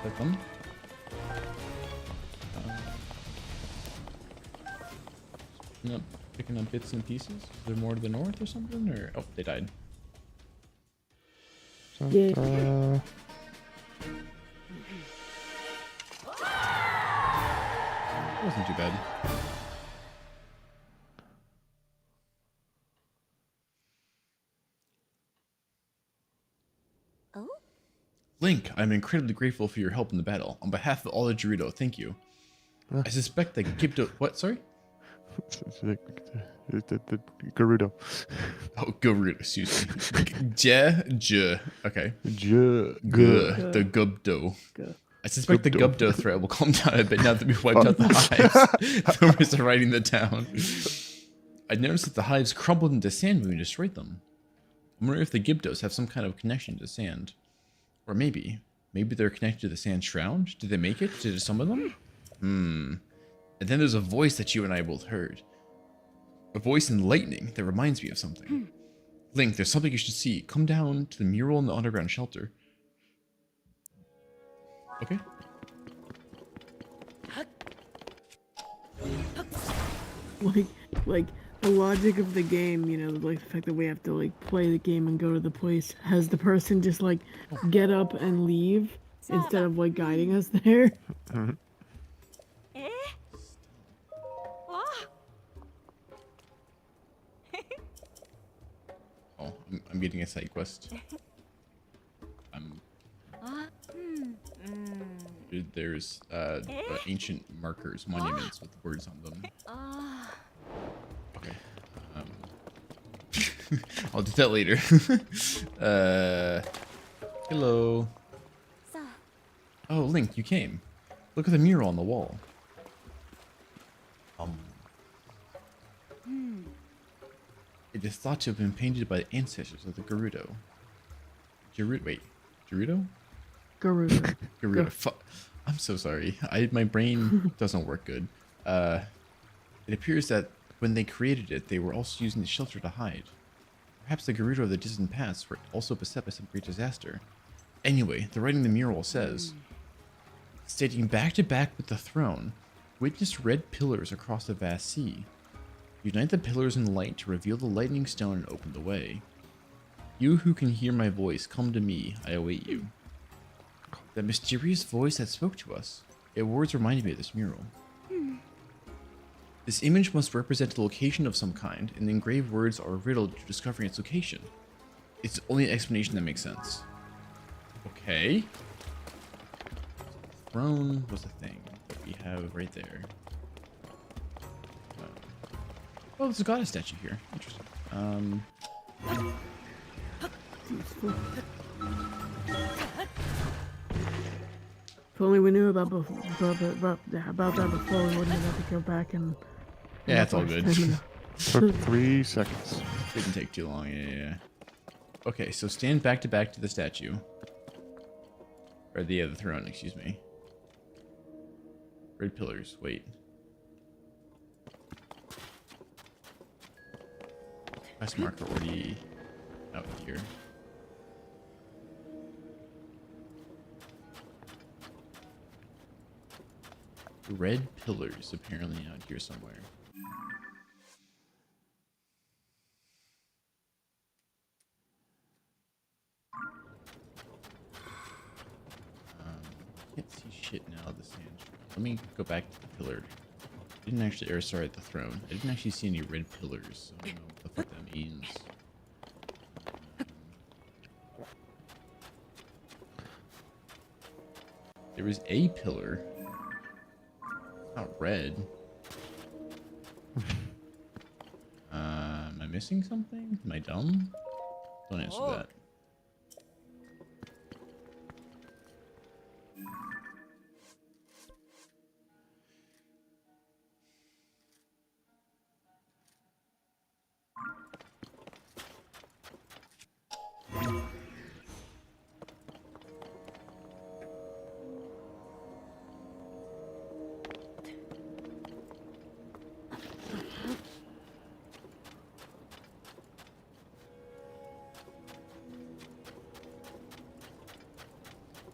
Click them. Picking up bits and pieces. Is there more to the north or something? Or oh, they died. Yeah. It wasn't too bad. Oh? Link, I'm incredibly grateful for your help in the battle. On behalf of all the Gerudo, thank you. I suspect that Gibdo... What? Sorry? The Gerudo. Oh, Gerudo, excuse me. Okay. The Gubdo. Go. I suspect the Gubdo. Gubdo threat will calm down a bit now that we've wiped out the hives. The rumors are riding the town. I noticed that the hives crumbled into sand when we destroyed them. I wonder if the Gibdos have some kind of connection to sand. Or maybe they're connected to the sand shroud? Did they make it? Did it summon them? And then there's a voice that you and I both heard. A voice in lightning that reminds me of something. Link, there's something you should see. Come down to the mural in the underground shelter. Okay. Like the logic of the game, you know, like the fact that we have to like play the game and go to the place, has the person just like get up and leave instead of like guiding us there. Eh? Ah. Oh, I'm getting a side quest. Dude, there's ancient markers, monuments with words on them. Okay. I'll do that later. Hello. Oh, Link, you came. Look at the mural on the wall. It is thought to have been painted by the ancestors of the Gerudo. Wait, Gerudo? Garuda. Gerudo. I'm so sorry. My brain doesn't work good. It appears that when they created it, they were also using the shelter to hide. Perhaps the Gerudo of the distant past were also beset by some great disaster. Anyway, the writing in the mural says, stating back to back with the throne, witness red pillars across the vast sea. Unite the pillars in light to reveal the lightning stone and open the way. You who can hear my voice, come to me, I await you. That mysterious voice that spoke to us. Its words reminded me of this mural. This image must represent a location of some kind, and the engraved words are a riddle to discovering its location. It's the only explanation that makes sense. Okay. Throne was a thing that we have right there. Oh, there's a goddess statue here. Interesting. If only we knew about that before, we wouldn't have to go back and. Yeah, it's all good. Took 3 seconds. Didn't take too long. Yeah. Okay, so stand back to the statue. Or the throne, excuse me. Red pillars. Wait. Quest marker already out here. Red pillars apparently out here somewhere. Can't see shit now. The sand. Let me go back to the pillar. I didn't actually, or sorry, the throne. I didn't actually see any red pillars, so I don't know what the fuck that means. There was a pillar. Not red. Am I missing something? Am I dumb? Don't answer that.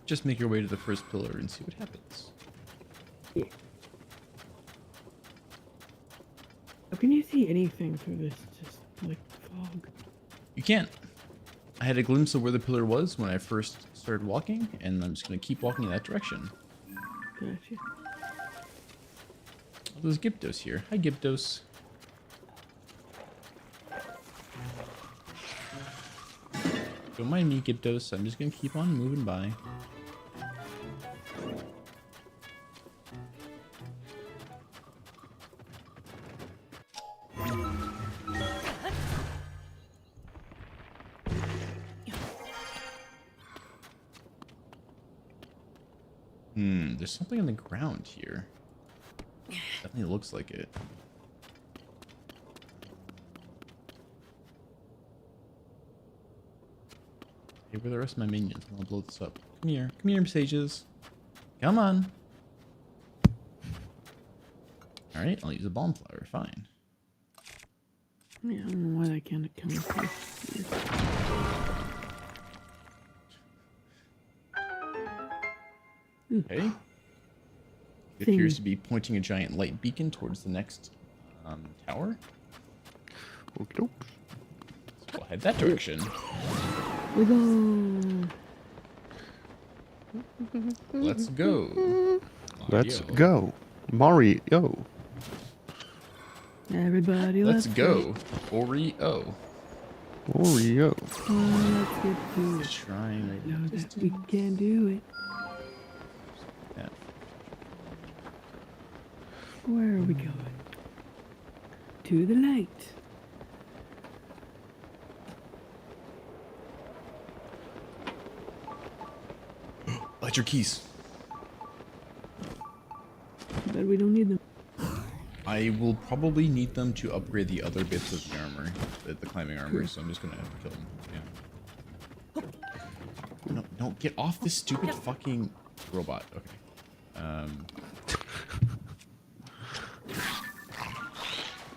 Just make your way to the first pillar and see what happens. Yeah. How can you see anything through this just like fog? You can't. I had a glimpse of where the pillar was when I first started walking, and I'm just gonna keep walking in that direction. Gotcha. Oh, there's Gyptos here. Hi, Gyptos. Don't mind me, Gyptos. I'm just gonna keep on moving by. There's something on the ground here. Definitely looks like it. Hey, where are the rest of my minions? I'll blow this up. Come here, sages. Come on. Alright, I'll use a bomb flower, fine. Yeah, I don't know why that can't come up here. Okay. It appears to be pointing a giant light beacon towards the next tower. Okey-doke. So we'll head that direction. We go. Let's go. Let's Mario. go. Mario. Everybody, Let's go. Oreo. Oreo. Let's get to it. Shrine right Know there. that we can do it. Yeah. Where are we going? To the light. Light your keys. But we don't need them. I will probably need them to upgrade the other bits of the armor, the climbing armor, so I'm just gonna kill them. Yeah. No, no, get off this stupid fucking robot. Okay.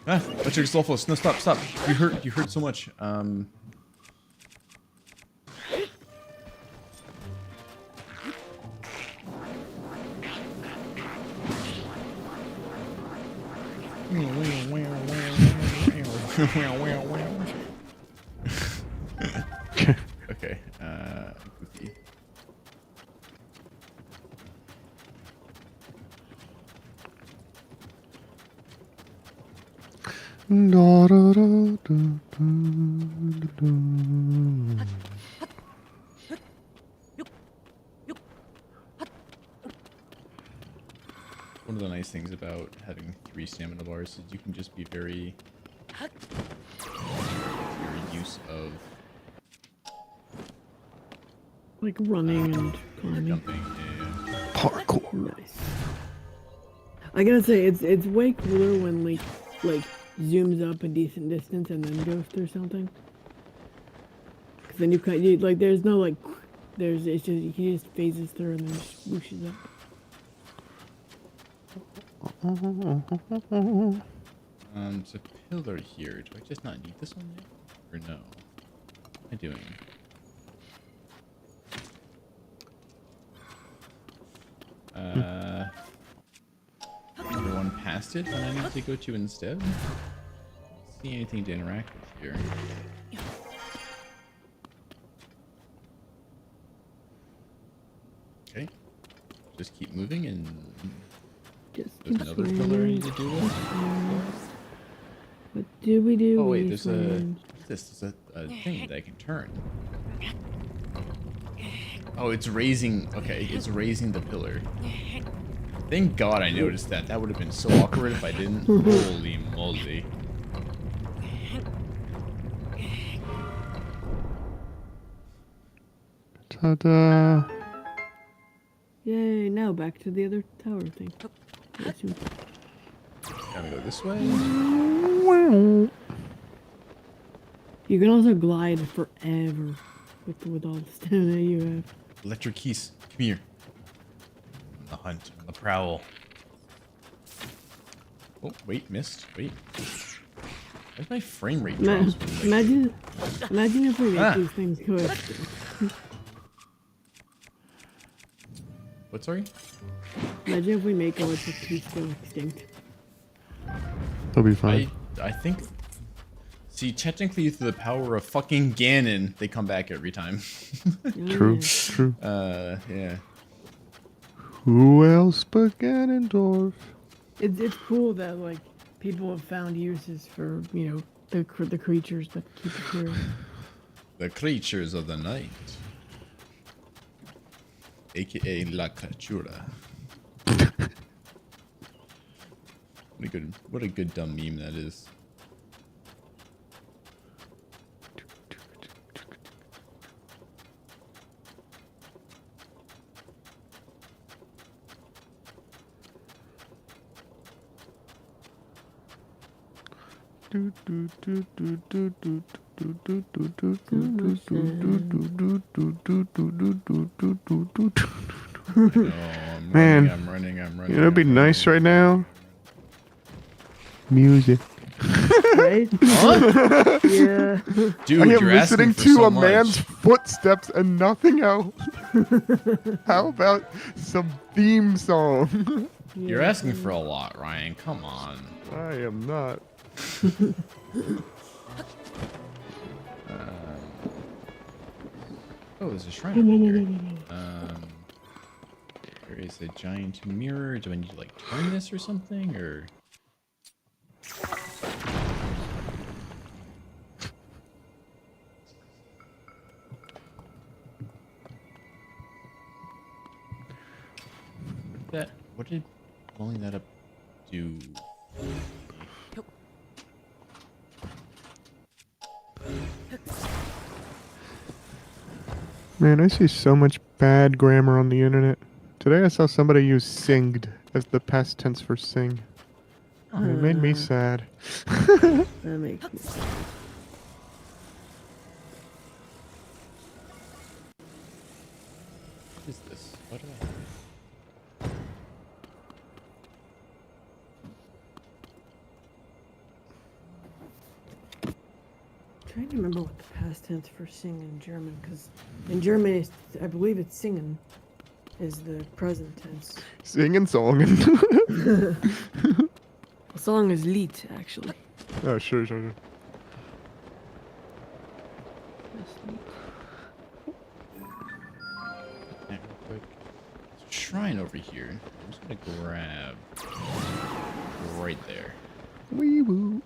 That's your Sulfos. No, stop. You hurt so much. Okay, goofy. Da, da, da, da, da, da. One of the nice things about having 3 stamina bars is you can just be very your use of Like running and climbing. jumping. Yeah. Parkour. Nice. I gotta say, it's way cooler when Link like zooms up a decent distance and then goes through something. Cause then you like there's no like it's just he just phases through and then just whooshes up. There's a pillar here. Do I just not need this one yet? Or no? What am I doing? Everyone past it that I need to go to instead? Don't see anything to interact with here. Okay. Just keep moving and Just there's keep another pillar I need to do with. What do we do? Oh wait, we there's find- there's a thing that I can turn. Oh, it's raising. Okay, it's raising the pillar. Thank God I noticed that. That would have been so awkward if I didn't. Holy moly. Ta-da. Yay! Now back to the other tower thing. I assume. Gotta go this way. You can also glide forever with all the stamina you have. Electric keys. Come here. On the hunt. On the prowl. Oh, wait, missed. Wait. Where's my frame rate drops? Imagine if we make these things coexist. What, sorry? Imagine if we make electric keys go extinct. That'll be fine. I think... See, technically through the power of fucking Ganon, they come back every time. True, Yeah. true. Yeah. Who else but Ganondorf? It's cool that like people have found uses for the creatures that keep appearing. The creatures of the night. AKA La Creatura. What a good dumb meme that is. Man, I'm running. You know, it'd be nice right now. Music. Right? Yeah. Dude, I am you're asking listening for to so a man's much. footsteps and nothing else. How about some theme song? You're asking for a lot, Ryan. Come on. I am not. Oh, there's a shrine over here. There is a giant mirror. Do I need to like turn this or something, or? What did blowing that up do? Man, I see so much bad grammar on the internet. Today I saw somebody use singed as the past tense for sing. And it made me sad. That makes me sad. What is this? What do I have? I'm trying to remember what the past tense for sing in German, because in German, I believe it's singen is the present tense. Singing song. The song is Lied, actually. Oh, sure. That's Lied. Yeah, real quick. There's a shrine over here. I'm just gonna grab right there. Wee woo.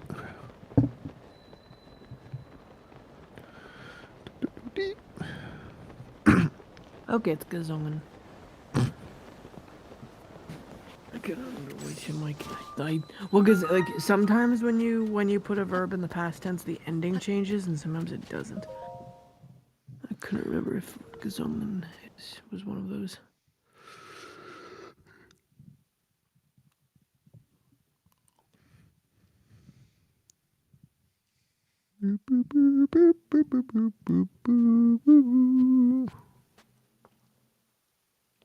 Okay, it's gesungen. Well, because like sometimes when you put a verb in the past tense, the ending changes, and sometimes it doesn't. I couldn't remember if gesungen was one of those.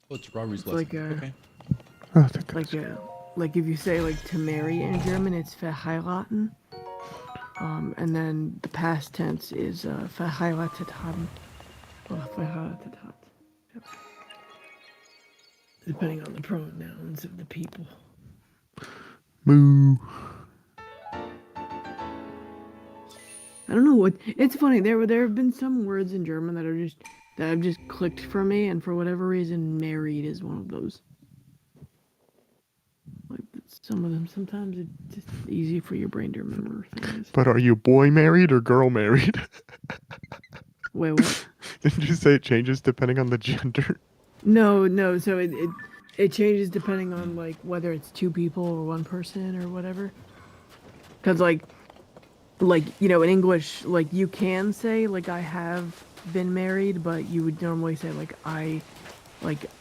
Oh, it's Rory's lesson. Like Okay. Oh, thank goodness. like if you say like to marry in German, it's verheiraten. And then the past tense is verheiratet haben. Or verheiratet hat. Yep. Depending on the pronouns of the people. Moo. I don't know what. It's funny. There have been some words in German that have just clicked for me, and for whatever reason, married is one of those. Like some of them, sometimes it's just easy for your brain to remember things. But are you boy married or girl married? Wait, what? Didn't you say it changes depending on the gender? No. So it changes depending on like whether it's two people or one person or whatever. Cause like you know in English like you can say like I have been married, but you would normally say like I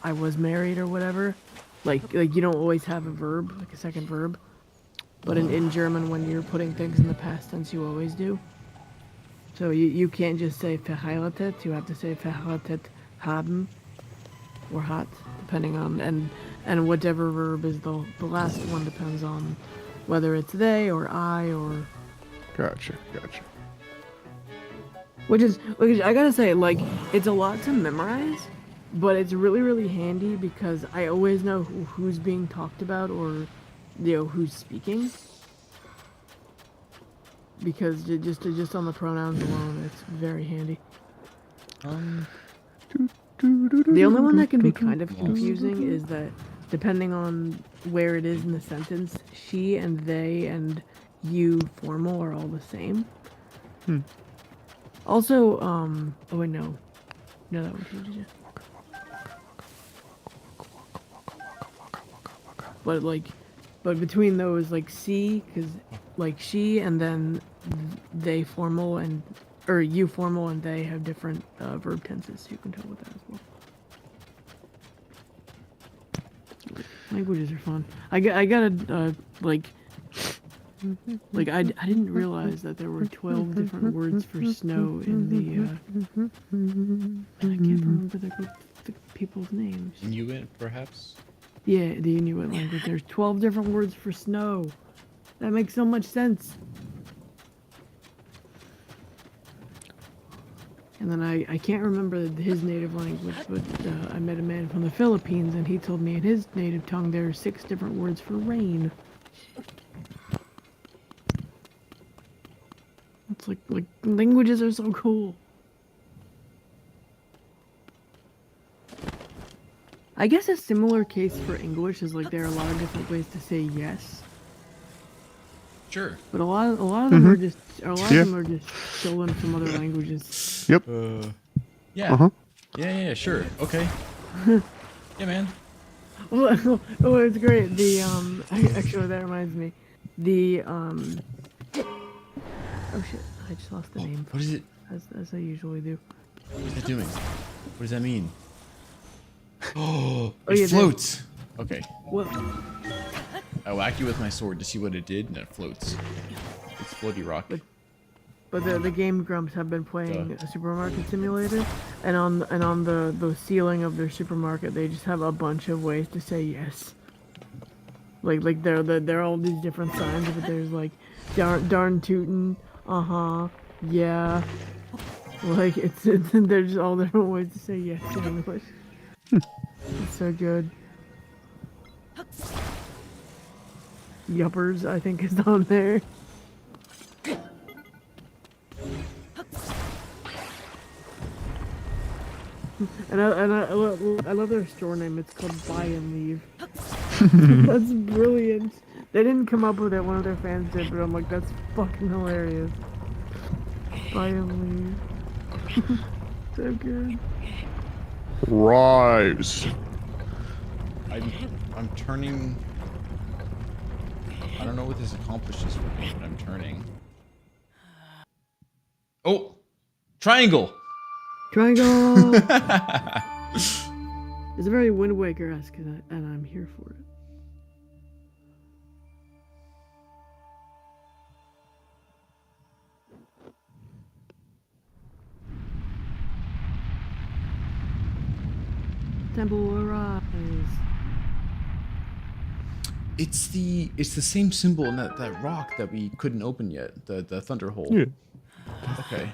was married or whatever. Like you don't always have a verb, like a second verb. But in German, when you're putting things in the past tense, you always do. So you can't just say verheiratet, you have to say verheiratet haben or hat, depending on, and whatever verb is the last one depends on whether it's they or I or... Gotcha. Which I gotta say, like, it's a lot to memorize, but it's really, really handy because I always know who's being talked about or, you know, who's speaking. Because just on the pronouns alone, it's very handy. The only one that can be kind of confusing is that depending on where it is in the sentence, she and they and you formal are all the same. Also, oh wait, no, that one changes it. But between those, like C, because like she and then they formal and or you formal and they have different verb tenses, so you can tell with that as well. Languages are fun. I gotta like I didn't realize that there were 12 different words for snow in the and I can't remember the people's names. Inuit, perhaps? Yeah, the Inuit language. There's 12 different words for snow. That makes so much sense. And then I can't remember his native language, but I met a man from the Philippines, and he told me in his native tongue there are 6 different words for rain. It's like languages are so cool. I guess a similar case for English is like there are a lot of different ways to say yes. Sure. But a lot of them are just them are just stolen from other languages. Yep. Yeah. Yeah, sure. Okay. Yeah, man. Oh, it's great. The actually that reminds me. The oh shit, I just lost the name. What is it? As I usually do. What is that doing? What does that mean? Oh, yeah, it floats. Okay. What? I whack you with my sword to see what it did, and it floats. It's floaty rock. But the Game Grumps have been playing a supermarket simulator, and on the ceiling of their supermarket, they just have a bunch of ways to say yes. Like there are all these different signs, but there's like darn tootin', yeah. Like it's they're just all different ways to say yes in English. It's so good. Yuppers, I think, is on there. And I love their store name. It's called Buy and Leave. That's brilliant. They didn't come up with it. One of their fans did, but I'm like, that's fucking hilarious. Buy and Leave. So good. Rise. I'm turning. I don't know what this accomplishes for me, but I'm turning. Oh, triangle. Triangle. It's very Wind Waker-esque, and I'm here for it. Temple arise. It's the same symbol in that rock that we couldn't open yet. The thunder hole. Yeah. Okay.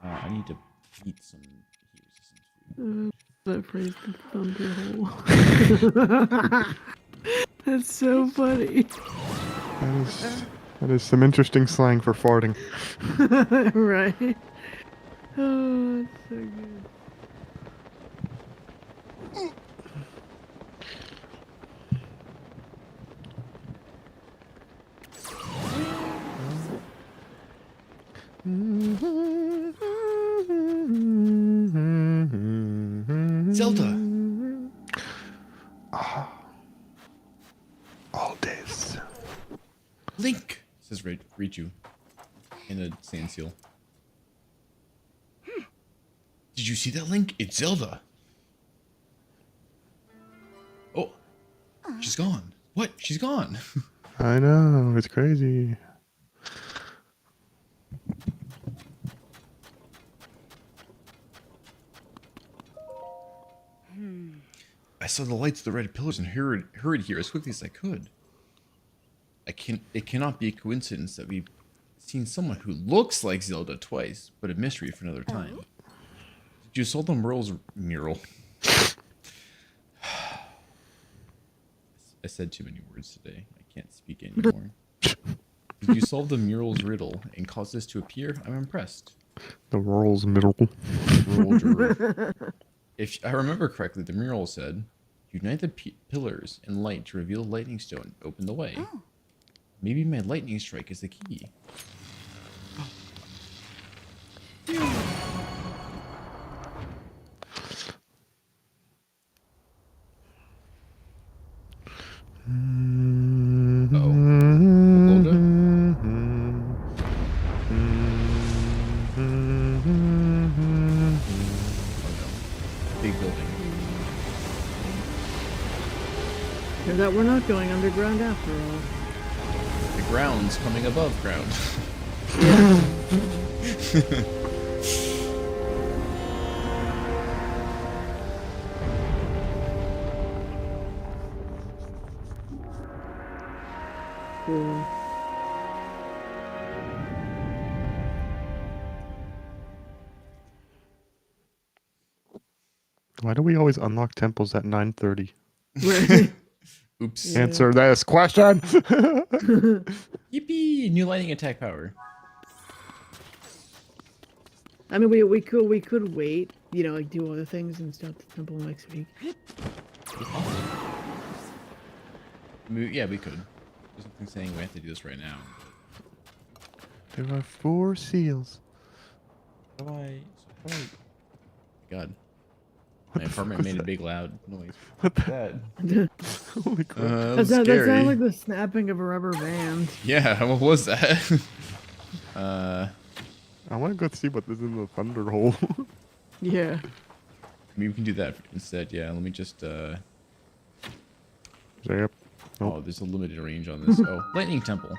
I need to eat some heat resistant food. That phrase, the thunder hole. That's so funny. That is some interesting slang for farting. Right? Oh, that's so good. Zelda. All days. Link, says Richu in a sand seal. Did you see that, Link? It's Zelda. Oh, she's gone. What? She's gone. I know, it's crazy. I saw the lights of the red pillars and hurried here as quickly as I could. It cannot be a coincidence that we've seen someone who looks like Zelda twice, but a mystery for another time. Did you solve the mural? I said too many words today. I can't speak anymore. Did you solve the mural's riddle and cause this to appear? I'm impressed. The world's middle. If I remember correctly, the mural said, "Unite the pillars and light to reveal the lightning stone. Open the way." Oh. Maybe my lightning strike is the key. Big building. Turns out we're not going underground after all. The ground's coming above ground. Cool. Why do we always unlock temples at 9:30? Right. Oops. Yeah. Answer this question. Yippee! New lightning attack power. I mean, we could wait, you know, like do other things and start the temple next week. Yeah, we could. There's nothing saying we have to do this right now. There are 4 seals. God. My apartment made a big loud noise. What that? Holy crap. That Scary. sounded like the snapping of a rubber band. Yeah, what was that? I want to go see what is in the thunder hole. Yeah. Maybe we can do that instead. Yeah, let me just Zap. Oh, there's a limited range on this. Oh, lightning temple.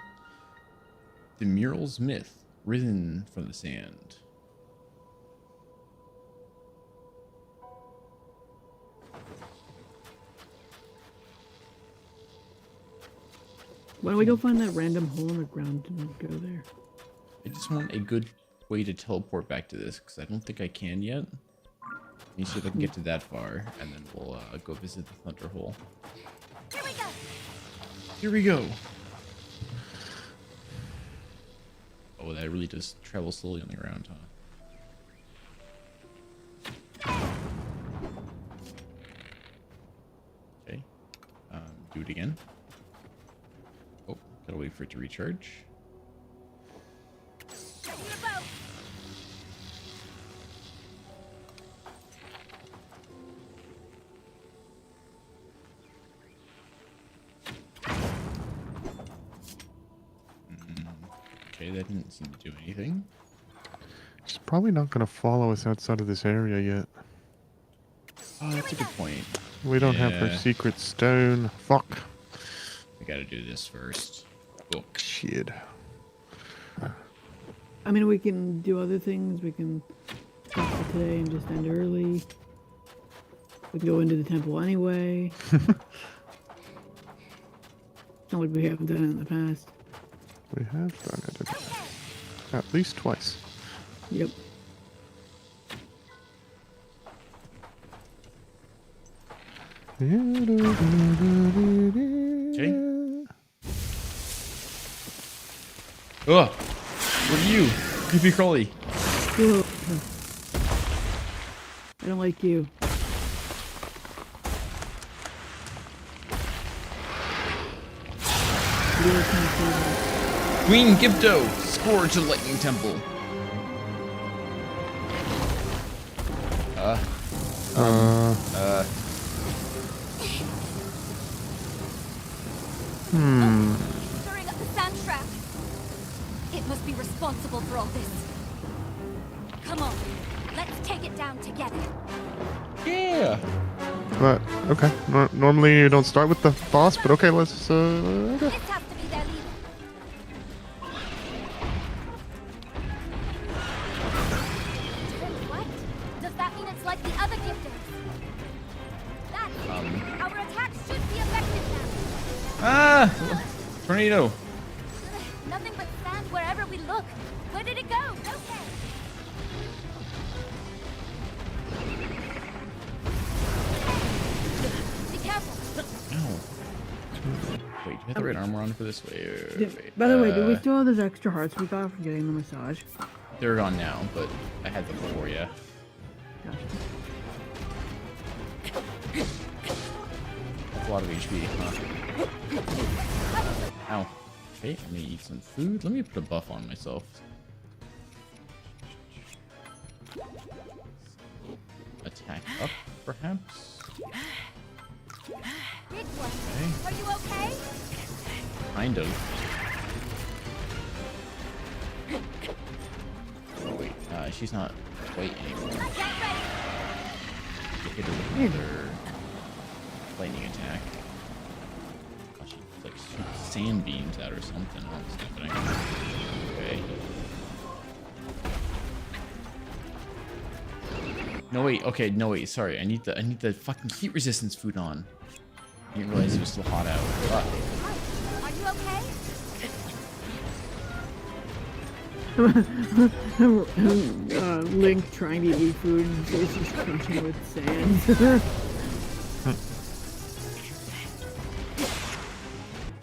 The mural's myth, risen from the sand. Why don't we go find that random hole in the ground and go there? I just want a good way to teleport back to this, because I don't think I can yet. Let me see if I can get to that far, and then we'll go visit the thunder hole. Here we go. Here we go. Oh, that really does travel slowly on the ground, huh? Okay. Do it again. Oh, gotta wait for it to recharge. Okay, that didn't seem to do anything. She's probably not gonna follow us outside of this area yet. Oh, that's a good point. We don't have her Yeah. secret stone. Fuck. We gotta do this first. Book. Shit. I mean, we can do other things. We can stop for today and just end early. We can go into the temple anyway. Not like we haven't done it in the past. We have done it at least twice. Yep. Okay. Ugh! What are you? Creepy crawly. Ugh. I don't like you. You're kind of crazy. Queen Gipto! Score to Lightning Temple. Stirring up the sand trap. It must be responsible for all this. Come on, let's take it down together. Yeah! But okay. Normally you don't start with the boss, but okay, let's. Okay. This has to be their leader. What? Does that mean it's like the other gifters? Our attacks should be effective now. Ah! Tornado! Nothing but sand wherever we look. Where did it go? Okay. Be careful. Ow. Wait, do you have the right armor on for this? Wait. By the way, do we still have those extra hearts we got from getting the massage? They're gone now, but I had them before, yeah. Gotcha. That's a lot of HP, huh? Ow. Okay, I'm gonna eat some food. Let me put a buff on myself. Attack up, perhaps? Big one. Okay. Are you okay? Kind of. Oh wait, she's not white anymore. Get ready. Hit her with another lightning attack. Oh, she like shoots sand beams out or something. Oh, it's happening. Okay. No wait, okay, no wait, sorry. I need the fucking heat resistance food on. I didn't realize it was still hot out. Ah. Are you okay? Link trying to eat food and Jace is crunching with sand.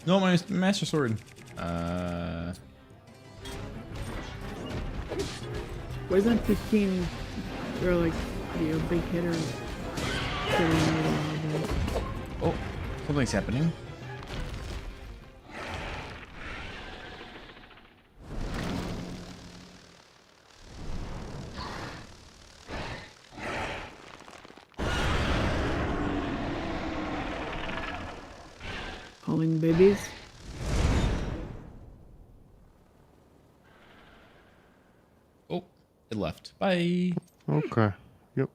No, my master sword. Where's that 15 or like big hitter? Oh, something's happening. Calling babies. Oh, it left. Bye. Okay. Yep.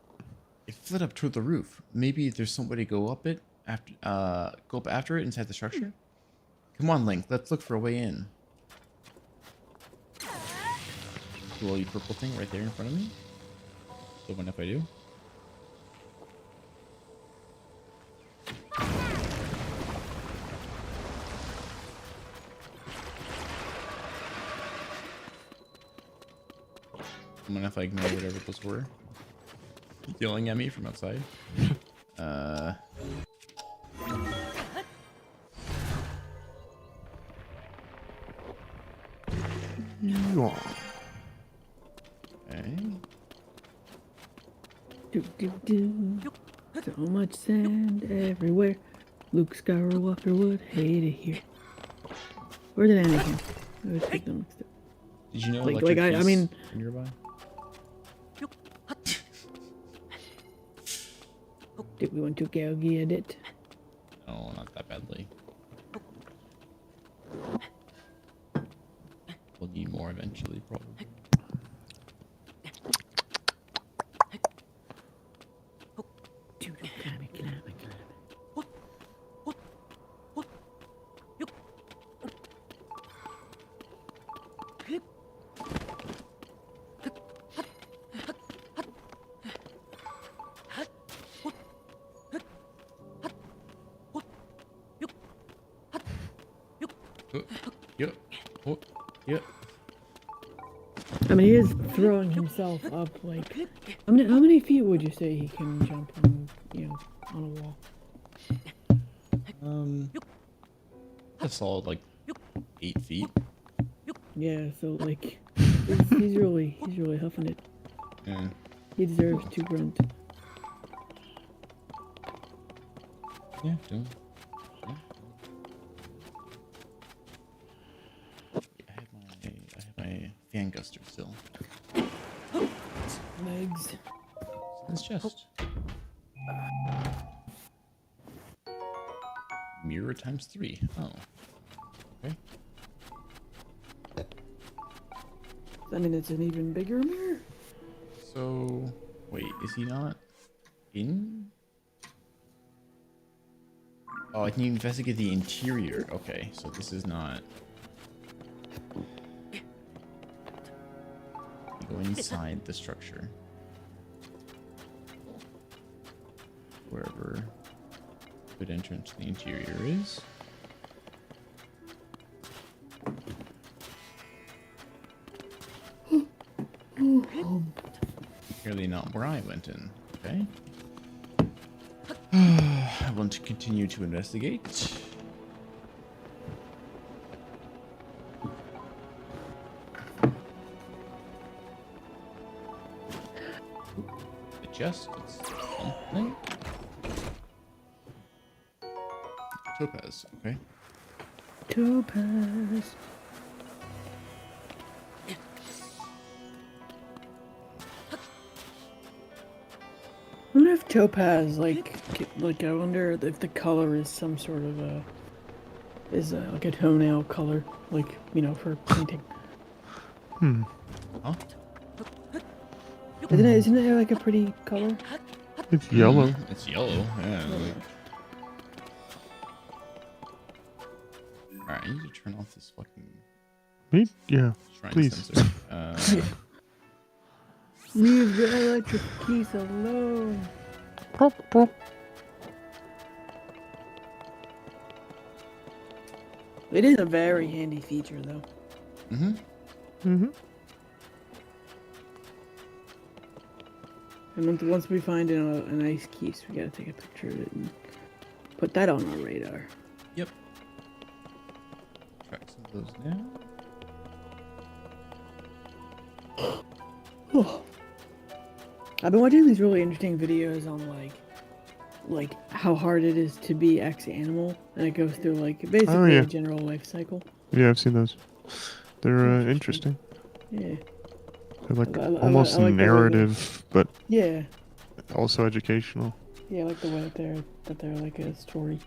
It flit up toward the roof. Maybe there's somebody go up it after go up after it inside the structure. Come on, Link. Let's look for a way in. Cool, you purple thing right there in front of me. So what if I do? I'm gonna have to ignore whatever those were. Yelling at me from outside. Yeah. Okay. Do do do. So much sand everywhere. Luke Skywalker would hate it here. Where did Anakin? I always pick them mixed up. Did you know Like- electric like, I geese mean- are nearby? Did we want to go get it? No, not that badly. We'll need more eventually, probably. Yep. Oh, yep. I mean, he is throwing himself up, like... how many feet would you say he can jump on, on a wall? A solid, like, 8 feet. Yeah, so, like, he's really huffing it. Yeah. He deserves to grunt. Yeah, don't. Yeah. I have my fan guster still. Legs. It's just mirror times 3. Oh. Okay. I mean, it's an even bigger mirror. So, wait, is he not in? Oh, I can investigate the interior. Okay, so this is not. You go inside the structure. Wherever good entrance to the interior is. Clearly not where I went in. Okay. I want to continue to investigate. The chest. It's something. Topaz. Okay. Topaz. I wonder if topaz, like I wonder if the color is some sort of like a toenail color, like, for painting. Huh? Isn't it like a pretty color? It's yellow. It's yellow. Yeah. Alright, I need to turn off this fucking Me? Yeah. shrine Please. sensor. Leave the electric keys alone. Prop, prop. It is a very handy feature, though. Mm-hmm. Mm-hmm. And once we find an ice keys, we gotta take a picture of it and put that on our radar. Yep. Track some of those now. I've been watching these really interesting videos on like how hard it is to be X animal, and it goes through like basically a general life cycle. Yeah, I've seen those. They're interesting. Yeah. They're like I almost like narrative, but yeah. also educational. Yeah, I like the way that they're like a story.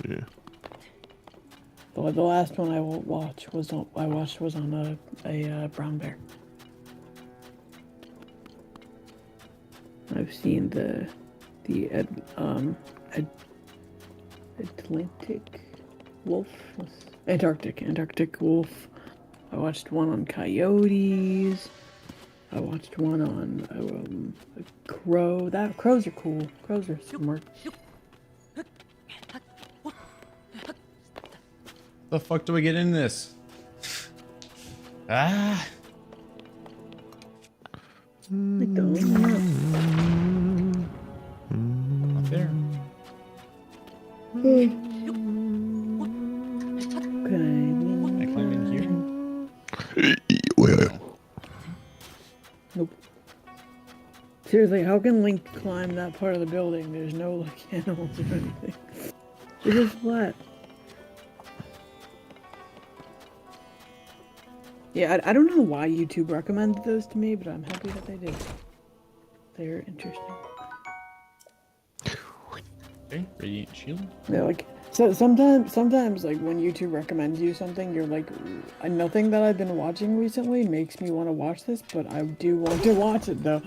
Yeah. The last one I watched was on a brown bear. I've seen the Atlantic wolf, Antarctic wolf. I watched one on coyotes. I watched one on a crow. Crows are cool. Crows are smart. The fuck do I get in this? Ah! I don't know. Not there. Okay. Can I climb in here? No. Nope. Seriously, how can Link climb that part of the building? There's no like animals or anything. It's just flat. Yeah, I don't know why YouTube recommended those to me, but I'm happy that they did. They're interesting. Okay, radiant shield. Yeah, like So sometimes, like when YouTube recommends you something, you're like, nothing that I've been watching recently makes me want to watch this, but I do want to watch it though.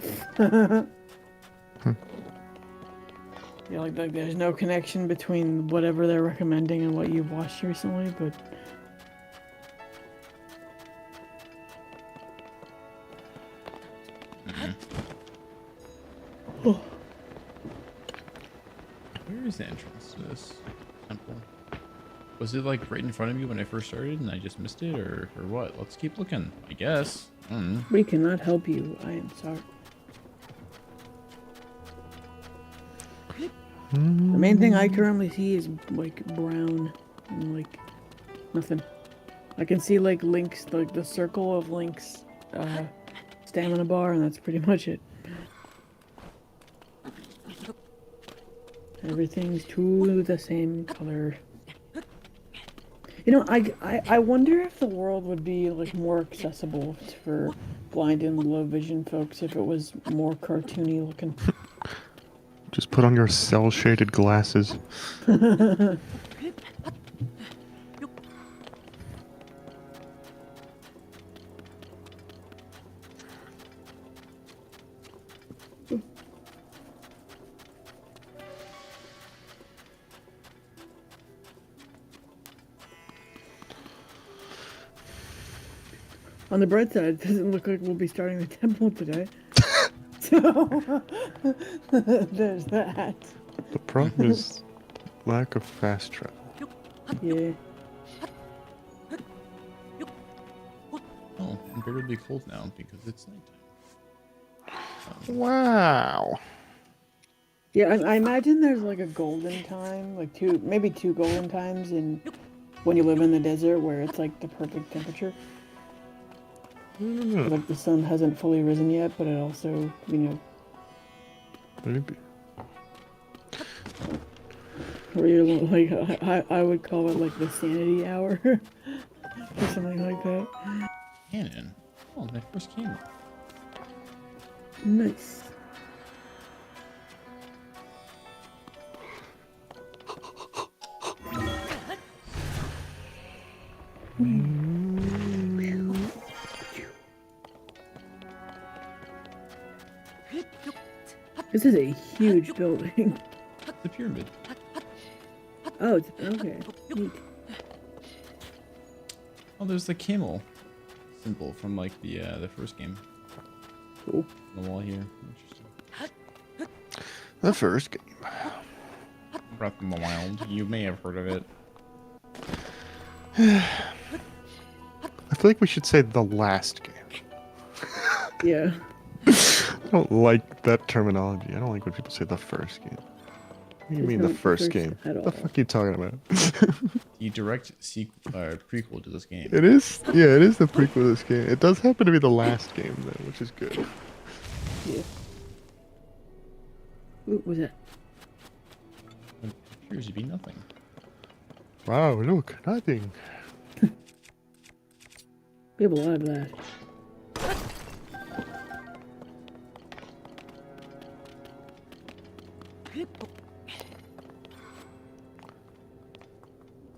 Yeah, like there's no connection between whatever they're recommending and what you've watched recently, but Where is the entrance to this temple? Was it like right in front of me when I first started and I just missed it, or what? Let's keep looking, I guess. I don't know. we cannot help you. I am sorry. The main thing I currently see is like brown and like nothing. I can see like Link's, like the circle of Link's stamina bar, and that's pretty much it. Everything's to the same color. You know, I wonder if the world would be like more accessible for blind and low vision folks if it was more cartoony looking. Just put on your cell-shaded glasses. On the bright side, it doesn't look like we'll be starting the temple today. So, there's that. The problem is lack of fast travel. Yeah. Oh, I'm barely cold now because it's nighttime. Wow. Yeah, I imagine there's like a golden time, like maybe two golden times in when you live in the desert where it's like the perfect temperature. Like the sun hasn't fully risen yet, but it also, you know, Maybe. where you're like, I would call it like the sanity hour or something like that. Cannon. Oh, my first cannon. Nice. This is a huge building. The pyramid. Oh, it's okay. Neat. Oh, there's the camel symbol from like the first game. Cool. On the wall here. Interesting. The first game. Breath of the Wild. You may have heard of it. I feel like we should say the last game. Yeah. I don't like that terminology. I don't like when people say the first game. What do you mean the first game? At What all. the fuck are you talking about? The direct prequel to this game. It is? Yeah, it is the prequel to this game. It does happen to be the last game, though, which is good. Yeah. What was that? It appears to be nothing. Wow, look, nothing. We have a lot of that.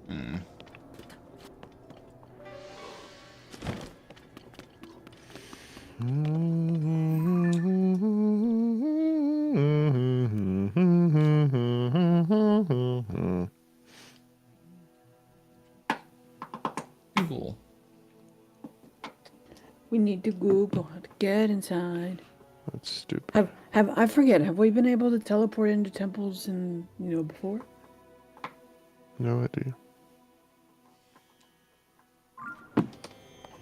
Hmm. Google. We need to Google how to get inside. That's stupid. I forget, have we been able to teleport into temples and, you know, before? No idea.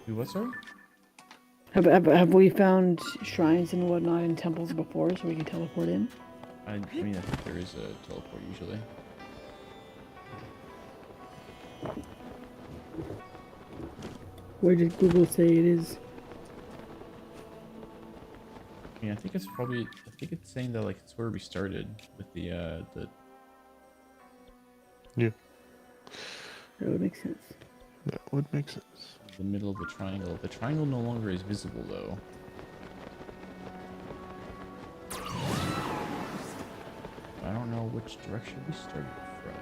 Wait, what, sorry? Have we found shrines and whatnot in temples before so we can teleport in? I mean, I think there is a teleport usually. Where did Google say it is? I mean, I think it's probably. I think it's saying that like it's where we started with the. Yeah, That would make sense. that would make sense. The middle of the triangle. The triangle no longer is visible though. I don't know which direction we started from.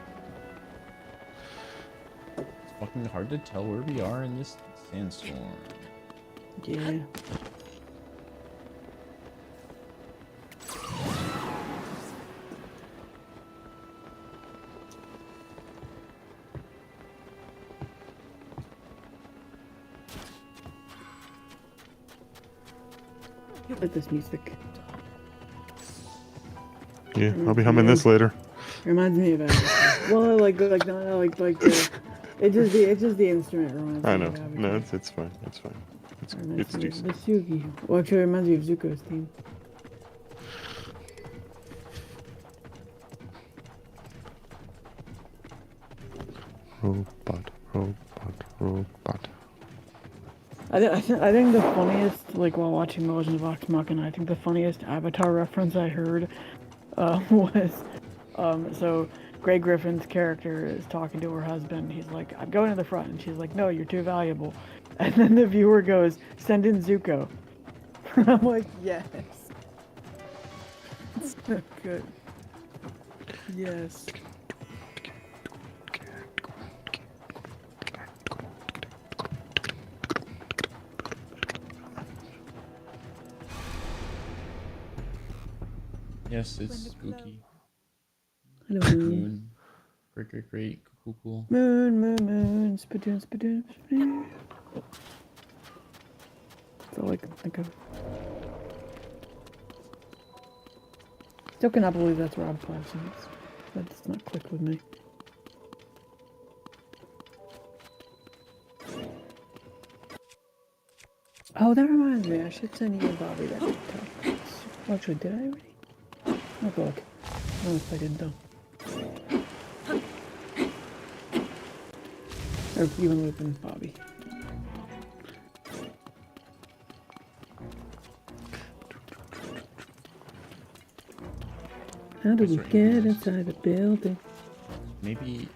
fucking hard to tell where we are in this sandstorm. Yeah. I like this music. Yeah, I'll be humming this later. Reminds me of Avatar. Well, like the, it's just the instrument reminds I me know. of Avatar. No, it's fine. It's fine. It's The decent. Sugi. Well, actually, it reminds me of Zuko's theme. Robot, robot, robot. I think the funniest, like while watching The Legend of Vox Machina, I think the funniest Avatar reference I heard was, so Grey Griffin's character is talking to her husband. He's like, "I'm going to the front," and she's like, "No, you're too valuable." And then the viewer goes, "Send in Zuko." I'm like, yes. It's so good. Yes. Yes, it's spooky. Hello, moon. Moon. Great. Cool. Moon. Spadoon. Spadoon. That's all I can think of. Still cannot believe that's Rob Parsons. That does not click with me. Oh, that reminds me. I should send you and Bobby that TikTok. Oh, actually, did I already? Oh, look. I don't know if I did, though. Or you and Luke and Bobby. How do we get inside the building? Maybe.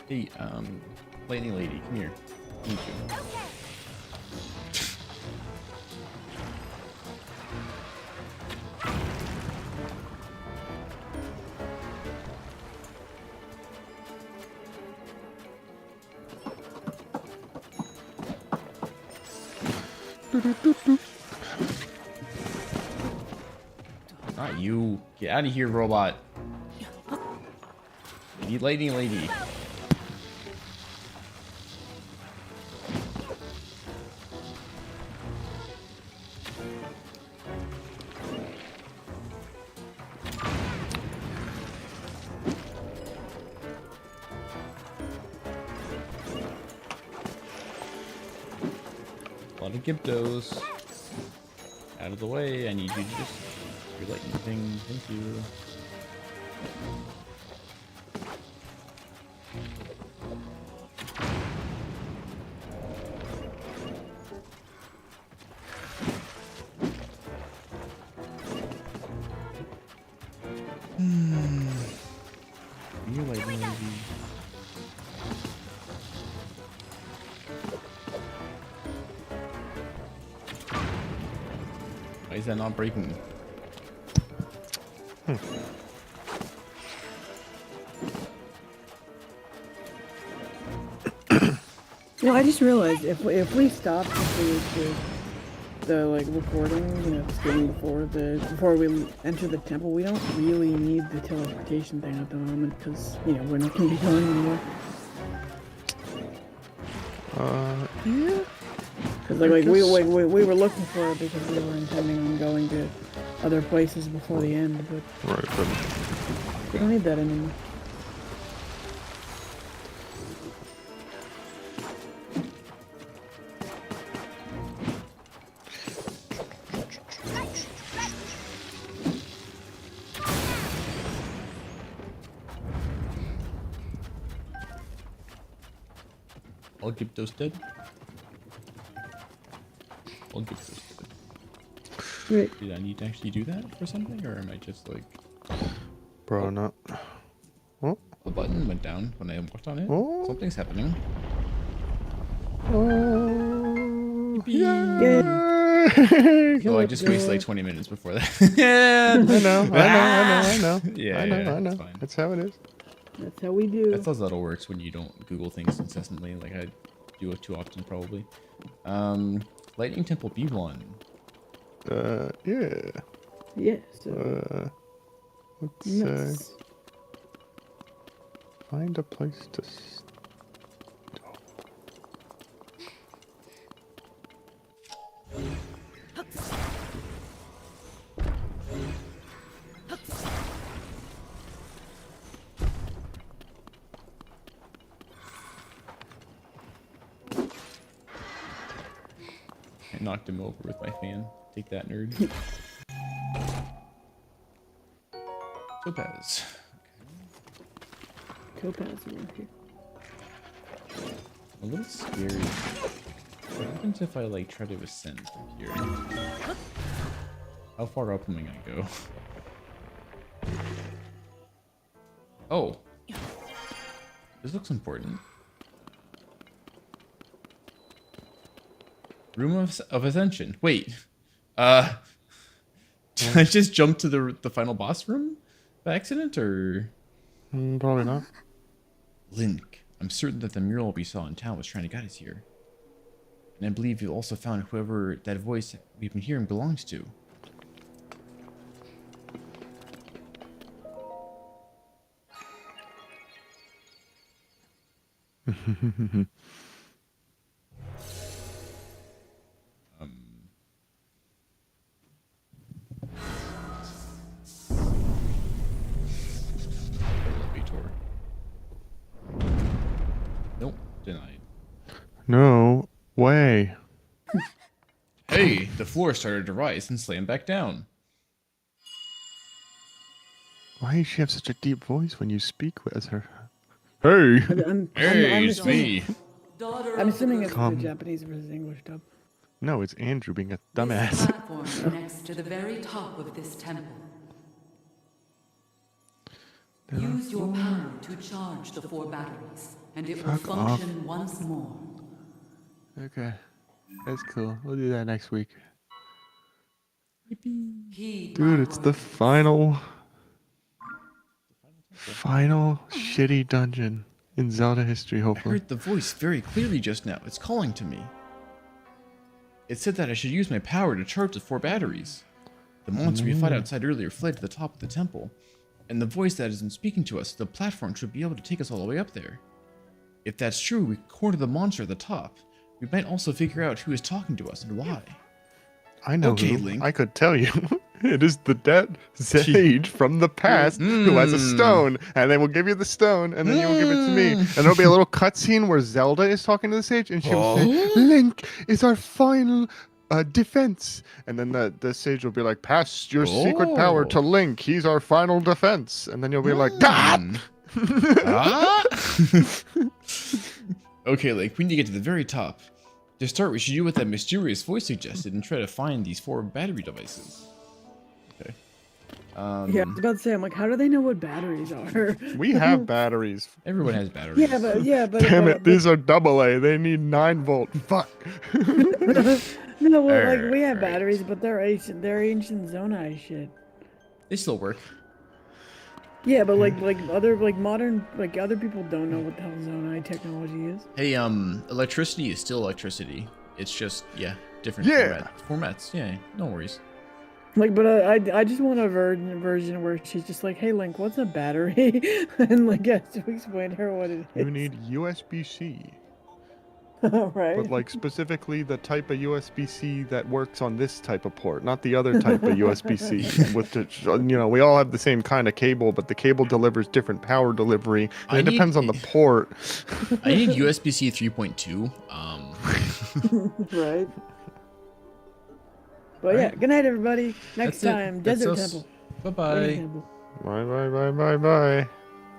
Hey, lightning lady, come here. Need you. Not you. Get out of here, robot. I need lightning lady. A lot of Gyptos. Out of the way. I need you to just your lightning thing. Thank you. You lightning lady. Why is that not breaking? You know, I just realized if we stopped the like recording, you know, this game before we enter the temple, we don't really need the teleportation thing at the moment because you know we're not going to be going anywhere. Yeah. Because like we were looking for it because we were intending on going to other places before the end, but Right, but we don't need that anymore. All Gyptos dead. All Gyptos dead. Great. Did I need to actually do that for something, or am I just like... bro, not. Oh, The button went down when I walked on it? Oh. Something's happening. oh, Yippee. yay! So I just wasted like 20 minutes before that. Yeah. I know. Yeah, I know. it's fine. That's how it is. That's how we do. That's how Zelda works when you don't Google things incessantly, like I do it too often, probably. Lightning Temple B1. Yeah. Yeah. So Let's find a place to stop. I knocked him over with my fan. Take that, nerd. Topaz. Topaz around here. A little scary. What happens if I like try to ascend from here? How far up am I gonna go? Oh. This looks important. Room of Ascension. Wait. Did I just jump to the final boss room by accident, or? Probably not. Link. I'm certain that the mural we saw in town was trying to guide us here. And I believe you also found whoever that voice we've been hearing belongs to. Elevator. Nope, denied. No way. Hey, the floor started to rise and slam back down. Why does she have such a deep voice when you speak with her? Hey! Hey, it's me. I'm assuming it's the Come. Japanese versus English dub. No, it's Andrew being a This dumbass. platform connects to the very top of this temple. Use your power to charge the 4 batteries, and it will Fuck off. function once more. Okay. That's cool. We'll do that next week. Heed Dude, my it's the words. final shitty dungeon in Zelda history, I hopefully. heard the voice very clearly just now. It's calling to me. It said that I should use my power to charge the 4 batteries. The monster we fought outside earlier fled to the top of the temple. And the voice that isn't speaking to us, the platform should be able to take us all the way up there. If that's true, we corner the monster at the top. We might also figure out who is talking to us and why. I know Okay, who. Link. I could tell you. It is the dead sage from the past who has a stone, and they will give you the stone, and then you will give it to me. And there'll be a little cutscene where Zelda is talking to the sage, and she will say, "Link is our final defense." And then the sage will be like, "Pass your secret power to Link. He's our final defense." And then you'll be like, "God." Okay, Link, we need to get to the very top. To start, we should do what that mysterious voice suggested and try to find these 4 battery devices. Okay. Yeah, I was about to say, I'm like, how do they know what batteries are? We have batteries. Everyone has batteries. yeah, but Damn it, but- these are AA. They need 9-volt. Fuck. No, well, like we have batteries, but they're ancient Zonai shit. They still work. Yeah, but like other modern other people don't know what the hell Zonai technology is. Hey, electricity is still electricity. It's just, yeah, different formats. Yeah, no worries. Like, but I just want a version where she's just like, "Hey, Link, what's a battery?" and like, has to explain to her what it is. You need USB-C. Right. But like specifically the type of USB-C that works on this type of port, not the other type of USB-C. With the, we all have the same kind of cable, but the cable delivers different power delivery, and it depends on the port. I need USB-C 3.2. Right. But yeah, good night, everybody. Next That's it. time, That's Desert us. Temple. Bye-bye. Temple. Bye.